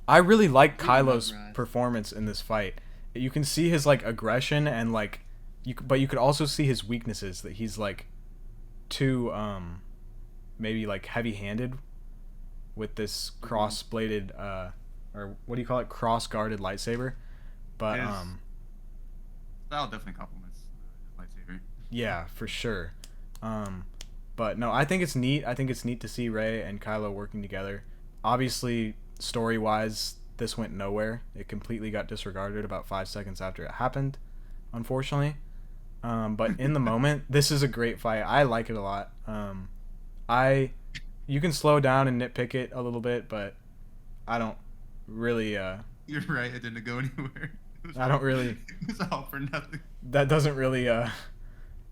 I really like Kylo's mesmerized. performance in this fight. You can see his like aggression and like, but you could also see his weaknesses, that he's like too maybe like heavy-handed with this cross-bladed or what do you call it, cross-guarded lightsaber. But style definitely complements the lightsaber. Yeah, for sure. But no, I think it's neat. I think it's neat to see Rey and Kylo working together. Obviously, story-wise, this went nowhere. It completely got disregarded about 5 seconds after it happened, unfortunately. But in the moment, this is a great fight. I like it a lot. You can slow down and nitpick it a little bit, but I don't really. You're right. It didn't go anywhere. I don't really. It was all for nothing. That doesn't really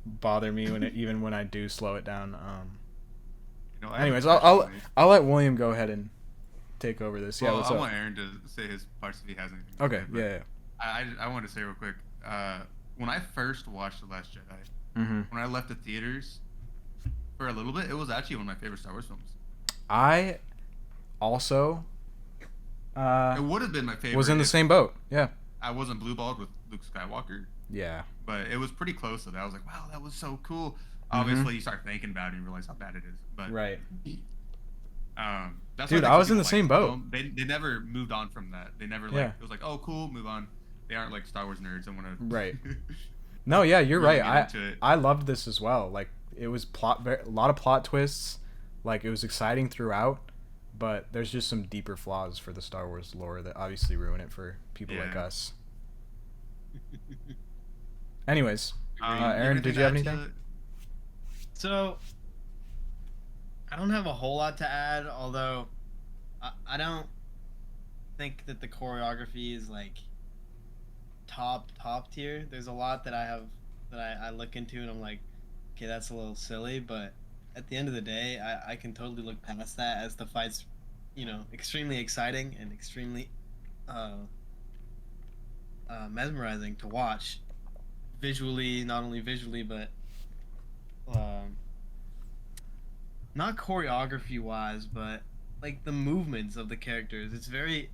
bother me even when I do slow it down. You know, Anyways, I'll let William go ahead and take over this. Yeah, Well, what's I up? want Aaron to say his parts if he has anything. Okay, to say, yeah. I want to say real quick. When I first watched The Last Jedi, Mm-hmm. when I left the theaters for a little bit, it was actually one of my favorite Star Wars films. I also It would have been my favorite. was in the if same boat. Yeah. I wasn't blue-balled with Luke Skywalker, Yeah. but it was pretty close to that. I was like, wow, that was so cool. Mm-hmm. Obviously, you start thinking about it and realize how bad it is. But Right. That's Dude, why I was in people the same like boat. film. They never moved on from that. They never Yeah. it was like, oh, cool, move on. They aren't like Star Wars nerds and want to. Right. No, yeah, you're Really right. get into it. I loved this as well. Like, it was a lot of plot twists. Like, it was exciting throughout, but there's just some deeper flaws for the Star Wars lore that obviously ruin it for people like Yeah. us. Anyways, Aaron, anything did to you have add to anything? So I don't have a whole lot to add, although I don't think that the choreography is like top tier. There's a lot that I look into and I'm like, okay, that's a little silly, but at the end of the day, I can totally look past that as the fight's, extremely exciting and extremely mesmerizing to watch visually, not only visually, but not choreography wise, but like the movements of the characters. It's very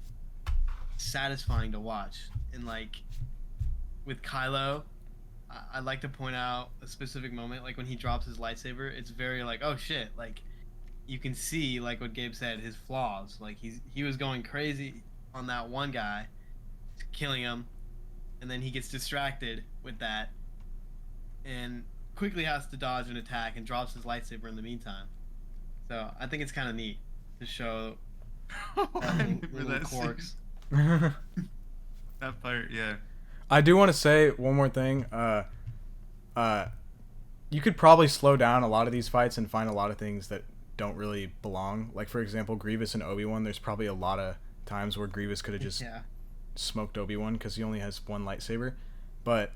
satisfying to watch. And like with Kylo, I'd like to point out a specific moment, like when he drops his lightsaber. It's very like, oh shit, like you can see, like what Gabe said, his flaws. Like he was going crazy on that one guy, killing him, and then he gets distracted with that, and quickly has to dodge an attack and drops his lightsaber in the meantime. So I think it's kind of neat to show little quirks. That part, yeah. I do want to say one more thing. You could probably slow down a lot of these fights and find a lot of things that don't really belong. Like, for example, Grievous and Obi-Wan, there's probably a lot of times where Grievous could have just smoked Obi-Wan because he only has one lightsaber. But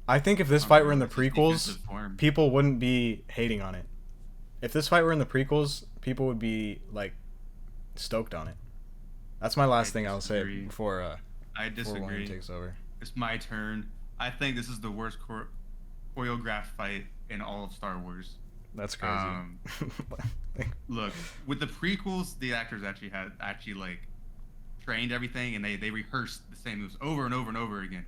I think if this fight were in the prequels, people wouldn't be hating on it. If this fight were in the prequels, people would be, like, stoked on it. That's my last thing I'll say before William takes over. It's my turn. I think this is the worst choreographed fight in all of Star Wars. That's crazy. Look, with the prequels, the actors actually like trained everything, and they rehearsed the same moves over and over and over again.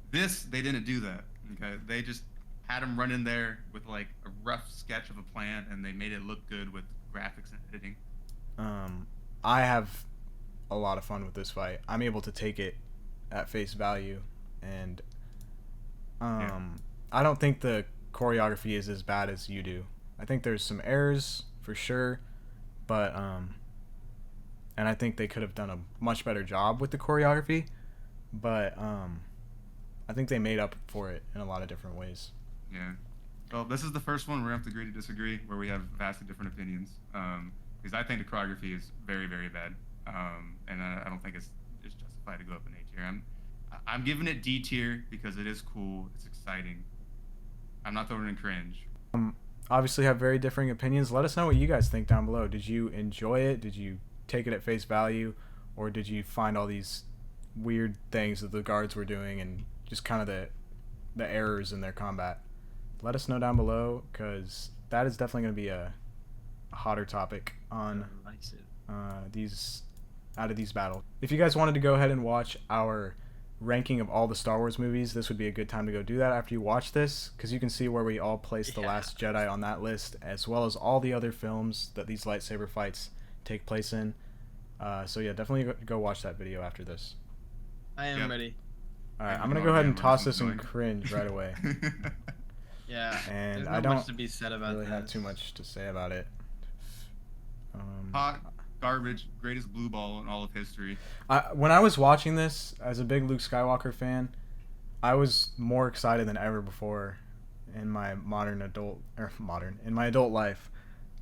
This, they didn't do that. Okay, they just had him run in there with like a rough sketch of a plan, and they made it look good with graphics and editing. I have a lot of fun with this fight. I'm able to take it at face value, and I don't think the choreography is as bad as you do. I think there's some errors for sure, but and I think they could have done a much better job with the choreography, but I think they made up for it in a lot of different ways. Yeah. Well, this is the first one we're gonna have to agree to disagree, where we have vastly different opinions. Because I think the choreography is very, very bad, and I don't think it's justified to go up in A tier. I'm giving it D tier because it is cool, it's exciting. I'm not throwing it in cringe. Obviously have very differing opinions. Let us know what you guys think down below. Did you enjoy it? Did you take it at face value, or did you find all these weird things that the guards were doing and just kind of the errors in their combat? Let us know down below, because that is definitely going to be a hotter topic on these battles. If you guys wanted to go ahead and watch our ranking of all the Star Wars movies, this would be a good time to go do that after you watch this, because you can see where we all placed The Last Jedi on that list, as well as all the other films that these lightsaber fights take place in. So yeah, definitely go watch that video after this. I am ready. Alright, I'm gonna go ahead and toss this in cringe right away. Yeah, and I don't much to be said about really have too much to say about it. Hot garbage, greatest blue ball in all of history. When I was watching this as a big Luke Skywalker fan, I was more excited than ever before in my in my adult life.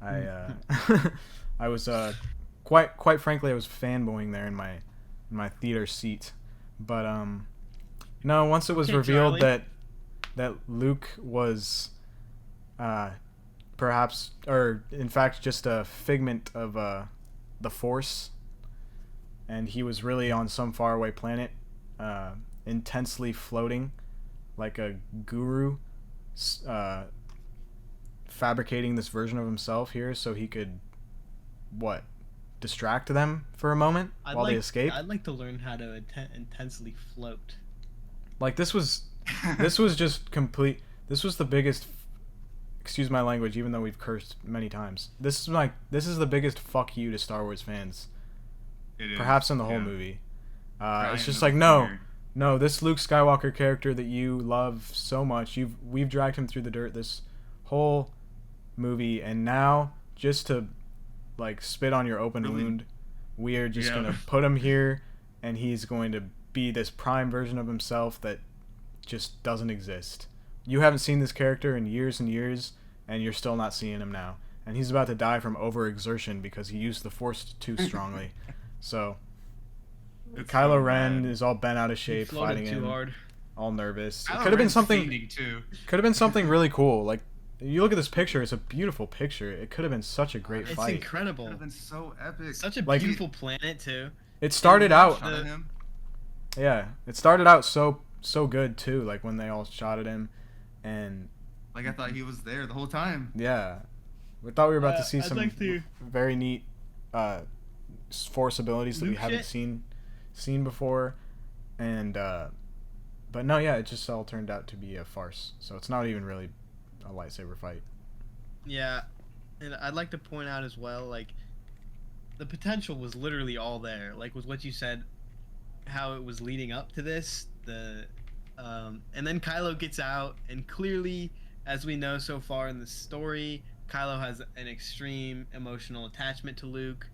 I was quite frankly, I was fanboying there in my theater seat. But no, once it was revealed that Luke was perhaps, or in fact just a figment of the Force, and he was really on some faraway planet, intensely floating like a guru, fabricating this version of himself here so he could distract them for a moment while they escape. I'd like to learn how to intensely float. Like, this was just complete. This was the biggest, excuse my language, even though we've cursed many times. This is the biggest fuck you to Star Wars fans, perhaps in the whole movie. It's just like, no, this Luke Skywalker character that you love so much, we've dragged him through the dirt this whole movie, and now just to like spit on your open wound, we are just gonna put him here, and he's going to be this prime version of himself that just doesn't exist. You haven't seen this character in years and years, and you're still not seeing him now. And he's about to die from overexertion because he used the Force too strongly. So Kylo so Ren bad. is all bent out of He shape, floated fighting too him, hard. all nervous. It Kylo could have been Ren's something. fiending, too. Could have been something really cool. Like, you look at this picture; it's a beautiful picture. It could have been such a great It's fight. incredible. Would have been so epic. Such a Like, beautiful planet too. It started out, Shot at him. yeah. It started out so good too. Like when they all shot at him, and Like I thought he was there the whole time. yeah, we thought we were about to see I'd some like to- very neat Force abilities that we Luke haven't shit. seen before, and but no, yeah, it just all turned out to be a farce. So it's not even really a lightsaber fight. Yeah, and I'd like to point out as well, like, the potential was literally all there. Like with what you said, how it was leading up to this, and then Kylo gets out, and clearly, as we know so far in the story, Kylo has an extreme emotional attachment to Luke,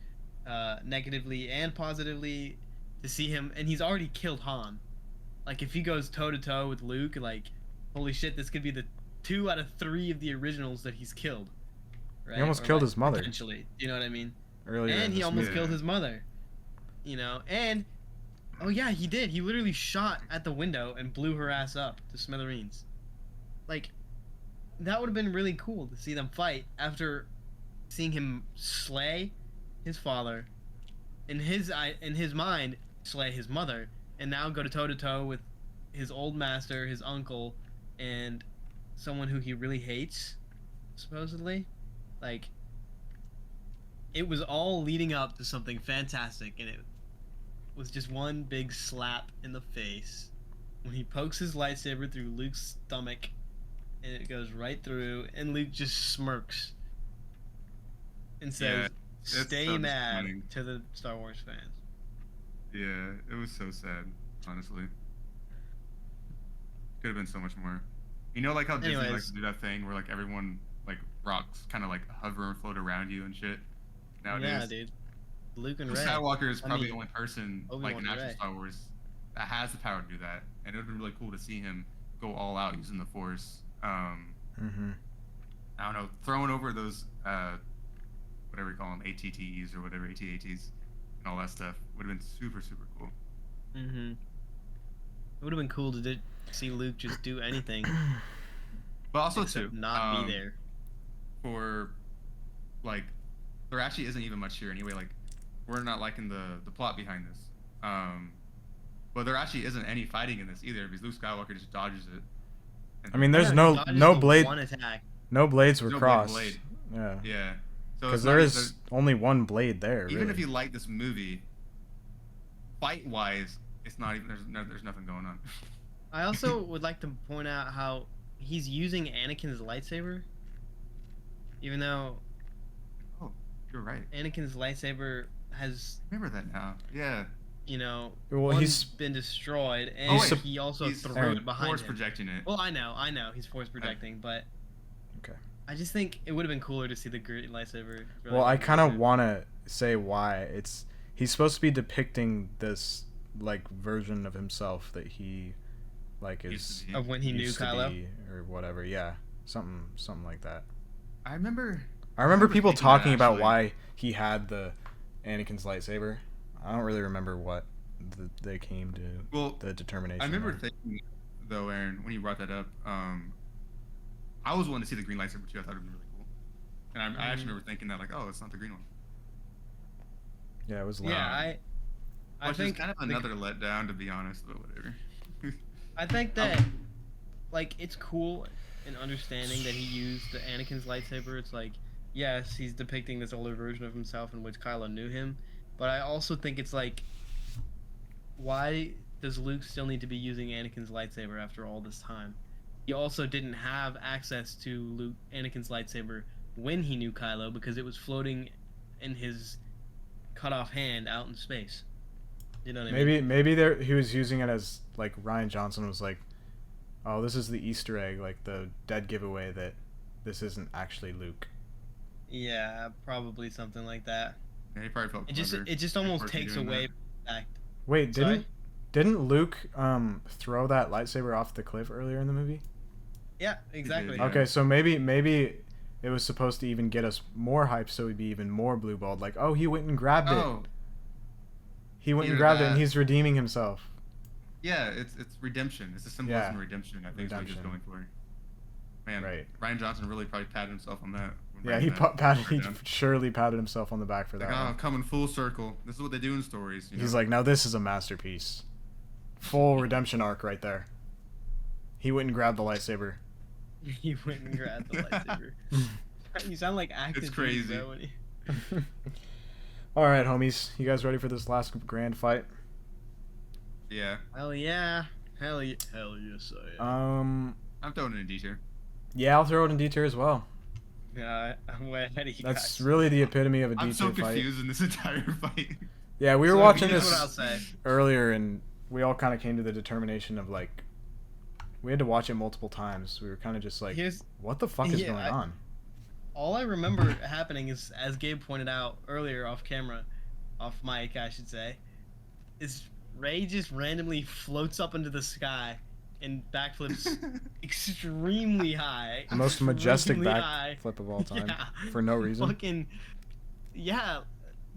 negatively and positively. To see him, and he's already killed Han. Like if he goes toe to toe with Luke, like, holy shit, this could be the 2 out of 3 of the originals that he's killed. Right? He almost Or, killed like, his mother. Potentially, you know what I mean? Earlier, in And he this almost movie. killed his mother. You know, and oh yeah, he did. He literally shot at the window and blew her ass up to smithereens. Like, that would have been really cool to see them fight after seeing him slay his father, in his mind, slay his mother, and now go to toe with his old master, his uncle, and someone who he really hates, supposedly. Like, it was all leading up to something fantastic, and it was just one big slap in the face when he pokes his lightsaber through Luke's stomach, and it goes right through, and Luke just smirks and says, it's "Stay so mad," disappointing. to the Star Wars fans. Yeah, it was so sad, honestly. Could have been so much more. You know, like how Disney likes Anyways. to do that thing where like everyone like rocks kind of like hover and float around you and shit. Nowadays, Yeah, dude. Luke and Luke Rey. Skywalker is I probably mean, the only person Obi-Wan like in and actual Rey. Star Wars that has the power to do that, and it would have been really cool to see him go all out using the Force. Mm-hmm. I don't know, throwing over those whatever you call them, ATTs or whatever, ATATs, and all that stuff would have been super cool. Mm-hmm. It would have been cool to see Luke just do anything But also except too, not be there. for like there actually isn't even much here anyway. Like we're not liking the plot behind this. But there actually isn't any fighting in this either because Luke Skywalker just dodges it. And I mean, there's Yeah, no he dodges no the blade, One attack. no blades were No crossed. blade. Yeah, yeah. So because it's there not- is only one blade there. even really. if you like this movie, fight wise, it's not even there's nothing going on. I also would like to point out how he's using Anakin's lightsaber, even though Oh, you're right. Anakin's lightsaber has, I remember that now. Yeah. you know, Well, one's he's- been destroyed, and Oh, wait. he also He's threw Aaron, it behind force him. projecting it. Well, I know, he's force projecting, but Okay. I just think it would have been cooler to see the great lightsaber. Well, I kind of want to say why he's supposed to be depicting this like version of himself that he like Used is to be. of when he knew used to Kylo. be or whatever. Yeah, something like that. I remember I remember people thinking that, talking about actually. why he had the Anakin's lightsaber. I don't really remember what they came to well the determination. I remember on. thinking though, Aaron, when you brought that up, I was wanting to see the green lightsaber too. I thought it would be really cool. And I actually remember thinking that like, oh, it's not the green one. Yeah, it was loud. Yeah, I Which think is kind of the- another letdown to be honest, but whatever. I think that, like, it's cool in understanding that he used the Anakin's lightsaber. It's like, yes, he's depicting this older version of himself in which Kylo knew him, but I also think it's like, why does Luke still need to be using Anakin's lightsaber after all this time? He also didn't have access to Anakin's lightsaber when he knew Kylo because it was floating in his cut off hand out in space. You know what I mean? Maybe he was using it as like Ryan Johnson was like, oh, this is the Easter egg, like the dead giveaway that this isn't actually Luke. Yeah, probably something like that. Yeah, he probably felt It just almost takes away from the fact. Wait, Sorry? didn't Luke throw that lightsaber off the cliff earlier in the movie? Yeah, exactly. Yeah. Okay, so maybe it was supposed to even get us more hype, so we'd be even more blue balled. Like, oh, he went and grabbed it. Oh, He went and either grabbed it, and that- he's redeeming himself. yeah, it's redemption. It's a symbolism of redemption. I think is what he's Redemption. going for. Man, Right. Ryan Johnson really probably patted himself on that. when Yeah, writing he that he down. surely patted himself on the back for Like, that. oh, one. coming full circle. This is what they do in stories. You He's know? like, now this is a masterpiece. Full redemption arc right there. He went and grabbed the lightsaber. He went and grabbed the lightsaber. You sound like active. It's crazy. Bro, when he... All right, homies, you guys ready for this last grand fight? yeah, Hell yeah. Hell yes I am. I'm throwing it in D tier. Yeah, I'll throw it in D tier as well. Yeah, I'm way ahead of you That's guys. really the epitome of a I'm D so tier fight. confused in this entire fight. Yeah, we were So watching here's this what I'll say. earlier, and we all kind of came to the determination of like, we had to watch it multiple times. We were kind of just like, Here's what the fuck is Yeah, going on? all I remember happening is, as Gabe pointed out earlier off camera, off mic, I should say, is Rey just randomly floats up into the sky and backflips extremely high. The most majestic extremely high. backflip of all time Yeah. for no reason. Fucking, yeah,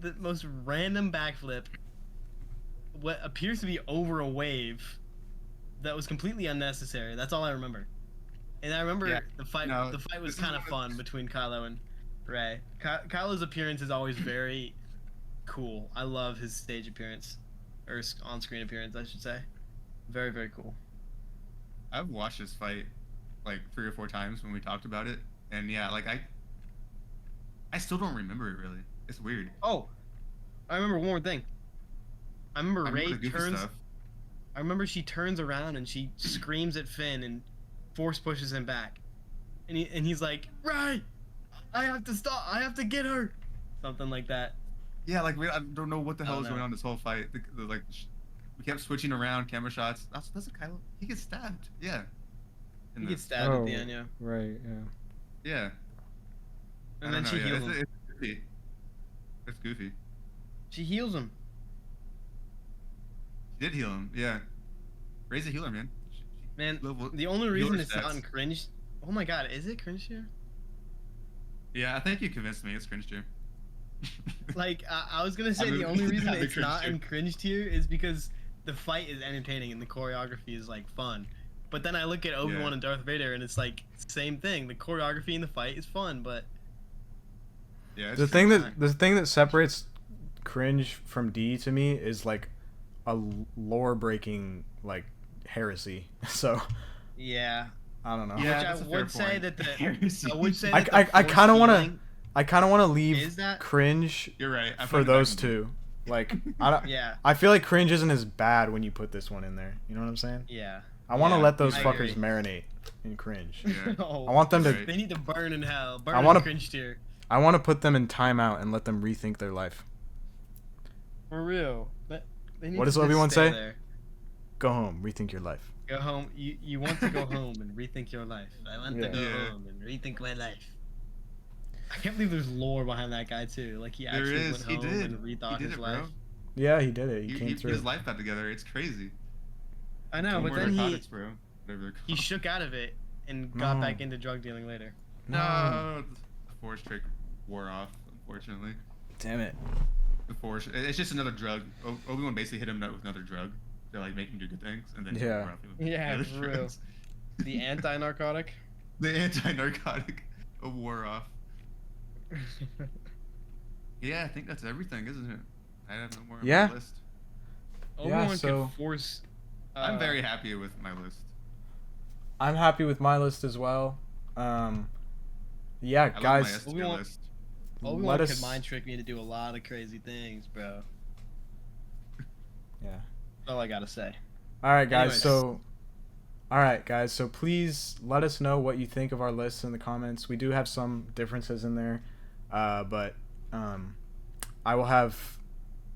the most random backflip. What appears to be over a wave that was completely unnecessary. That's all I remember. And I remember Yeah, the fight. no, The fight was this is kind of what- fun between Kylo and Rey. Kylo's appearance is always very cool. I love his stage appearance, or on-screen appearance, I should say. Very, very cool. I've watched this fight like 3 or 4 times when we talked about it, and yeah, like I still don't remember it really. It's weird. Oh, I remember one more thing. I remember I Rey remember the goofy turns. stuff. I remember she turns around and she screams at Finn and force pushes him back, and he's like, "Rey, I have to stop. I have to get her," something like that. Yeah, like I don't know what the I hell don't is going know. on this whole fight. We kept switching around camera shots. That's a Kylo. He gets stabbed. Yeah. He In gets this. stabbed at the Oh. end, yeah, Right, yeah. Yeah. and I then don't she know, yeah, heals him. It's goofy. It's goofy. She heals him. She did heal him. Yeah. Ray's a healer, man. Man, Level- the only reason healer it's not stats. in cringe. Oh my god, is it cringe here? Yeah, I think you convinced me. It's cringe tier. Like, I was gonna say I'm the a- only reason I'm a it's cringe not tier. in cringe tier is because the fight is entertaining and the choreography is like fun. But then I look at Obi-Wan Yeah. and Darth Vader and it's like same thing. The choreography in the fight is fun, but Yeah. It's The true. thing that separates cringe from D to me is like a lore breaking like heresy. So yeah. I don't know. Yeah, Which I that's a fair would say point. that the Heresy. I would say I- that I- the I force kinda wanna- healing I kind of want to leave Is that- cringe You're right. I for put it back those in- two. Like I don't. Yeah, I feel like cringe isn't as bad when you put this one in there. You know what I'm saying? yeah. I want to Yeah, let those I fuckers agree. marinate in cringe. Yeah. Oh, I want them to. Right. they need to burn in hell. Burn I in wanna- cringe tier. I want to put them in timeout and let them rethink their life. For real. But they need What to does just Obi-Wan stay say? there. Go home, rethink your life. Go home. You want to go home and rethink your life. I want to Yeah. go Yeah. home and rethink my life. I can't believe there's lore behind that guy too. Like he There actually is. went He home did. and rethought He did his it, life. bro. Yeah, he did it. He He came put through. his life back together. It's crazy. I know, but More then narcotics, bro. Whatever they're he called. shook out of it and got No. back into drug dealing later. No, the Force trick wore off. Unfortunately, Damn it. the Force. It's just another drug. Obi-Wan basically hit him with another drug to like make him do good things, and then he Yeah. wore off with Yeah, the other for real. drugs. The anti-narcotic. The anti-narcotic wore off. Yeah, I think that's everything, isn't it? I have no more on Yeah. my list. Obi-Wan so- could force. I'm very happy with my list. I'm happy with my list as well. Yeah, I love my guys, S tier Obi-Wan- list. Obi-Wan let could us. mind trick me to do a lot of crazy things, bro. Yeah. That's all I gotta say. All right, guys. Anyways. So, all right, guys. So please let us know what you think of our lists in the comments. We do have some differences in there, but I will have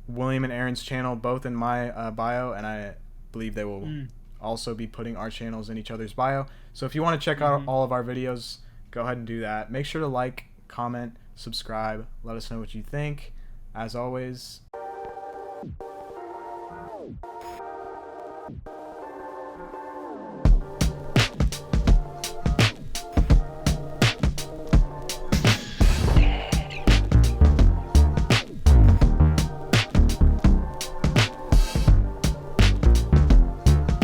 William and Aaron's channel both in my bio, and I believe they will also be putting our channels in each other's bio. So if you want to check out all of our videos, go ahead and do that. Make sure to like, comment, subscribe. Let us know what you think. As always.